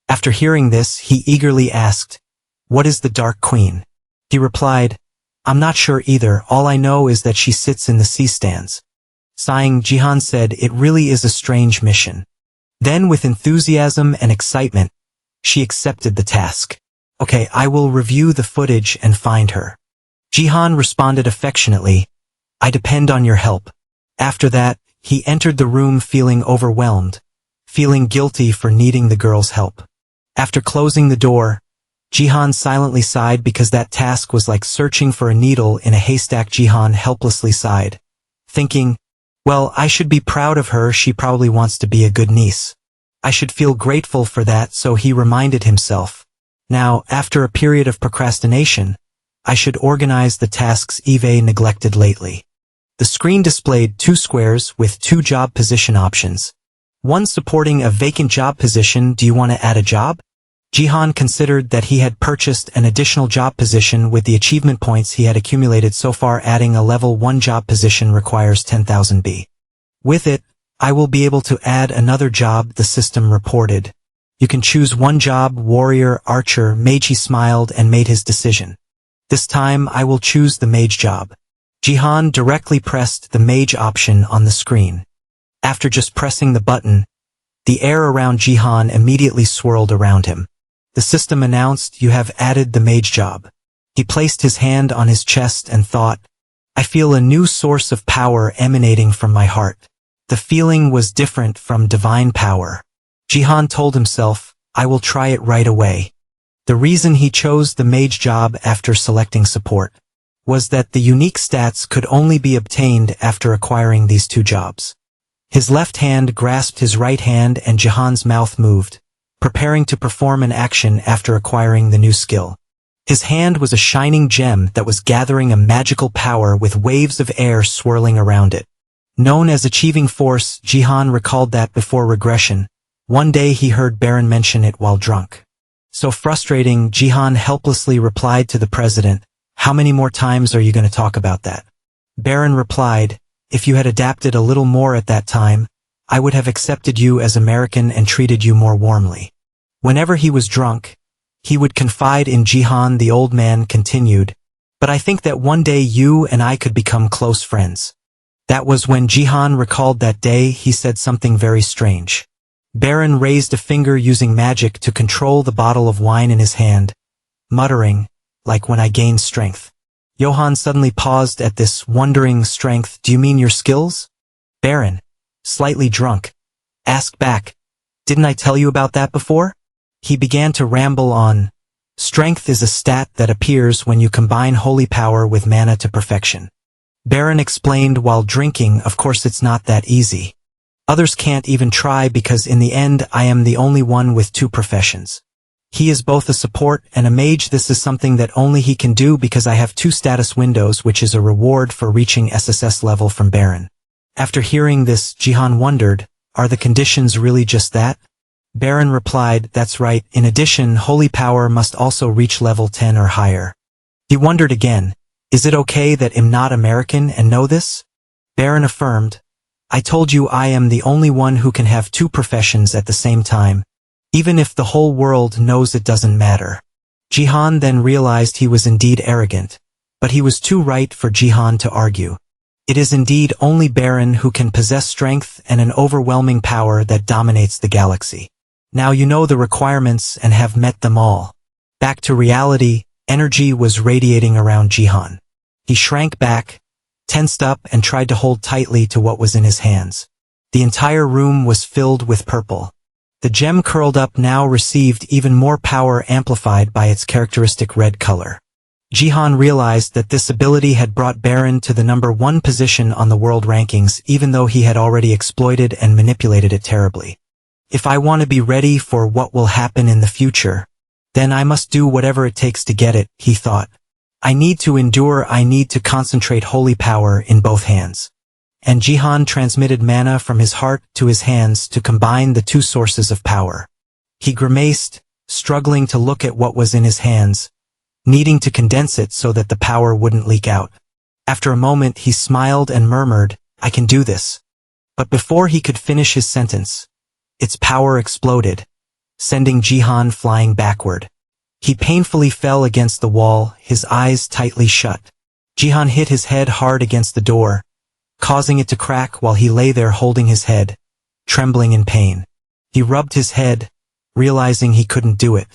After hearing this, he eagerly asked, what is the Dark Queen? He replied, I'm not sure either, all I know is that she sits in the sea stands. Sighing, Jihan said, it really is a strange mission. Then with enthusiasm and excitement, she accepted the task. Okay, I will review the footage and find her. Jihan responded affectionately, I depend on your help. After that, he entered the room feeling overwhelmed, feeling guilty for needing the girl's help. After closing the door, Jihan silently sighed because that task was like searching for a needle in a haystack. Jihan helplessly sighed, thinking, well, I should be proud of her, she probably wants to be a good niece. I should feel grateful for that, so he reminded himself. Now, after a period of procrastination, I should organize the tasks Eve neglected lately. The screen displayed 2 squares with 2 job position options. One supporting a vacant job position. Do you want to add a job? Jihan considered that he had purchased an additional job position with the achievement points he had accumulated so far. Adding a level 1 job position requires 10,000 B. With it, I will be able to add another job, the system reported. You can choose one job, warrior, archer, mage. He smiled and made his decision. This time I will choose the mage job. Jihan directly pressed the mage option on the screen. After just pressing the button, the air around Jihan immediately swirled around him. The system announced, you have added the mage job. He placed his hand on his chest and thought, I feel a new source of power emanating from my heart. The feeling was different from divine power. Jihan told himself, I will try it right away. The reason he chose the mage job after selecting support was that the unique stats could only be obtained after acquiring these 2 jobs. His left hand grasped his right hand and Jihan's mouth moved, preparing to perform an action after acquiring the new skill. His hand was a shining gem that was gathering a magical power with waves of air swirling around it. Known as achieving force, Jihan recalled that before regression, one day he heard Baron mention it while drunk. So frustrating, Jihan helplessly replied to the president, how many more times are you going to talk about that? Baron replied, if you had adapted a little more at that time, I would have accepted you as American and treated you more warmly. Whenever he was drunk, he would confide in Jihan. The old man continued, but I think that one day you and I could become close friends. That was when Jihan recalled that day he said something very strange. Baron raised a finger using magic to control the bottle of wine in his hand, muttering, like when I gain strength. Johann suddenly paused at this, wondering, strength, do you mean your skills? Baron, slightly drunk, asked back, didn't I tell you about that before? He began to ramble on. Strength is a stat that appears when you combine holy power with mana to perfection. Baron explained while drinking, of course it's not that easy. Others can't even try because in the end I am the only one with 2 professions. He is both a support and a mage. This is something that only he can do because I have 2 status windows, which is a reward for reaching SSS level from Baron. After hearing this, Jihan wondered, are the conditions really just that? Baron replied, that's right, in addition holy power must also reach level 10 or higher. He wondered again, is it okay that I'm not American and know this? Baron affirmed, I told you I am the only one who can have 2 professions at the same time. Even if the whole world knows, it doesn't matter. Jihan then realized he was indeed arrogant, but he was too right for Jihan to argue. It is indeed only Baron who can possess strength and an overwhelming power that dominates the galaxy. Now you know the requirements and have met them all. Back to reality, energy was radiating around Jihan. He shrank back, tensed up and tried to hold tightly to what was in his hands. The entire room was filled with purple. The gem curled up now received even more power amplified by its characteristic red color. Jihan realized that this ability had brought Baron to the number 1 position on the world rankings, even though he had already exploited and manipulated it terribly. If I want to be ready for what will happen in the future, then I must do whatever it takes to get it, he thought. I need to endure, I need to concentrate holy power in both hands. And Jihan transmitted mana from his heart to his hands to combine the 2 sources of power. He grimaced, struggling to look at what was in his hands, needing to condense it so that the power wouldn't leak out. After a moment he smiled and murmured, I can do this. But before he could finish his sentence, its power exploded, sending Jihan flying backward. He painfully fell against the wall, his eyes tightly shut. Jihan hit his head hard against the door, causing it to crack while he lay there holding his head, trembling in pain. He rubbed his head, realizing he couldn't do it.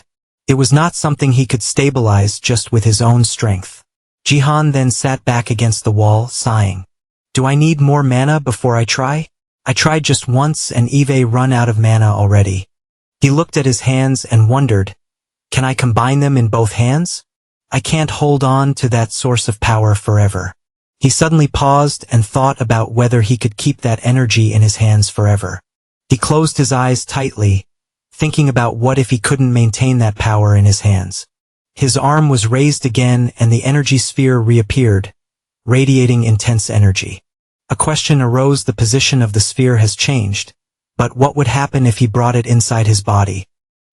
It was not something he could stabilize just with his own strength. Jihan then sat back against the wall, sighing. Do I need more mana before I try? I tried just once and Eve run out of mana already. He looked at his hands and wondered, can I combine them in both hands? I can't hold on to that source of power forever. He suddenly paused and thought about whether he could keep that energy in his hands forever. He closed his eyes tightly, thinking about what if he couldn't maintain that power in his hands. His arm was raised again and the energy sphere reappeared, radiating intense energy. A question arose: the position of the sphere has changed, but what would happen if he brought it inside his body?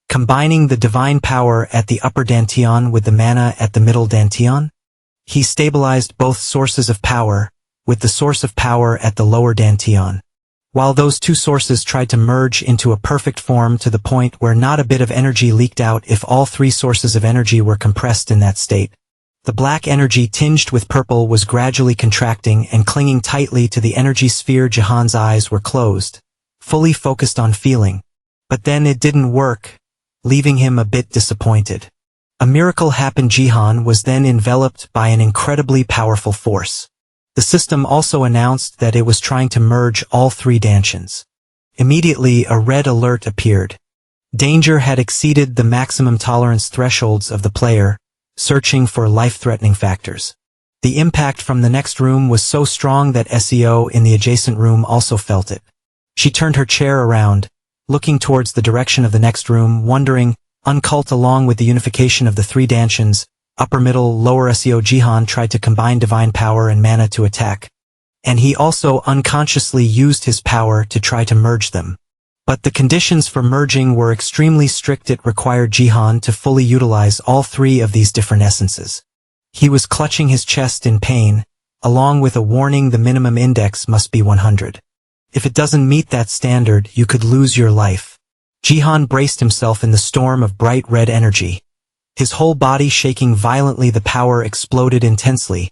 Combining the divine power at the upper dantian with the mana at the middle dantian? He stabilized both sources of power, with the source of power at the lower dantian. While those two sources tried to merge into a perfect form to the point where not a bit of energy leaked out if all three sources of energy were compressed in that state. The black energy tinged with purple was gradually contracting and clinging tightly to the energy sphere. Jihan's eyes were closed, fully focused on feeling. But then it didn't work, leaving him a bit disappointed. A miracle happened. Jihan was then enveloped by an incredibly powerful force. The system also announced that it was trying to merge all three dantians. Immediately a red alert appeared. Danger had exceeded the maximum tolerance thresholds of the player, searching for life-threatening factors. The impact from the next room was so strong that SEO in the adjacent room also felt it. She turned her chair around, looking towards the direction of the next room, wondering, uncult along with the unification of the three dantians, upper, middle, lower. SEO Jihan tried to combine divine power and mana to attack, and he also unconsciously used his power to try to merge them. But the conditions for merging were extremely strict. It required Jihan to fully utilize all three of these different essences. He was clutching his chest in pain, along with a warning: the minimum index must be 100. If it doesn't meet that standard, you could lose your life. Jihan braced himself in the storm of bright red energy. His whole body shaking violently. The power exploded intensely,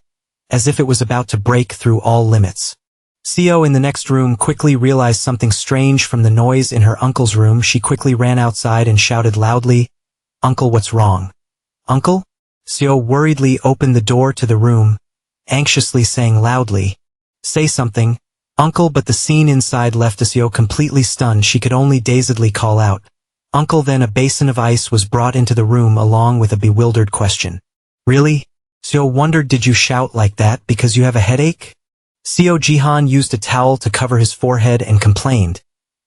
as if it was about to break through all limits. Seo in the next room quickly realized something strange from the noise in her uncle's room. She quickly ran outside and shouted loudly, "Uncle, what's wrong?" "Uncle?" Seo worriedly opened the door to the room, anxiously saying loudly, "Say something, Uncle." But the scene inside left Seo completely stunned. She could only dazedly call out, "Uncle." Then a basin of ice was brought into the room along with a bewildered question. "Really?" Seo wondered. "Did you shout like that because you have a headache?" Seo Jihan used a towel to cover his forehead and complained,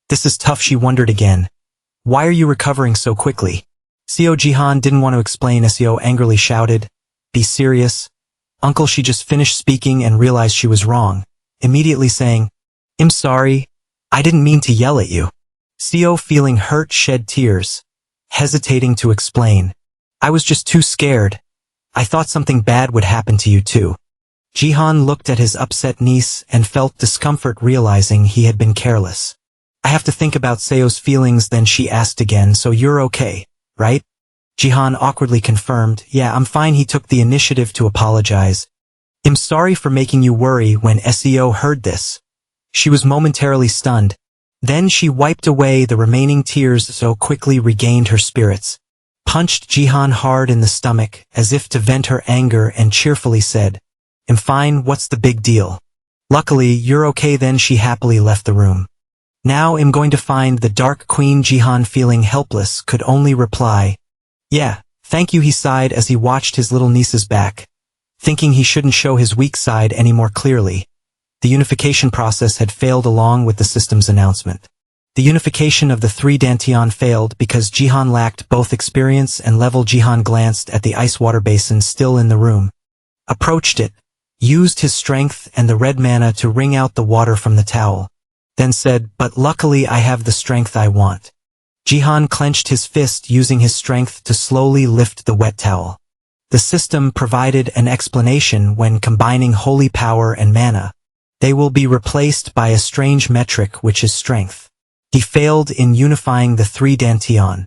"This is tough." She wondered again, "Why are you recovering so quickly?" Seo Jihan didn't want to explain. Seo angrily shouted, "Be serious, Uncle." She just finished speaking and realized she was wrong, immediately saying, "I'm sorry, I didn't mean to yell at you." Seo, feeling hurt, shed tears, hesitating to explain, "I was just too scared. I thought something bad would happen to you too." Jihan looked at his upset niece and felt discomfort realizing he had been careless. "I have to think about Seo's feelings." Then she asked again, "So you're okay, right?" Jihan awkwardly confirmed, "Yeah, I'm fine." He took the initiative to apologize. "I'm sorry for making you worry." When Seo heard this, she was momentarily stunned. Then she wiped away the remaining tears. So quickly regained her spirits, punched Jihan hard in the stomach as if to vent her anger, and cheerfully said, "I'm fine, what's the big deal? Luckily, you're okay." Then she happily left the room. "Now I'm going to find the Dark Queen." Jihan, feeling helpless, could only reply, "Yeah, thank you." He sighed as he watched his little niece's back, thinking he shouldn't show his weak side any more clearly. The unification process had failed along with the system's announcement. The unification of the three dantian failed because Jihan lacked both experience and level. Jihan glanced at the ice water basin still in the room, approached it, used his strength and the red mana to wring out the water from the towel, then said, "But luckily I have the strength I want." Jihan clenched his fist, using his strength to slowly lift the wet towel. The system provided an explanation: when combining holy power and mana, they will be replaced by a strange metric, which is strength. He failed in unifying the three dantian: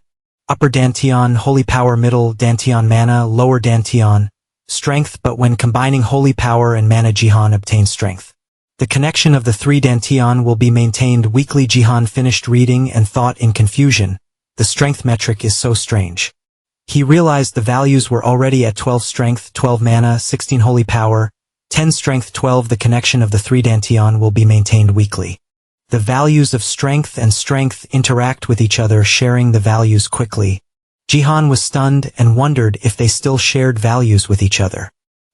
upper dantian, holy power; middle dantian, mana; lower dantian, strength. But when combining holy power and mana, Jihan obtained strength. The connection of the three dantian will be maintained weekly. Jihan finished reading and thought in confusion, the strength metric is so strange. He realized the values were already at 12 strength, 12 mana, 16 holy power, 10 strength, 12. The connection of the three dantian will be maintained weekly. The values of strength and strength interact with each other, sharing the values quickly. Jihan was stunned and wondered if they still shared values with each other.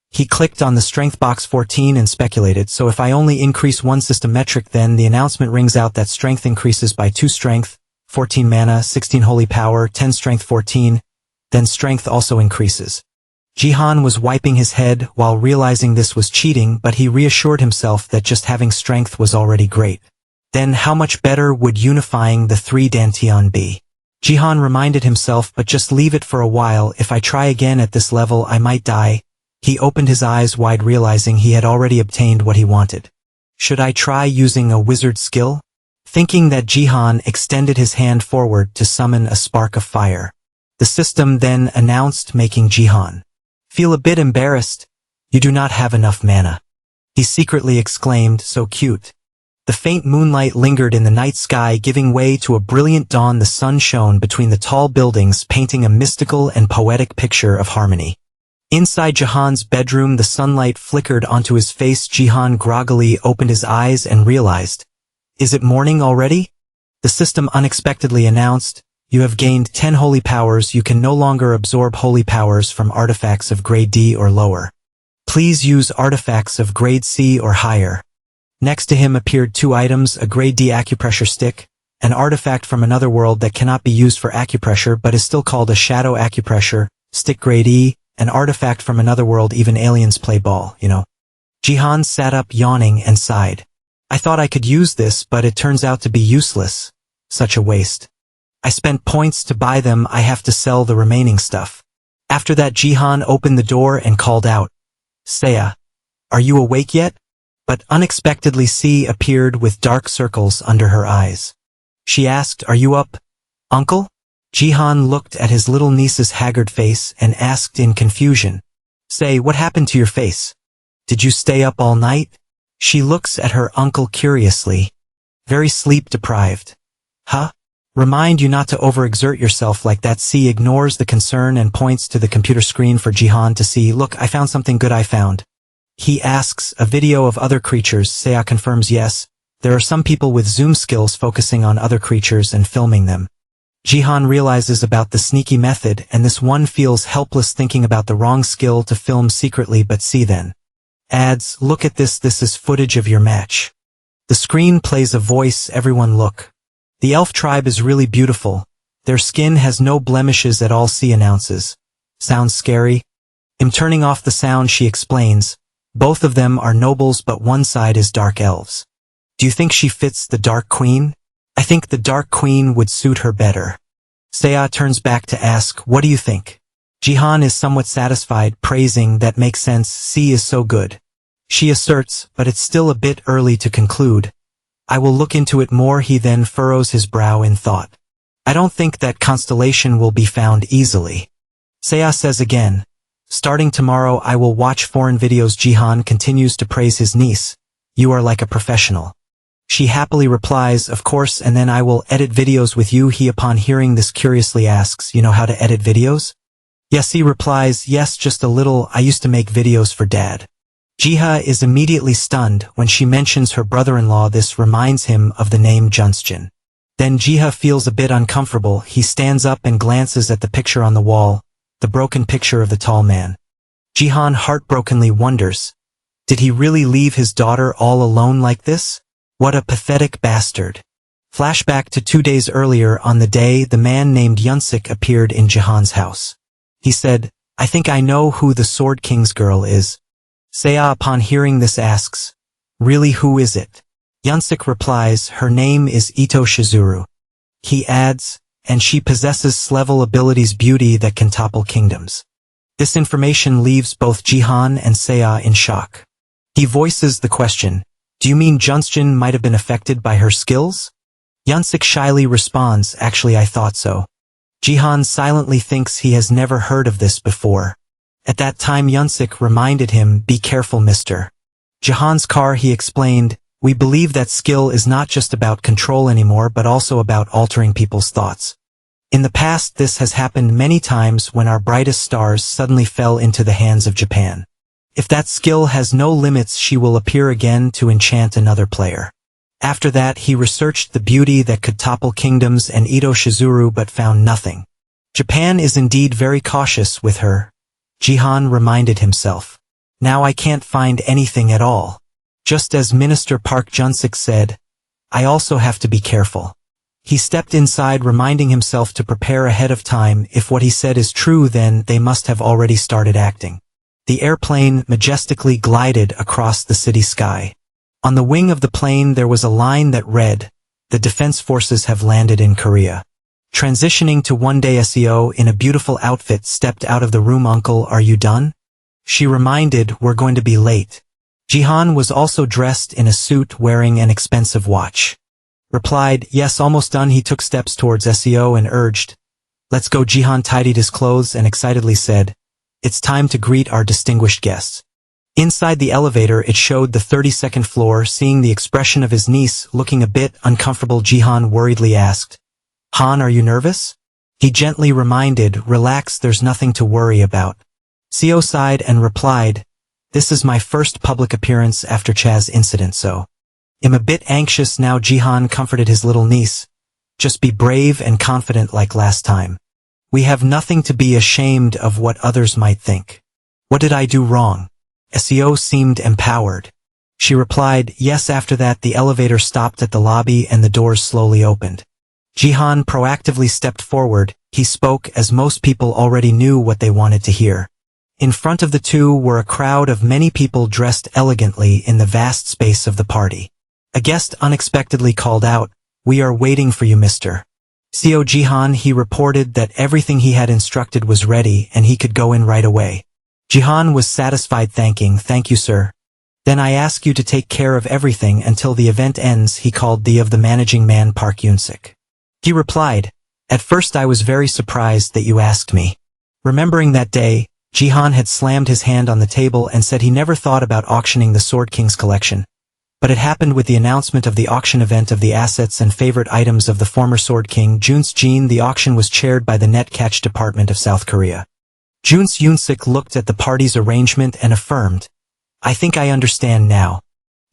He clicked on the strength box 14 and speculated, so if I only increase one system metric, then the announcement rings out that strength increases by 2 strength, 14 mana, 16 holy power, 10 strength 14, then strength also increases. Jihan was wiping his head while realizing this was cheating, but he reassured himself that just having strength was already great. Then how much better would unifying the 3 Dantian be? Jihan reminded himself, but just leave it for a while. If I try again at this level, I might die. He opened his eyes wide, realizing he had already obtained what he wanted. Should I try using a wizard skill? Thinking that, Jihan extended his hand forward to summon a spark of fire. The system then announced, making Jihan feel a bit embarrassed. You do not have enough mana. He secretly exclaimed, so cute. The faint moonlight lingered in the night sky, giving way to a brilliant dawn. The sun shone between the tall buildings, painting a mystical and poetic picture of harmony. Inside Jihan's bedroom, the sunlight flickered onto his face. Jihan groggily opened his eyes and realized, is it morning already? The system unexpectedly announced, you have gained 10 holy powers. You can no longer absorb holy powers from artifacts of grade D or lower. Please use artifacts of grade C or higher. Next to him appeared 2 items, a grade D acupressure stick, an artifact from another world that cannot be used for acupressure but is still called a shadow acupressure stick, grade E, an artifact from another world. Even aliens play ball, you know. Jihan sat up, yawning, and sighed. I thought I could use this, but it turns out to be useless. Such a waste. I spent points to buy them. I have to sell the remaining stuff. After that, Jihan opened the door and called out, Seiya, are you awake yet? But unexpectedly C appeared with dark circles under her eyes. She asked, are you up, uncle? Jihan looked at his little niece's haggard face and asked in confusion, Say, what happened to your face? Did you stay up all night? She looks at her uncle curiously. Very sleep deprived. Huh? Remind you not to overexert yourself like that. C ignores the concern and points to the computer screen for Jihan to see. Look, I found something good. I found. He asks, a video of other creatures. Seiya confirms yes. There are some people with zoom skills focusing on other creatures and filming them. Jihan realizes about the sneaky method, and this one feels helpless thinking about the wrong skill to film secretly, but see then adds, look at this is footage of your match. The screen plays a voice, everyone look. The elf tribe is really beautiful. Their skin has no blemishes at all. C announces. Sounds scary? I'm turning off the sound. She explains. Both of them are nobles, but one side is dark elves. Do you think she fits the Dark Queen? I think the Dark Queen would suit her better. Seiya turns back to ask, what do you think? Jihan is somewhat satisfied, praising, that makes sense. C is so good. She asserts, but it's still a bit early to conclude. I will look into it more. He then furrows his brow in thought. I don't think that constellation will be found easily. Seiya says again, starting tomorrow I will watch foreign videos. Jihan continues to praise his niece. You are like a professional. She happily replies, of course, and then I will edit videos with you. He, upon hearing this, curiously asks, you know how to edit videos? Yes, he replies, yes, just a little. I used to make videos for Dad. Jiha is immediately stunned when she mentions her brother-in-law. This reminds him of the name Junsjin. Then Jiha feels a bit uncomfortable. He stands up and glances at the picture on the wall, the broken picture of the tall man. Jihan heartbrokenly wonders, did he really leave his daughter all alone like this? What a pathetic bastard. Flashback to 2 days earlier. On the day the man named Yunsik appeared in Jihan's house. He said, I think I know who the Sword King's girl is. Seiya, upon hearing this, asks, really, who is it? Yunsik replies, her name is Ito Shizuru. He adds, and she possesses level abilities, beauty that can topple kingdoms. This information leaves both Jihan and Seiya in shock. He voices the question, do you mean Junsjin might have been affected by her skills? Yunsik shyly responds, actually I thought so. Jihan silently thinks he has never heard of this before. At that time Yunsik reminded him, be careful, mister. Jihan's car, he explained, we believe that skill is not just about control anymore but also about altering people's thoughts. In the past this has happened many times when our brightest stars suddenly fell into the hands of Japan. If that skill has no limits, she will appear again to enchant another player. After that he researched the beauty that could topple kingdoms and Ito Shizuru but found nothing. Japan is indeed very cautious with her, Jihan reminded himself. Now I can't find anything at all. Just as Minister Park Junsik said, I also have to be careful. He stepped inside reminding himself to prepare ahead of time. If what he said is true, then they must have already started acting. The airplane majestically glided across the city sky. On the wing of the plane there was a line that read, "The defense forces have landed in Korea." Transitioning to one day, SEO in a beautiful outfit stepped out of the room. Uncle, are you done? She reminded, we're going to be late. Jihan was also dressed in a suit wearing an expensive watch. Replied, yes, almost done. He took steps towards SEO and urged, let's go. Jihan tidied his clothes and excitedly said, it's time to greet our distinguished guests. Inside the elevator it showed the 32nd floor. Seeing the expression of his niece looking a bit uncomfortable, Jihan worriedly asked, Han, are you nervous? He gently reminded, relax, there's nothing to worry about. Seo sighed and replied, this is my first public appearance after Cha's incident, so I'm a bit anxious now. Jihan comforted his little niece. Just be brave and confident like last time. We have nothing to be ashamed of what others might think. What did I do wrong? Seo seemed empowered. She replied, yes. After that the elevator stopped at the lobby and the doors slowly opened. Jihan proactively stepped forward. He spoke as most people already knew what they wanted to hear. In front of the two were a crowd of many people dressed elegantly in the vast space of the party. A guest unexpectedly called out, we are waiting for you, Mr. Seo. Jihan, he reported that everything he had instructed was ready and he could go in right away. Jihan was satisfied, thank you, sir. Then I ask you to take care of everything until the event ends. He called the of the managing man Park Yunsik. He replied, at first I was very surprised that you asked me. Remembering that day, Jihan had slammed his hand on the table and said he never thought about auctioning the Sword King's collection. But it happened with the announcement of the auction event of the assets and favorite items of the former Sword King, Junse Jin. The auction was chaired by the Net Catch Department of South Korea. Junse Yunsik looked at the party's arrangement and affirmed, I think I understand now.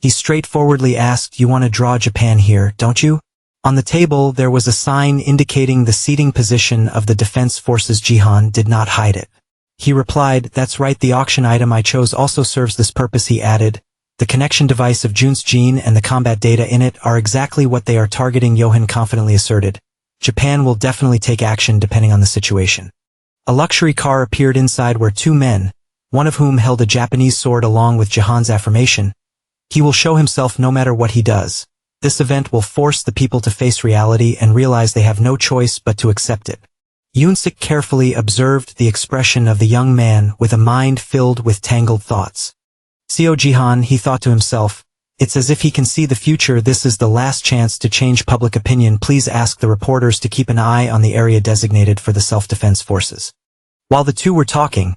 He straightforwardly asked, you want to draw Japan here, don't you? On the table there was a sign indicating the seating position of the defense forces. Jihan did not hide it. He replied, that's right, the auction item I chose also serves this purpose. He added, the connection device of Junse Jin and the combat data in it are exactly what they are targeting. Johan confidently asserted, Japan will definitely take action depending on the situation. A luxury car appeared inside where two men, one of whom held a Japanese sword, along with Jihan's affirmation, he will show himself no matter what he does. This event will force the people to face reality and realize they have no choice but to accept it. Yunsik carefully observed the expression of the young man with a mind filled with tangled thoughts. Seo. Jihan, he thought to himself, it's as if he can see the future. This is the last chance to change public opinion. Please ask the reporters to keep an eye on the area designated for the self-defense forces. While the two were talking,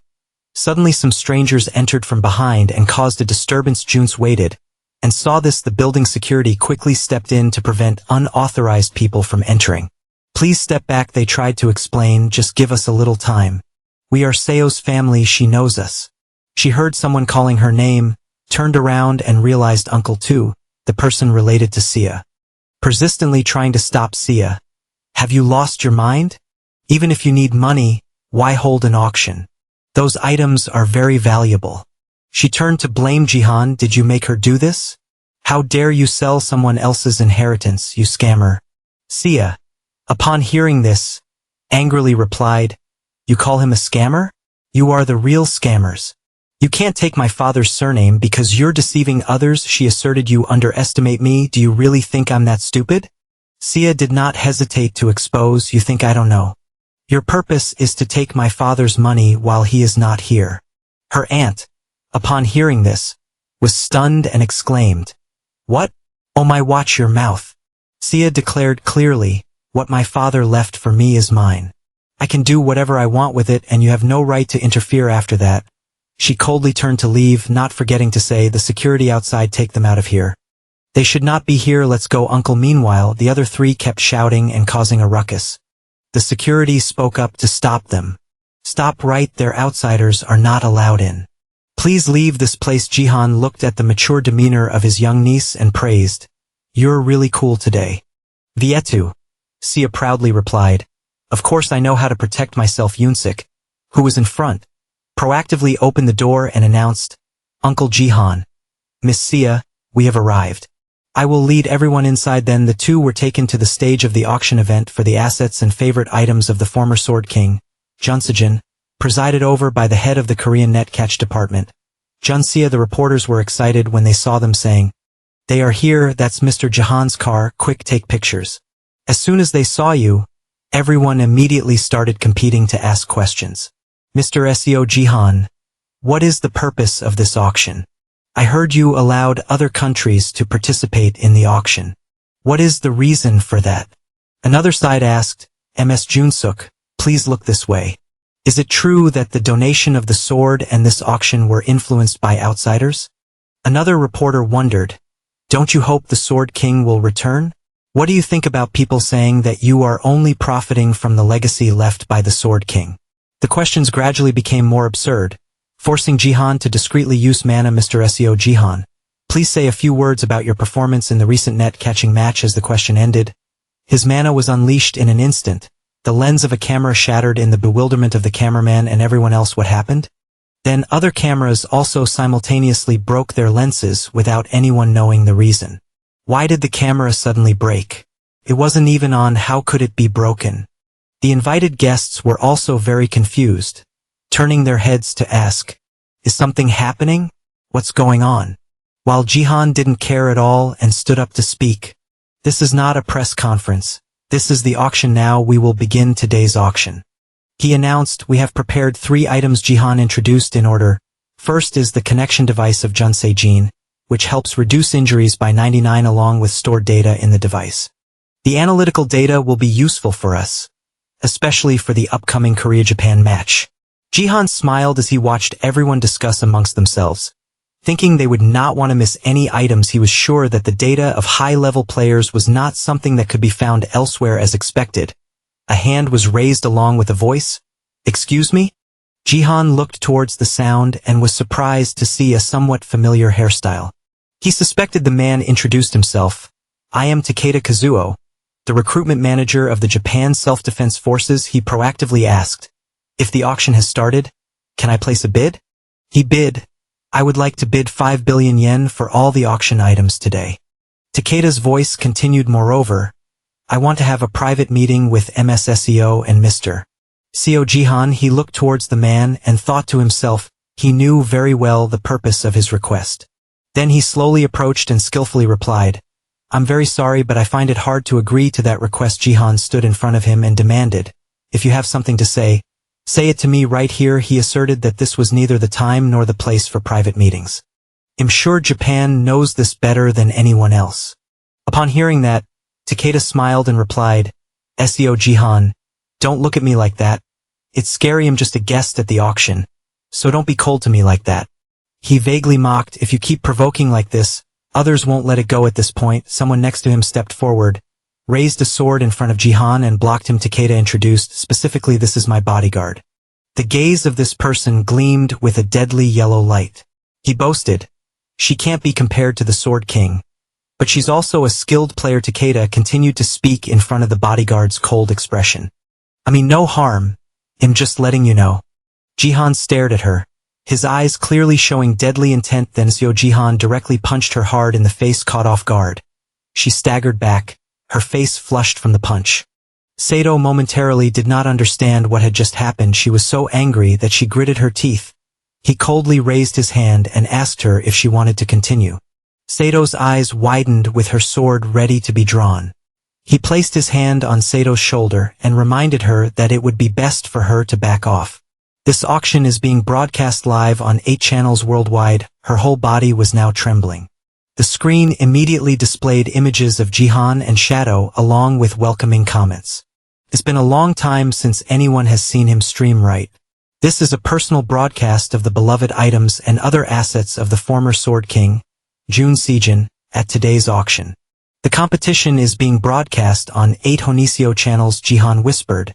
suddenly some strangers entered from behind and caused a disturbance. Junse waited, and saw this. The building security quickly stepped in to prevent unauthorized people from entering. Please step back, they tried to explain, just give us a little time. We are Seo's family, she knows us. She heard someone calling her name, turned around and realized Uncle Tu, the person related to Sia. Persistently trying to stop Sia. Have you lost your mind? Even if you need money, why hold an auction? Those items are very valuable. She turned to blame Jihan, did you make her do this? How dare you sell someone else's inheritance, you scammer? Sia, upon hearing this, angrily replied, you call him a scammer? You are the real scammers. You can't take my father's surname because you're deceiving others, she asserted. You underestimate me, do you really think I'm that stupid? Sia did not hesitate to expose, you think I don't know. Your purpose is to take my father's money while he is not here. Her aunt, upon hearing this, was stunned and exclaimed, what? Oh my, watch your mouth. Sia declared clearly, what my father left for me is mine. I can do whatever I want with it and you have no right to interfere. After that, she coldly turned to leave, not forgetting to say, the security outside, take them out of here. They should not be here, let's go, uncle. Meanwhile, the other three kept shouting and causing a ruckus. The security spoke up to stop them. Stop right there, outsiders are not allowed in. Please leave this place. Jihan looked at the mature demeanor of his young niece and praised, You're really cool today. Vietu, Sia proudly replied. Of course I know how to protect myself. Yunsik, who was in front, proactively opened the door and announced, Uncle Jihan. Miss Sia, we have arrived. I will lead everyone inside. Then the two were taken to the stage of the auction event for the assets and favorite items of the former Sword King, Junsejin, presided over by the head of the Korean net catch department. Junsia, the reporters were excited when they saw them, saying, They are here, that's Mr. Jihan's car, quick take pictures. As soon as they saw you, everyone immediately started competing to ask questions. Mr. SEO Jihan, what is the purpose of this auction? I heard you allowed other countries to participate in the auction. What is the reason for that? Another side asked, Ms. Junsuk, please look this way. Is it true that the donation of the sword and this auction were influenced by outsiders? Another reporter wondered, Don't you hope the Sword King will return? What do you think about people saying that you are only profiting from the legacy left by the Sword King? The questions gradually became more absurd, forcing Jihan to discreetly use mana. Mr. SEO Jihan, please say a few words about your performance in the recent net catching match. As the question ended, his mana was unleashed in an instant. The lens of a camera shattered in the bewilderment of the cameraman and everyone else. What happened? Then other cameras also simultaneously broke their lenses without anyone knowing the reason. Why did the camera suddenly break? It wasn't even on. How could it be broken? The invited guests were also very confused, turning their heads to ask, Is something happening? What's going on? While Jihan didn't care at all and stood up to speak. This is not a press conference. This is the auction now. We will begin today's auction. He announced, We have prepared 3 items. Jihan introduced in order. First is the connection device of Junsejin, which helps reduce injuries by 99 along with stored data in the device. The analytical data will be useful for us, especially for the upcoming Korea-Japan match. Jihan smiled as he watched everyone discuss amongst themselves. Thinking they would not want to miss any items, he was sure that the data of high-level players was not something that could be found elsewhere. As expected, a hand was raised along with a voice. Excuse me? Jihan looked towards the sound and was surprised to see a somewhat familiar hairstyle. He suspected the man introduced himself. I am Takeda Kazuo, the recruitment manager of the Japan Self-Defense Forces. He proactively asked, If the auction has started, can I place a bid? He bid, I would like to bid 5 billion yen for all the auction items today. Takeda's voice continued, Moreover, I want to have a private meeting with MSSEO and Mr. SEO Jihan. He looked towards the man and thought to himself, he knew very well the purpose of his request. Then he slowly approached and skillfully replied, I'm very sorry, but I find it hard to agree to that request. Jihan stood in front of him and demanded, If you have something to say it to me right here. He asserted that this was neither the time nor the place for private meetings. I'm sure Japan knows this better than anyone else. Upon hearing that, Takeda smiled and replied, SEO Jihan, don't look at me like that. It's scary. I'm just a guest at the auction, so don't be cold to me like that. He vaguely mocked, If you keep provoking like this, others won't let it go. At this point, someone next to him stepped forward, raised a sword in front of Jihan and blocked him. Takeda introduced, Specifically, this is my bodyguard. The gaze of this person gleamed with a deadly yellow light. He boasted, She can't be compared to the Sword King, but she's also a skilled player. Takeda continued to speak in front of the bodyguard's cold expression. I mean no harm, I'm just letting you know. Jihan stared at her, his eyes clearly showing deadly intent. Then SEO Jihan directly punched her hard in the face. Caught off guard, she staggered back, her face flushed from the punch. Sato momentarily did not understand what had just happened. She was so angry that she gritted her teeth. He coldly raised his hand and asked her if she wanted to continue. Sato's eyes widened with her sword ready to be drawn. He placed his hand on Sato's shoulder and reminded her that it would be best for her to back off. This auction is being broadcast live on 8 channels worldwide. Her whole body was now trembling. The screen immediately displayed images of Jihan and Shadow along with welcoming comments. It's been a long time since anyone has seen him stream right. This is a personal broadcast of the beloved items and other assets of the former Sword King, Jun Sejin, at today's auction. The competition is being broadcast on 8 Honisio channels. Jihan whispered,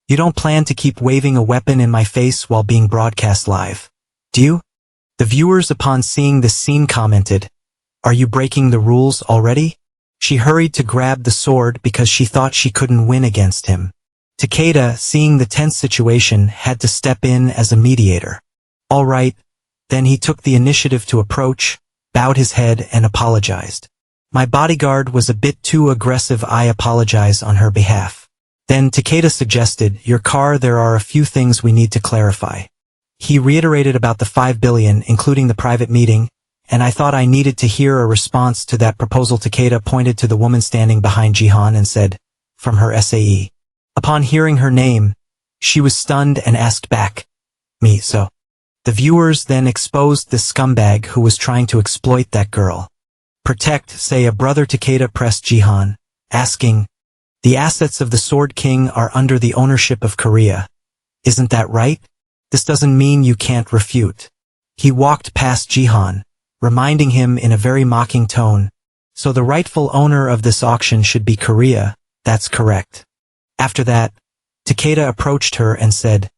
You don't plan to keep waving a weapon in my face while being broadcast live, do you? The viewers upon seeing this scene commented, Are you breaking the rules already? She hurried to grab the sword because she thought she couldn't win against him. Takeda, seeing the tense situation, had to step in as a mediator. All right, then he took the initiative to approach, bowed his head and apologized. My bodyguard was a bit too aggressive. I apologize on her behalf. Then Takeda suggested, your car, there are a few things we need to clarify. He reiterated about the 5 billion, including the private meeting, and I thought I needed to hear a response to that proposal. Takeda pointed to the woman standing behind Jihan and said, from her SAE. Upon hearing her name, she was stunned and asked back, me, so. The viewers then exposed this scumbag who was trying to exploit that girl. Protect, say a brother. Takeda pressed Jihan, asking, the assets of the Sword King are under the ownership of Korea. Isn't that right? This doesn't mean you can't refute. He walked past Jihan, reminding him in a very mocking tone, so the rightful owner of this auction should be Korea. That's correct. After that, Takeda approached her and said,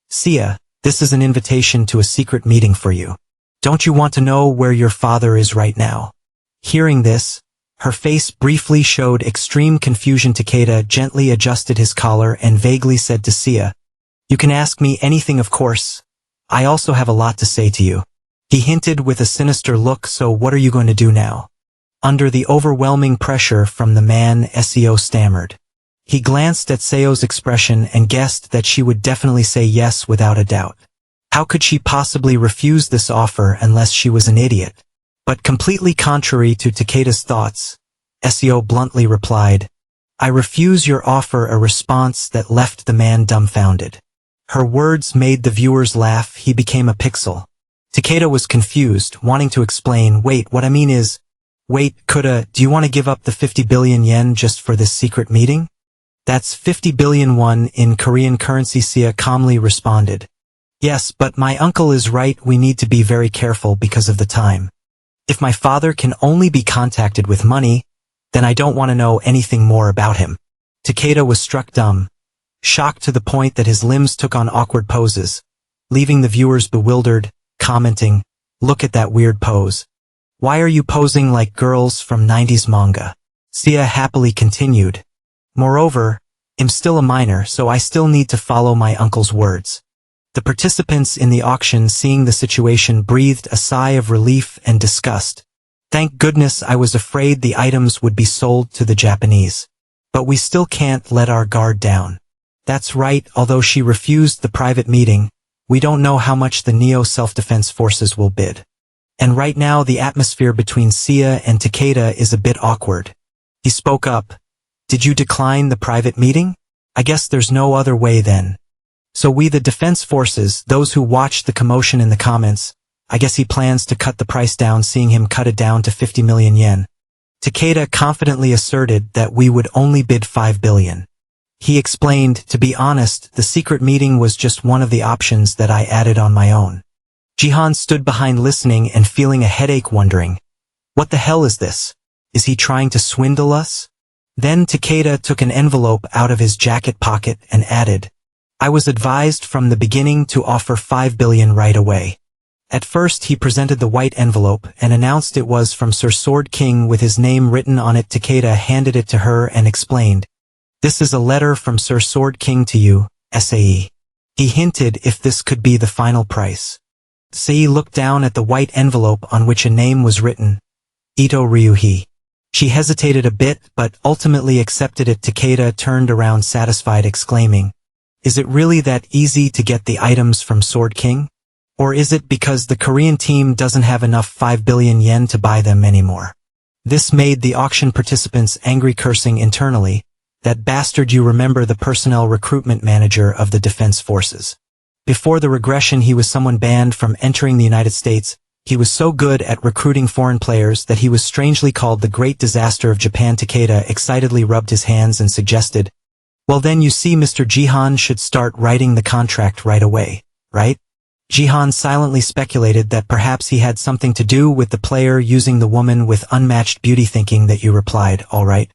Sia, this is an invitation to a secret meeting for you. Don't you want to know where your father is right now? Hearing this, her face briefly showed extreme confusion. Takeda gently adjusted his collar and vaguely said to Sia, you can ask me anything, of course. I also have a lot to say to you. He hinted with a sinister look, so what are you going to do now? Under the overwhelming pressure from the man, Seo stammered. He glanced at Seo's expression and guessed that she would definitely say yes without a doubt. How could she possibly refuse this offer unless she was an idiot? But completely contrary to Takeda's thoughts, Seo bluntly replied, I refuse your offer, a response that left the man dumbfounded. Her words made the viewers laugh. He became a pixel. Takeda was confused, wanting to explain, wait, what I mean is, wait, do you want to give up the 50 billion yen just for this secret meeting? That's 50 billion won in Korean currency. Sia calmly responded. Yes, but my uncle is right, we need to be very careful because of the time. If my father can only be contacted with money, then I don't want to know anything more about him. Takeda was struck dumb, shocked to the point that his limbs took on awkward poses, leaving the viewers bewildered, commenting, look at that weird pose. Why are you posing like girls from 90s manga? Sia happily continued. Moreover, I'm still a minor, so I still need to follow my uncle's words. The participants in the auction, seeing the situation, breathed a sigh of relief and disgust. Thank goodness, I was afraid the items would be sold to the Japanese. But we still can't let our guard down. That's right, although she refused the private meeting, we don't know how much the Neo Self-Defense Forces will bid. And right now the atmosphere between Sia and Takeda is a bit awkward. He spoke up. Did you decline the private meeting? I guess there's no other way then. So we, the defense forces, those who watched the commotion in the comments, I guess he plans to cut the price down. Seeing him cut it down to 50 million yen. Takeda confidently asserted that we would only bid 5 billion. He explained, to be honest, the secret meeting was just one of the options that I added on my own. Jihan stood behind listening and feeling a headache, wondering, what the hell is this? Is he trying to swindle us? Then Takeda took an envelope out of his jacket pocket and added, I was advised from the beginning to offer 5 billion right away. At first he presented the white envelope and announced it was from Sir Sword King with his name written on it. Takeda handed it to her and explained, this is a letter from Sir Sword King to you, SAE. He hinted if this could be the final price. SAE looked down at the white envelope on which a name was written, Ito Ryuhi. She hesitated a bit but ultimately accepted it. Takeda turned around satisfied, exclaiming, is it really that easy to get the items from Sword King? Or is it because the Korean team doesn't have enough 5 billion yen to buy them anymore? This made the auction participants angry, cursing internally, that bastard. You remember the personnel recruitment manager of the defense forces. Before the regression he was someone banned from entering the United States. He was so good at recruiting foreign players that he was strangely called the Great Disaster of Japan. Takeda excitedly rubbed his hands and suggested, well then you see, Mr. Jihan should start writing the contract right away, right? Jihan silently speculated that perhaps he had something to do with the player using the woman with unmatched beauty. Thinking that you replied, all right.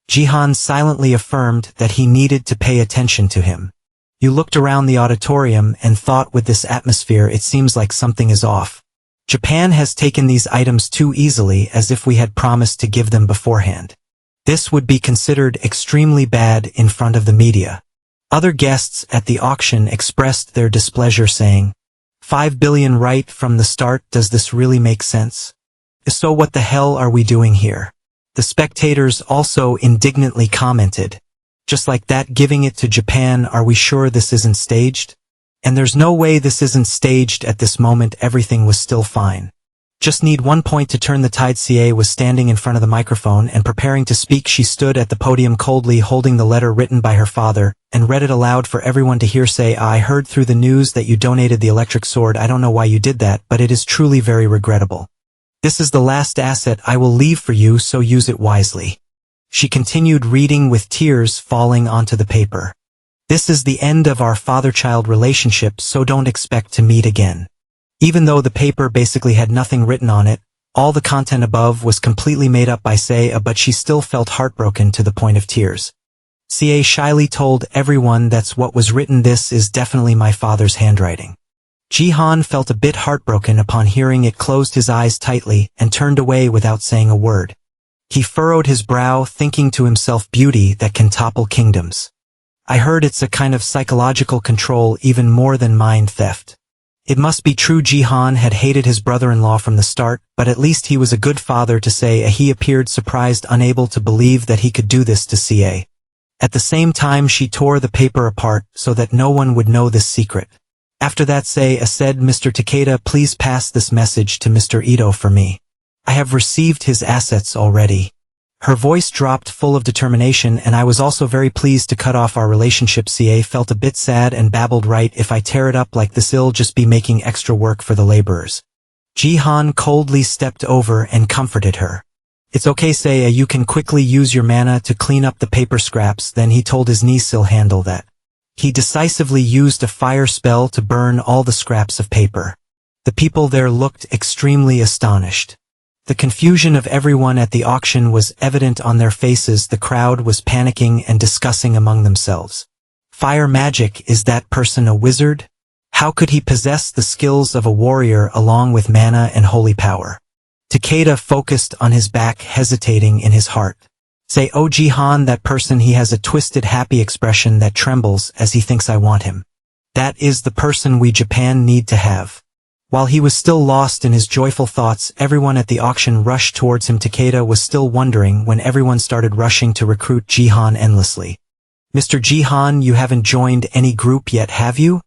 Jihan silently affirmed that he needed to pay attention to him. You looked around the auditorium and thought, with this atmosphere it seems like something is off. Japan has taken these items too easily, as if we had promised to give them beforehand. This would be considered extremely bad in front of the media. Other guests at the auction expressed their displeasure saying, 5 billion right from the start, does this really make sense? So what the hell are we doing here? The spectators also indignantly commented, just like that, giving it to Japan, are we sure this isn't staged? And there's no way this isn't staged. At this moment everything was still fine. Just need one point to turn the tide. CA was standing in front of the microphone and preparing to speak. She stood at the podium coldly holding the letter written by her father, and read it aloud for everyone to hear. Say, I heard through the news that you donated the electric sword. I don't know why you did that, but it is truly very regrettable. This is the last asset I will leave for you, so use it wisely. She continued reading with tears falling onto the paper. This is the end of our father-child relationship, so don't expect to meet again. Even though the paper basically had nothing written on it, all the content above was completely made up by Saya, but she still felt heartbroken to the point of tears. Ca shyly told everyone, that's what was written, this is definitely my father's handwriting. Jihan felt a bit heartbroken upon hearing it, closed his eyes tightly, and turned away without saying a word. He furrowed his brow, thinking to himself, beauty that can topple kingdoms. I heard it's a kind of psychological control, even more than mind theft. It must be true. Jihan had hated his brother-in-law from the start, but at least he was a good father to Say. He appeared surprised, unable to believe that he could do this to Ca. At the same time she tore the paper apart so that no one would know this secret. After that Say said, Mr. Takeda, please pass this message to Mr. Ito for me. I have received his assets already. Her voice dropped, full of determination, and I was also very pleased to cut off our relationship. Ca felt a bit sad and babbled, right, if I tear it up like this I'll just be making extra work for the laborers. Jihan coldly stepped over and comforted her. It's okay Saya, you can quickly use your mana to clean up the paper scraps. Then he told his niece he'll handle that. He decisively used a fire spell to burn all the scraps of paper. The people there looked extremely astonished. The confusion of everyone at the auction was evident on their faces. The crowd was panicking and discussing among themselves. Fire magic, is that person a wizard? How could he possess the skills of a warrior along with mana and holy power? Takeda focused on his back, hesitating in his heart. Say, oh Jihan, that person, he has a twisted happy expression that trembles as he thinks I want him. That is the person we Japan need to have. While he was still lost in his joyful thoughts, everyone at the auction rushed towards him. Takeda was still wondering when everyone started rushing to recruit Jihan endlessly. Mr. Jihan, you haven't joined any group yet, have you?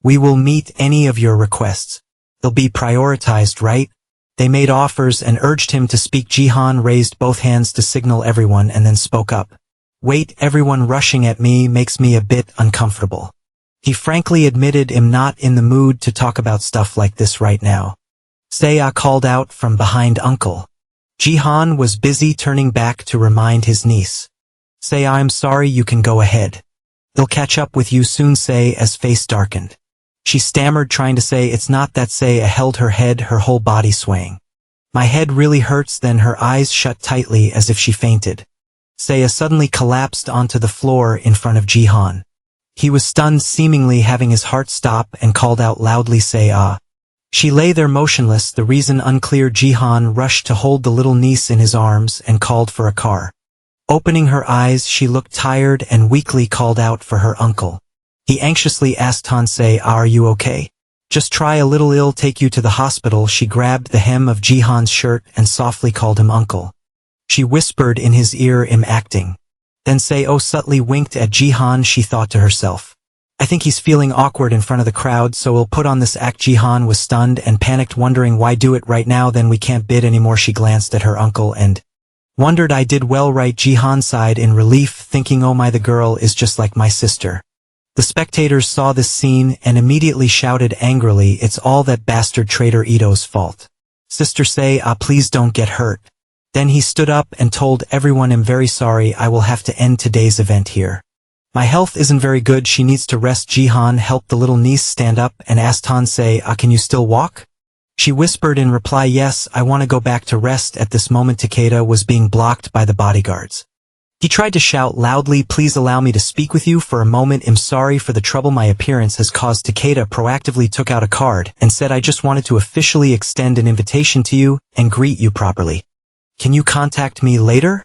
We will meet any of your requests. They'll be prioritized, right? They made offers and urged him to speak. Jihan raised both hands to signal everyone and then spoke up. Wait, everyone rushing at me makes me a bit uncomfortable. He frankly admitted I'm not in the mood to talk about stuff like this right now. Saya called out from behind uncle. Jihan was busy turning back to remind his niece. Say, I'm sorry, you can go ahead. They'll catch up with you soon. Say as face darkened. She stammered, trying to say it's not that. Saya held her head, her whole body swaying. My head really hurts. Then her eyes shut tightly as if she fainted. Saya suddenly collapsed onto the floor in front of Jihan. He was stunned, seemingly having his heart stop, and called out loudly, say ah. She lay there motionless, the reason unclear. Jihan rushed to hold the little niece in his arms and called for a car. Opening her eyes, she looked tired and weakly called out for her uncle. He anxiously asked Hansei, are you okay? Just try a little, I'll take you to the hospital. She grabbed the hem of Jihan's shirt and softly called him uncle. She whispered in his ear, I'm acting. Then Seo subtly winked at Jihan. She thought to herself, I think he's feeling awkward in front of the crowd, so we'll put on this act. Jihan was stunned and panicked, wondering why do it right now, then we can't bid anymore. She glanced at her uncle and wondered, I did well, right? Jihan sighed in relief, thinking, oh my, the girl is just like my sister. The spectators saw this scene and immediately shouted angrily, it's all that bastard traitor Ito's fault. Sister, say, please don't get hurt. Then he stood up and told everyone, I'm very sorry, I will have to end today's event here. My health isn't very good, she needs to rest. Jihan helped the little niece stand up and asked Hansei, can you still walk? She whispered in reply, yes, I want to go back to rest. At this moment Takeda was being blocked by the bodyguards. He tried to shout loudly, please allow me to speak with you for a moment. I'm sorry for the trouble my appearance has caused. Takeda proactively took out a card and said, I just wanted to officially extend an invitation to you and greet you properly. Can you contact me later?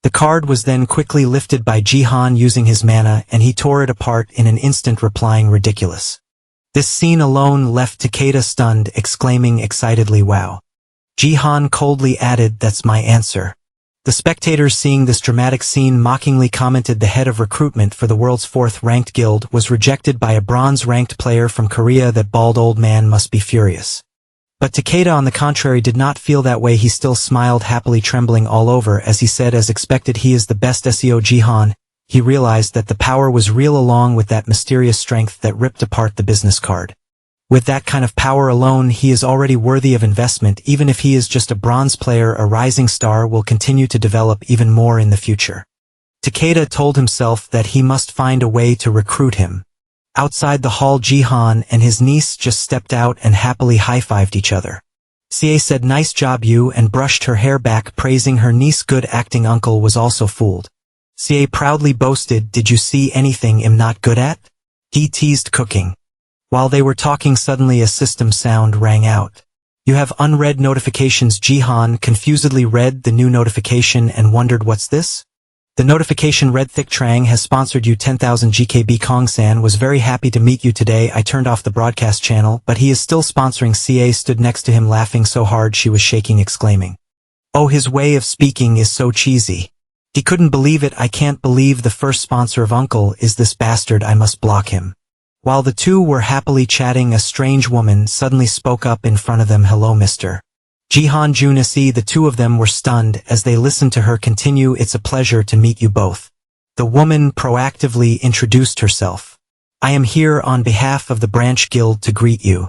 The card was then quickly lifted by Jihan using his mana, and he tore it apart in an instant, replying ridiculous. This scene alone left Takeda stunned, exclaiming excitedly, "Wow." Jihan coldly added, "That's my answer." The spectators seeing this dramatic scene mockingly commented, "The head of recruitment for the world's 4th ranked guild was rejected by a bronze-ranked player from Korea. That bald old man must be furious." But Takeda, on the contrary, did not feel that way. He still smiled happily, trembling all over, as he said, "As expected, he is the best SEO Jihan." He realized that the power was real, along with that mysterious strength that ripped apart the business card. With that kind of power alone, he is already worthy of investment. Even if he is just a bronze player, a rising star will continue to develop even more in the future. Takeda told himself that he must find a way to recruit him. Outside the hall, Jihan and his niece just stepped out and happily high-fived each other. Sia said, "Nice job you," and brushed her hair back, praising her niece. "Good acting." Uncle was also fooled. Sia proudly boasted, "Did you see anything I'm not good at?" He teased, cooking. While they were talking, suddenly a system sound rang out. "You have unread notifications." Jihan confusedly read the new notification and wondered, "What's this?" The notification read, "Thick Trang has sponsored you 10,000 GKB. Kong-san was very happy to meet you today. I turned off the broadcast channel, but he is still sponsoring." Sia stood next to him, laughing so hard she was shaking, exclaiming, "Oh, his way of speaking is so cheesy." He couldn't believe it. "I can't believe the first sponsor of Uncle is this bastard. I must block him." While the two were happily chatting, a strange woman suddenly spoke up in front of them. "Hello, Mr. Jihan Junisi." The two of them were stunned as they listened to her continue, "It's a pleasure to meet you both." The woman proactively introduced herself. "I am here on behalf of the branch guild to greet you.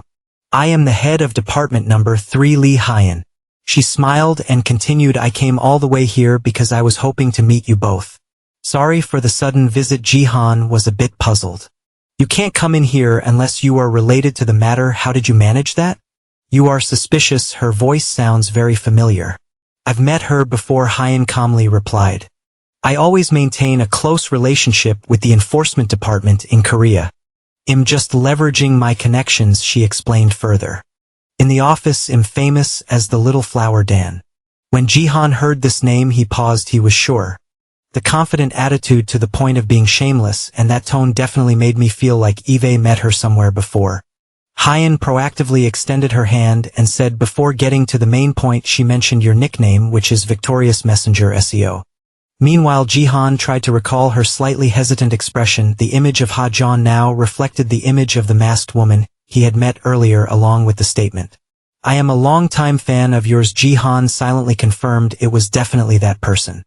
I am the head of department number 3, Lee Hyan." She smiled and continued, "I came all the way here because I was hoping to meet you both." Sorry for the sudden visit. Jihan was a bit puzzled. "You can't come in here unless you are related to the matter. How did you manage that?" "You are suspicious." Her voice sounds very familiar. "I've met her before," Hyan calmly replied. "I always maintain a close relationship with the enforcement department in Korea. I'm just leveraging my connections," she explained further. "In the office, I'm famous as the Little Flower Dan." When Jihan heard this name, he paused. He was sure. The confident attitude to the point of being shameless, and that tone definitely made me feel like Eve met her somewhere before. Hyan proactively extended her hand and said, "Before getting to the main point," she mentioned, "your nickname, which is Victorious Messenger SEO." Meanwhile, Jihan tried to recall her slightly hesitant expression. The image of Ha John now reflected the image of the masked woman he had met earlier, along with the statement, "I am a long-time fan of yours." Jihan silently confirmed it was definitely that person.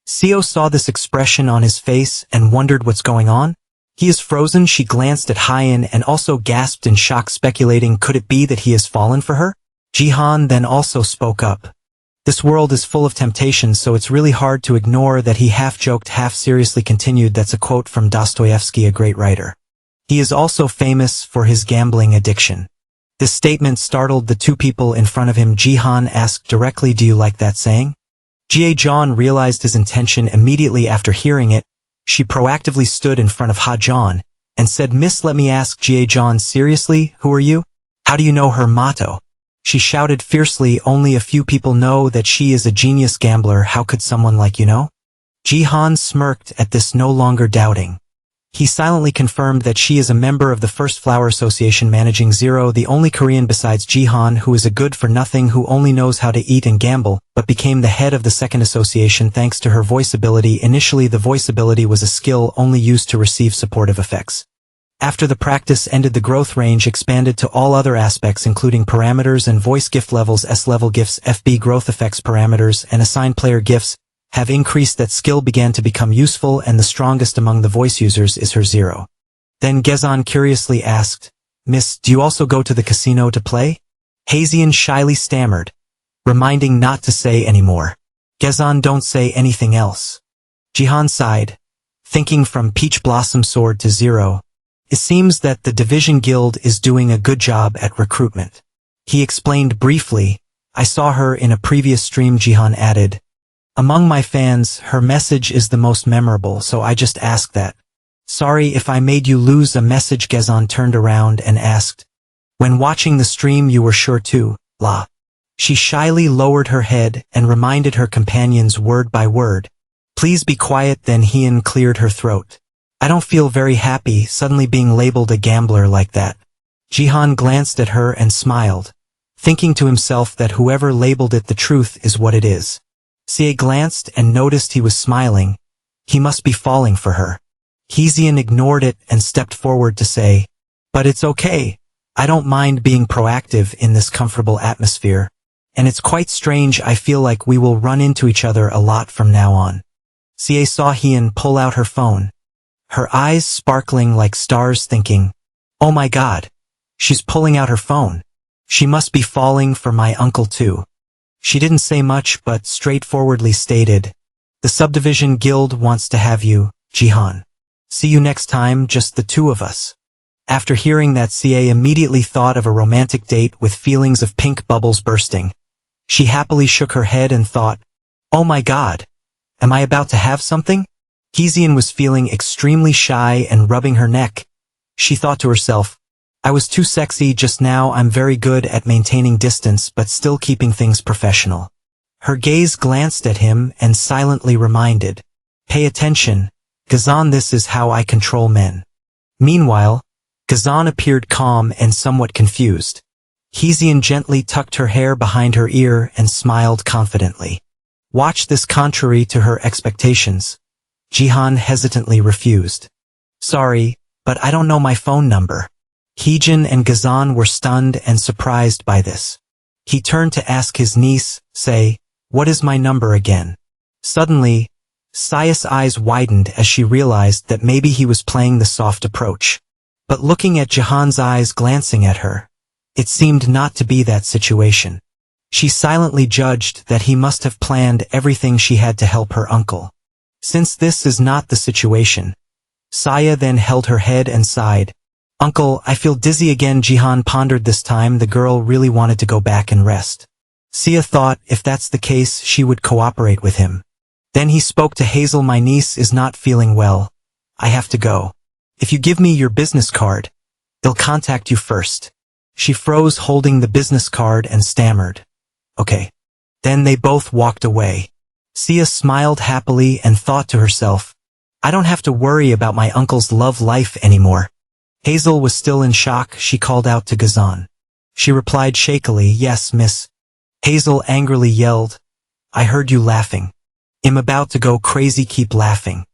Seo saw this expression on his face and wondered what's going on. "He is frozen." She glanced at Hyan and also gasped in shock, speculating, could it be that he has fallen for her? Jihan then also spoke up. "This world is full of temptations, so it's really hard to ignore that." He half-joked, half-seriously continued, "That's a quote from Dostoevsky, a great writer. He is also famous for his gambling addiction." This statement startled the two people in front of him. Jihan asked directly, "Do you like that saying?" Jie John realized his intention immediately after hearing it. She proactively stood in front of Ha John and said, "Miss, let me ask." Jie John, "Seriously, who are you? How do you know her motto?" She shouted fiercely, "Only a few people know that she is a genius gambler. How could someone like you know?" Jihan smirked at this, no longer doubting. He silently confirmed that she is a member of the First Flower Association, managing Zero, the only Korean besides Jihan who is a good-for-nothing who only knows how to eat and gamble, but became the head of the second association thanks to her voice ability. Initially, the voice ability was a skill only used to receive supportive effects. After the practice ended, the growth range expanded to all other aspects, including parameters and voice gift levels. S-level gifts, FB growth effects, parameters, and assigned player gifts have increased. That skill began to become useful, and the strongest among the voice users is her Zero. Then Gezon curiously asked, "Miss, do you also go to the casino to play?" Hazian shyly stammered, reminding not to say any more. "Gezon, don't say anything else." Jihan sighed, thinking from Peach Blossom Sword to Zero. It seems that the Division Guild is doing a good job at recruitment. He explained briefly, "I saw her in a previous stream." Jihan added, "Among my fans, her message is the most memorable, so I just asked that." "Sorry if I made you lose a message." Gezon turned around and asked, "When watching the stream you were sure to, La?" She shyly lowered her head and reminded her companions word by word, Please be quiet. Then Hyun cleared her throat. I don't feel very happy suddenly being labeled a gambler like that. Jihan glanced at her and smiled, thinking to himself that whoever labeled it the truth is what it is. Sie glanced and noticed he was smiling. He must be falling for her. Hyun ignored it and stepped forward to say, but it's okay. I don't mind being proactive in this comfortable atmosphere. And it's quite strange. I feel like we will run into each other a lot from now on. Sie saw Hyun pull out her phone, her eyes sparkling like stars, thinking, oh my god, she's pulling out her phone. She must be falling for my uncle too. She didn't say much but straightforwardly stated, the subdivision guild wants to have you, Jihan. See you next time, just the two of us. After hearing that, Sie immediately thought of a romantic date with feelings of pink bubbles bursting. She happily shook her head and thought, oh my god, am I about to have something? Hyun was feeling extremely shy and rubbing her neck. She thought to herself, I was too sexy just now. I'm very good at maintaining distance but still keeping things professional. Her gaze glanced at him and silently reminded, pay attention, Gazan, this is how I control men. Meanwhile, Gazan appeared calm and somewhat confused. Hyun gently tucked her hair behind her ear and smiled confidently. Watch this. Contrary to her expectations, Jihan hesitantly refused. Sorry, but I don't know my phone number. Hyun and Gazan were stunned and surprised by this. He turned to ask his niece, say, what is my number again? Suddenly, Sia's eyes widened as she realized that maybe he was playing the soft approach. But looking at Jihan's eyes glancing at her, it seemed not to be that situation. She silently judged that he must have planned everything she had to help her uncle. Since this is not the situation, Sia then held her head and sighed. Uncle, I feel dizzy again. Jihan pondered. This time the girl really wanted to go back and rest. Sia thought if that's the case she would cooperate with him. Then he spoke to Hazel. My niece is not feeling well. I have to go. If you give me your business card, they'll contact you first. She froze, holding the business card, and stammered. Okay. Then they both walked away. Sia smiled happily and thought to herself, I don't have to worry about my uncle's love life anymore. Hazel was still in shock. She called out to Gazan. She replied shakily, yes, miss. Hazel angrily yelled, I heard you laughing. I'm about to go crazy. Keep laughing.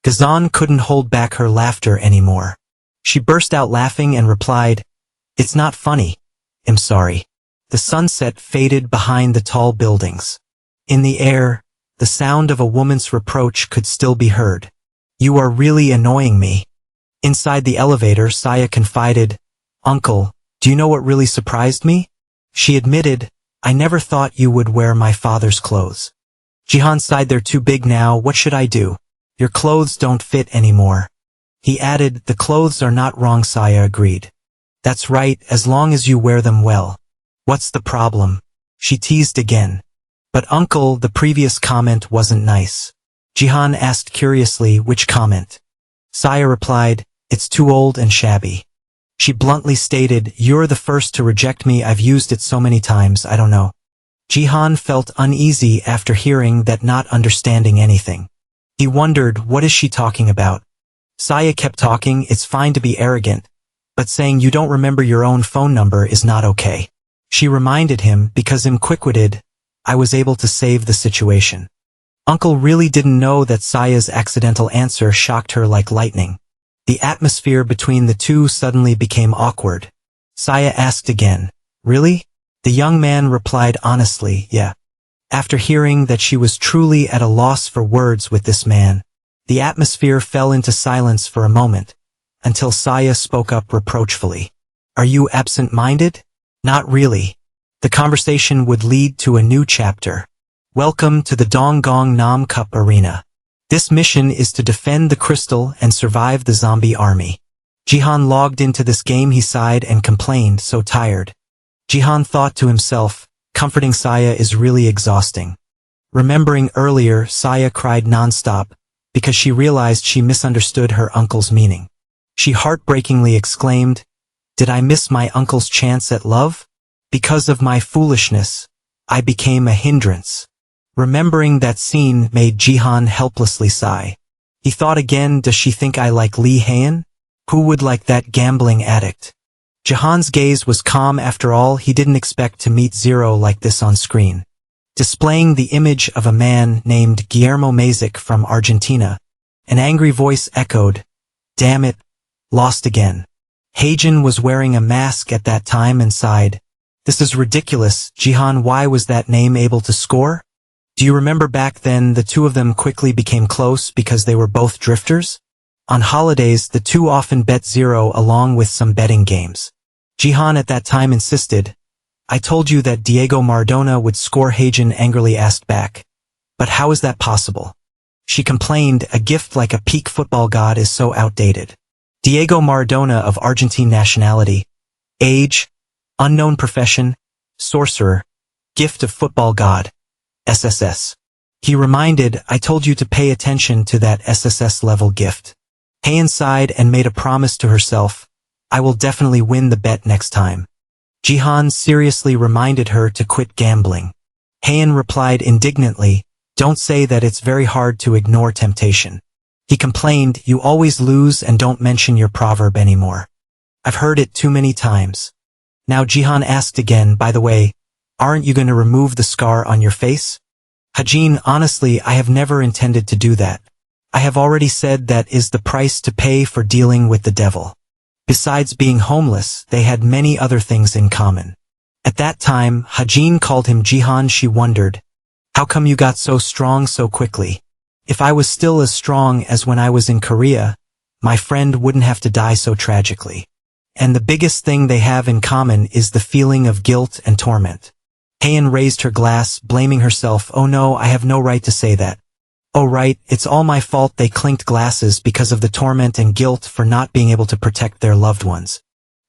Gazan couldn't hold back her laughter anymore. She burst out laughing and replied, it's not funny. I'm sorry. The sunset faded behind the tall buildings. In the air, the sound of a woman's reproach could still be heard. You are really annoying me. Inside the elevator, Sia confided, Uncle, do you know what really surprised me? She admitted, I never thought you would wear my father's clothes. Jihan sighed, they're too big now. What should I do? Your clothes don't fit anymore. He added, the clothes are not wrong. Sia agreed. That's right, as long as you wear them well. What's the problem? She teased again. But uncle, the previous comment wasn't nice. Jihan asked curiously, which comment? Sia replied, it's too old and shabby. She bluntly stated, you're the first to reject me. I've used it so many times, I don't know. Jihan felt uneasy after hearing that, not understanding anything. He wondered, what is she talking about? Sia kept talking, it's fine to be arrogant, but saying you don't remember your own phone number is not okay. She reminded him, because I'm quick-witted, I was able to save the situation. Uncle really didn't know that Sia's accidental answer shocked her like lightning. The atmosphere between the two suddenly became awkward. Sia asked again, really? The young man replied honestly, yeah. After hearing that she was truly at a loss for words with this man, the atmosphere fell into silence for a moment, until Sia spoke up reproachfully. Are you absent-minded? Not really. The conversation would lead to a new chapter. Welcome to the Donggong Nam Cup Arena. This mission is to defend the crystal and survive the zombie army. Jihan logged into this game. He sighed and complained, so tired. Jihan thought to himself, comforting Sia is really exhausting. Remembering earlier, Sia cried non-stop, because she realized she misunderstood her uncle's meaning. She heartbreakingly exclaimed, did I miss my uncle's chance at love? Because of my foolishness, I became a hindrance. Remembering that scene made Jihan helplessly sigh. He thought again, does she think I like Lee Haen? Who would like that gambling addict? Jihan's gaze was calm after all. He didn't expect to meet Zero like this on screen. Displaying the image of a man named Guillermo Mazik from Argentina. An angry voice echoed, "Damn it, lost again." Heijin was wearing a mask at that time and sighed. "This is ridiculous, Jihan. Why was that name able to score? Do you remember back then the two of them quickly became close because they were both drifters? On holidays, the two often bet Zero along with some betting games. Jihan at that time insisted, "I told you that Diego Maradona would score." Heijin angrily asked back, "But how is that possible?" She complained, "A gift like a peak football god is so outdated. Diego Maradona of Argentine nationality, age, unknown profession, sorcerer, gift of football god, SSS. He reminded, "I told you to pay attention to that SSS level gift." Heian sighed and made a promise to herself, "I will definitely win the bet next time." Jihan seriously reminded her to quit gambling. Heian replied indignantly, "Don't say that. It's very hard to ignore temptation." He complained, "You always lose and don't mention your proverb anymore. I've heard it too many times." Now Jihan asked again, "By the way, aren't you going to remove the scar on your face?" Heijin, "Honestly, I have never intended to do that. I have already said that is the price to pay for dealing with the devil." Besides being homeless, they had many other things in common. At that time, Heijin called him Jihan. She wondered, "How come you got so strong so quickly? If I was still as strong as when I was in Korea, my friend wouldn't have to die so tragically." And the biggest thing they have in common is the feeling of guilt and torment. Heian raised her glass, blaming herself, "Oh no, I have no right to say that. Oh right, it's all my fault." They clinked glasses because of the torment and guilt for not being able to protect their loved ones.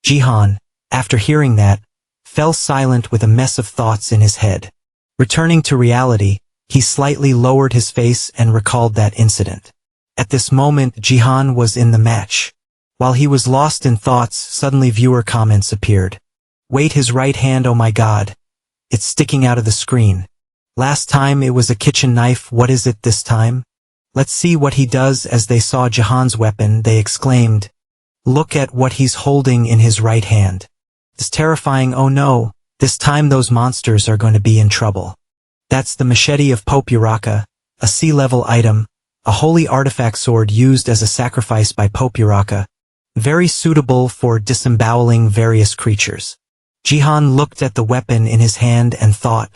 Jihan, after hearing that, fell silent with a mess of thoughts in his head. Returning to reality, he slightly lowered his face and recalled that incident. At this moment, Jihan was in the match. While he was lost in thoughts, suddenly viewer comments appeared. "Wait, his right hand, oh my god. It's sticking out of the screen. Last time it was a kitchen knife, what is it this time? Let's see what he does." As they saw Jihan's weapon, they exclaimed, "Look at what he's holding in his right hand. It's terrifying. Oh no, this time those monsters are going to be in trouble." That's the machete of Pope Uraka, a sea-level item, a holy artifact sword used as a sacrifice by Pope Uraka, very suitable for disemboweling various creatures. Jihan looked at the weapon in his hand and thought,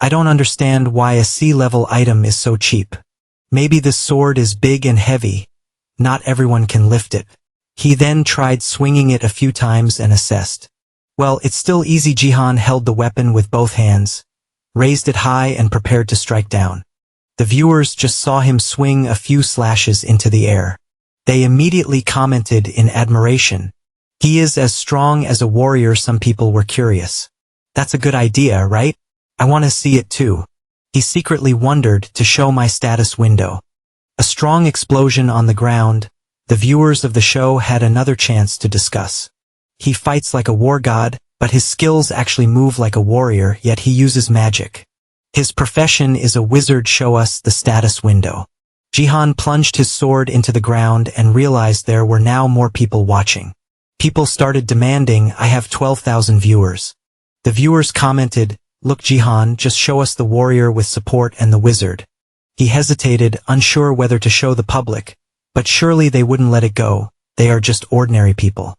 "I don't understand why a sea-level item is so cheap. Maybe this sword is big and heavy. Not everyone can lift it." He then tried swinging it a few times and assessed, "Well, it's still easy." Jihan held the weapon with both hands, raised it high and prepared to strike down. The viewers just saw him swing a few slashes into the air. They immediately commented in admiration, "He is as strong as a warrior." Some people were curious. "That's a good idea, right? I want to see it too." He secretly wondered to show my status window. A strong explosion on the ground. The viewers of the show had another chance to discuss. He fights like a war god, but his skills actually move like a warrior, yet he uses magic. His profession is a wizard. Show us the status window. Jihan plunged his sword into the ground and realized there were now more people watching. People started demanding, "I have 12,000 viewers." The viewers commented, "Look Jihan, just show us the warrior with support and the wizard." He hesitated, unsure whether to show the public, but surely they wouldn't let it go. They are just ordinary people.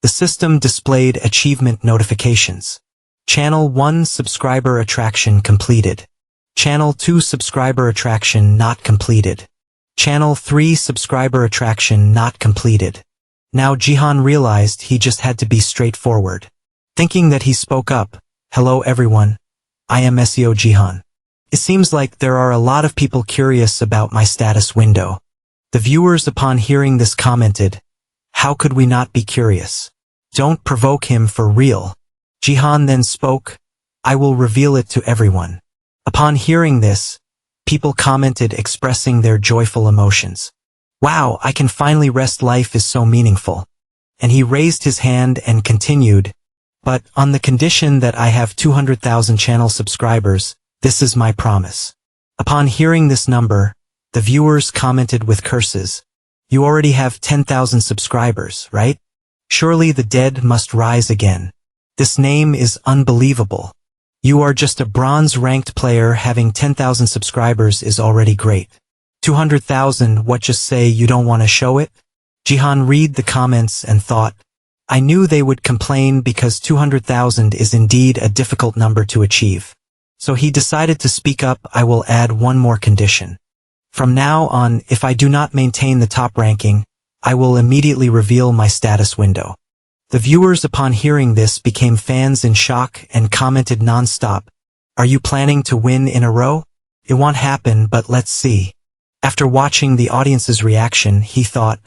The system displayed achievement notifications. Channel 1 subscriber attraction completed. Channel 2 subscriber attraction not completed. Channel 3 subscriber attraction not completed. Now Jihan realized he just had to be straightforward. Thinking that he spoke up, "Hello everyone. I am SEO Jihan. It seems like there are a lot of people curious about my status window." The viewers upon hearing this commented, "How could we not be curious? Don't provoke him for real." Jihan then spoke, "I will reveal it to everyone." Upon hearing this, people commented expressing their joyful emotions. "Wow, I can finally rest. Life is so meaningful." And he raised his hand and continued, "But on the condition that I have 200,000 channel subscribers, this is my promise. Upon hearing this number, the viewers commented with curses. You already have 10,000 subscribers, right? Surely the dead must rise again. This name is unbelievable. You are just a bronze-ranked player. Having 10,000 subscribers is already great. 200,000, what, just say you don't want to show it? Jihan read the comments and thought, I knew they would complain because 200,000 is indeed a difficult number to achieve. So he decided to speak up. I will add one more condition. From now on, if I do not maintain the top ranking, I will immediately reveal my status window. The viewers upon hearing this became fans in shock and commented non-stop. Are you planning to win in a row? It won't happen, but let's see. After watching the audience's reaction, he thought,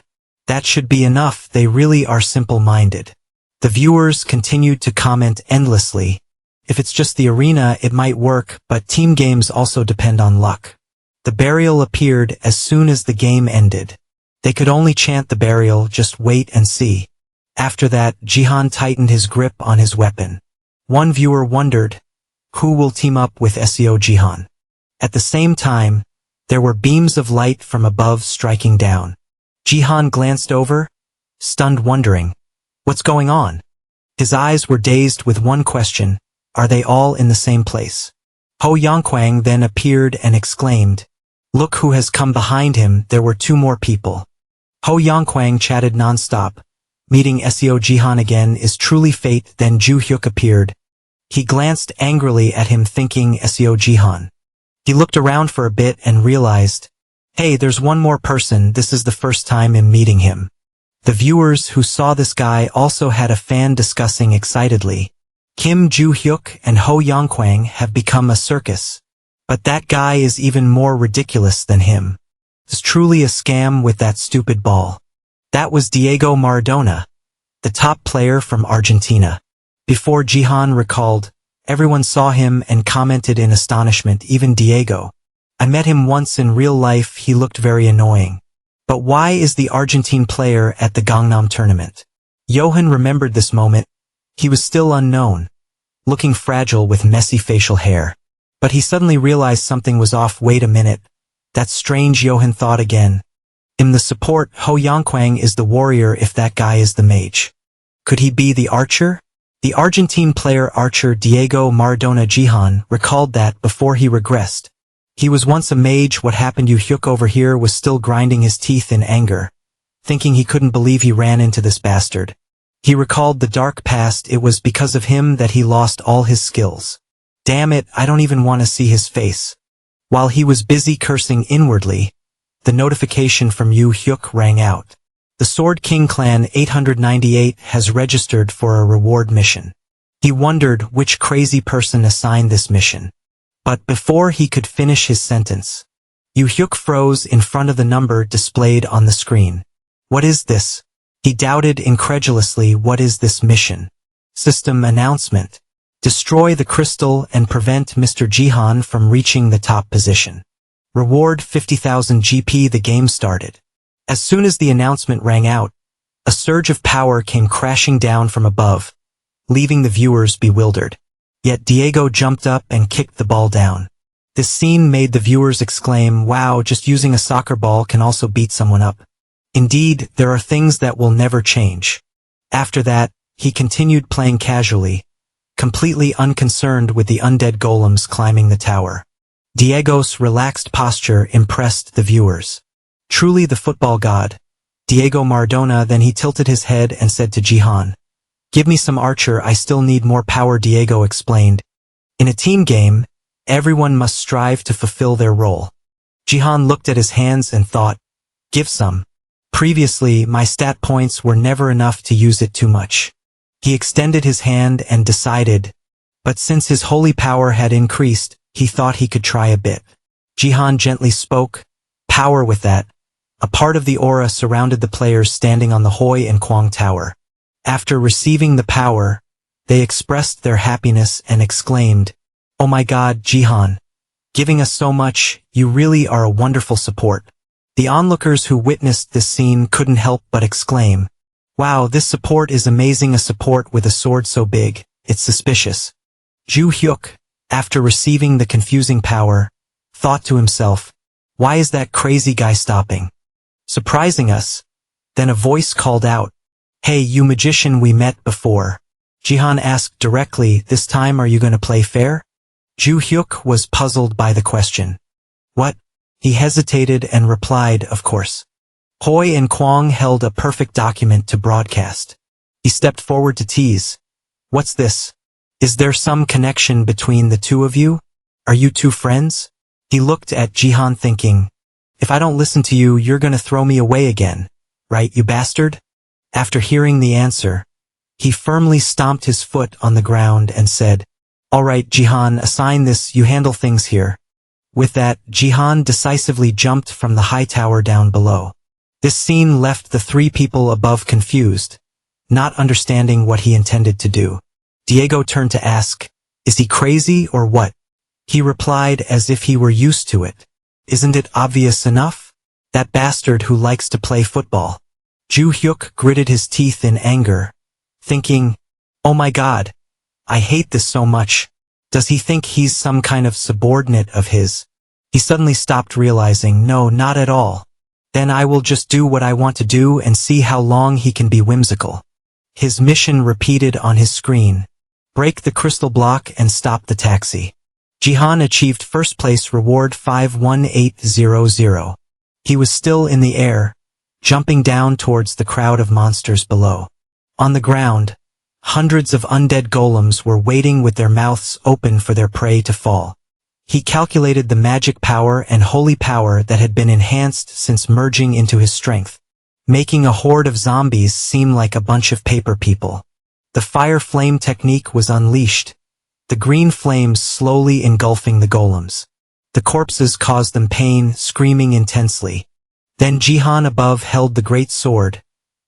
that should be enough. They really are simple-minded. The viewers continued to comment endlessly. If it's just the arena, it might work, but team games also depend on luck. The burial appeared as soon as the game ended. They could only chant the burial, just wait and see. After that, Jihan tightened his grip on his weapon. One viewer wondered, who will team up with SEO Jihan? At the same time, there were beams of light from above striking down. Jihan glanced over, stunned, wondering, what's going on? His eyes were dazed with one question, are they all in the same place? Ho Yongquang then appeared and exclaimed, look who has come behind him. There were two more people. Ho Yongquang chatted non-stop. Meeting SEO Jihan again is truly fate. Then Ju Hyuk appeared. He glanced angrily at him, thinking SEO Jihan. He looked around for a bit and realized, hey, there's one more person. This is the first time I'm meeting him. The viewers who saw this guy also had a fan discussing excitedly. Kim Ju Hyuk and Ho Yongquang have become a circus. But that guy is even more ridiculous than him. It's truly a scam with that stupid ball. That was Diego Maradona, the top player from Argentina. Before Jihan recalled, everyone saw him and commented in astonishment, even Diego. I met him once in real life. He looked very annoying. But why is the Argentine player at the Gangnam tournament? Johan remembered this moment. He was still unknown, looking fragile with messy facial hair. But he suddenly realized something was off. Wait a minute. That's strange, Johan thought again. In the support, Ho Yongquang is the warrior. If that guy is the mage, could he be the archer? The Argentine player archer Diego Maradona. Jihan recalled that before he regressed. He was once a mage. What happened? Yu Hyuk over here was still grinding his teeth in anger, thinking he couldn't believe he ran into this bastard. He recalled the dark past. It was because of him that he lost all his skills. Damn it, I don't even want to see his face. While he was busy cursing inwardly, the notification from Yu Hyuk rang out. The Sword King Clan 898 has registered for a reward mission. He wondered which crazy person assigned this mission. But before he could finish his sentence, Yu Hyuk froze in front of the number displayed on the screen. What is this? He doubted incredulously. What is this mission? System announcement. Destroy the crystal and prevent Mr. Jihan from reaching the top position. Reward 50,000 GP. The game started. As soon as the announcement rang out, a surge of power came crashing down from above, leaving the viewers bewildered. Yet Diego jumped up and kicked the ball down. This scene made the viewers exclaim, wow, just using a soccer ball can also beat someone up. Indeed, there are things that will never change. After that, he continued playing casually, completely unconcerned with the undead golems climbing the tower. Diego's relaxed posture impressed the viewers. Truly the football god, Diego Maradona. Then he tilted his head and said to Jihan, give me some archer, I still need more power. Diego explained, in a team game, everyone must strive to fulfill their role. Jihan looked at his hands and thought, give some. Previously, my stat points were never enough to use it too much. He extended his hand and decided, but since his holy power had increased, he thought he could try a bit. Jihan gently spoke, power with that. A part of the aura surrounded the players standing on the Hoi and Kwang Tower. After receiving the power, they expressed their happiness and exclaimed, oh my god, Jihan, giving us so much, you really are a wonderful support. The onlookers who witnessed this scene couldn't help but exclaim, wow, this support is amazing. A support with a sword so big, it's suspicious. Ju Hyuk, after receiving the confusing power, thought to himself, why is that crazy guy stopping? Surprising us. Then a voice called out, hey, you magician we met before. Jihan asked directly, this time are you going to play fair? Ju Hyuk was puzzled by the question. What? He hesitated and replied, of course. Hoi and Kwang held a perfect document to broadcast. He stepped forward to tease. What's this? Is there some connection between the two of you? Are you two friends? He looked at Jihan thinking, if I don't listen to you, you're gonna throw me away again, right, you bastard? After hearing the answer, he firmly stomped his foot on the ground and said, all right, Jihan, assign this, you handle things here. With that, Jihan decisively jumped from the high tower down below. This scene left the three people above confused, not understanding what he intended to do. Diego turned to ask, is he crazy or what? He replied as if he were used to it. Isn't it obvious enough? That bastard who likes to play football. Ju Hyuk gritted his teeth in anger, thinking, oh my god, I hate this so much. Does he think he's some kind of subordinate of his? He suddenly stopped, realizing, no, not at all. Then I will just do what I want to do and see how long he can be whimsical. His mission repeated on his screen. Break the crystal block and stop the taxi. Jihan achieved first place, reward 51800. He was still in the air, jumping down towards the crowd of monsters below. On the ground, hundreds of undead golems were waiting with their mouths open for their prey to fall. He calculated the magic power and holy power that had been enhanced since merging into his strength, making a horde of zombies seem like a bunch of paper people. The fire flame technique was unleashed, the green flames slowly engulfing the golems. The corpses caused them pain, screaming intensely. Then Jihan above held the great sword,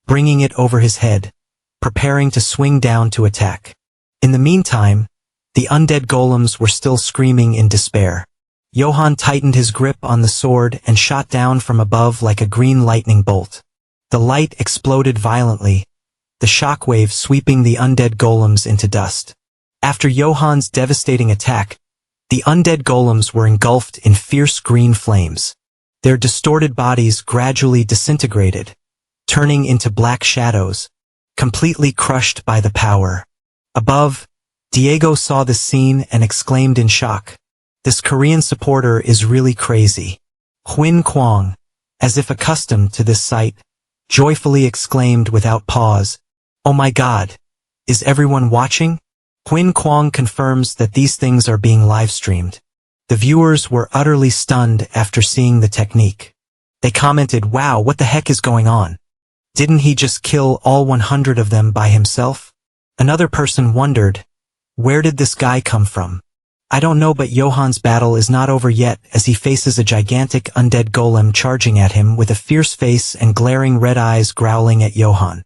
bringing it over his head, preparing to swing down to attack. In the meantime, the undead golems were still screaming in despair. Johann tightened his grip on the sword and shot down from above like a green lightning bolt. The light exploded violently, the shockwave sweeping the undead golems into dust. After Johann's devastating attack, the undead golems were engulfed in fierce green flames. Their distorted bodies gradually disintegrated, turning into black shadows, completely crushed by the power. Above, Diego saw the scene and exclaimed in shock, this Korean supporter is really crazy. Huin Kwang, as if accustomed to this sight, joyfully exclaimed without pause, oh my god, is everyone watching? Huin Kwang confirms that these things are being live-streamed. The viewers were utterly stunned after seeing the technique. They commented, wow, what the heck is going on? Didn't he just kill all 100 of them by himself? Another person wondered, where did this guy come from? I don't know, but Johann's battle is not over yet as he faces a gigantic undead golem charging at him with a fierce face and glaring red eyes growling at Johann.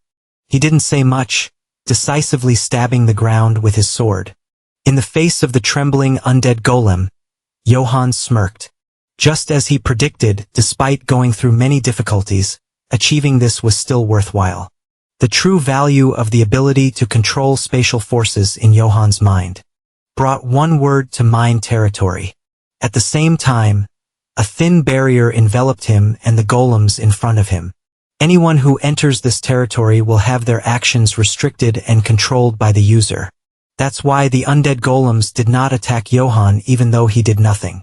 He didn't say much, decisively stabbing the ground with his sword. In the face of the trembling undead golem, Johann smirked. Just as he predicted, despite going through many difficulties, achieving this was still worthwhile. The true value of the ability to control spatial forces in Johann's mind brought one word to mine territory. At the same time, a thin barrier enveloped him and the golems in front of him. Anyone who enters this territory will have their actions restricted and controlled by the user. That's why the undead golems did not attack Johann even though he did nothing.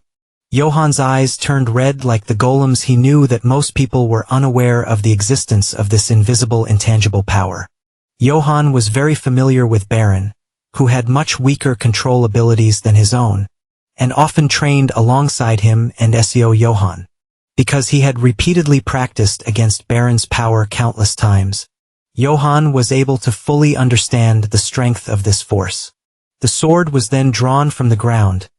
Johann's eyes turned red like the golems. He knew that most people were unaware of the existence of this invisible, intangible power. Johann was very familiar with Baron, who had much weaker control abilities than his own, and often trained alongside him and SEO Johann. Because he had repeatedly practiced against Baron's power countless times, Johann was able to fully understand the strength of this force. The sword was then drawn from the ground,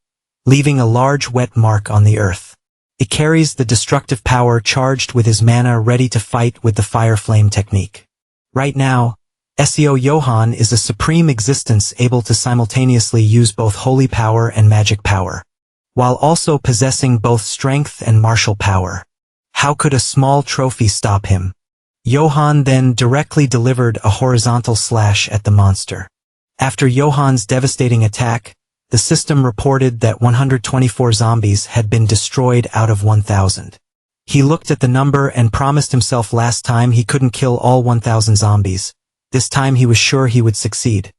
leaving a large wet mark on the earth. It carries the destructive power charged with his mana, ready to fight with the fire flame technique. Right now, SEO Johann is a supreme existence able to simultaneously use both holy power and magic power, while also possessing both strength and martial power. How could a small trophy stop him? Johann then directly delivered a horizontal slash at the monster. After Johann's devastating attack, the The system reported that 124 zombies had been destroyed out of 1,000. He looked at the number and promised himself last time he couldn't kill all 1,000 zombies. This time he was sure he would succeed.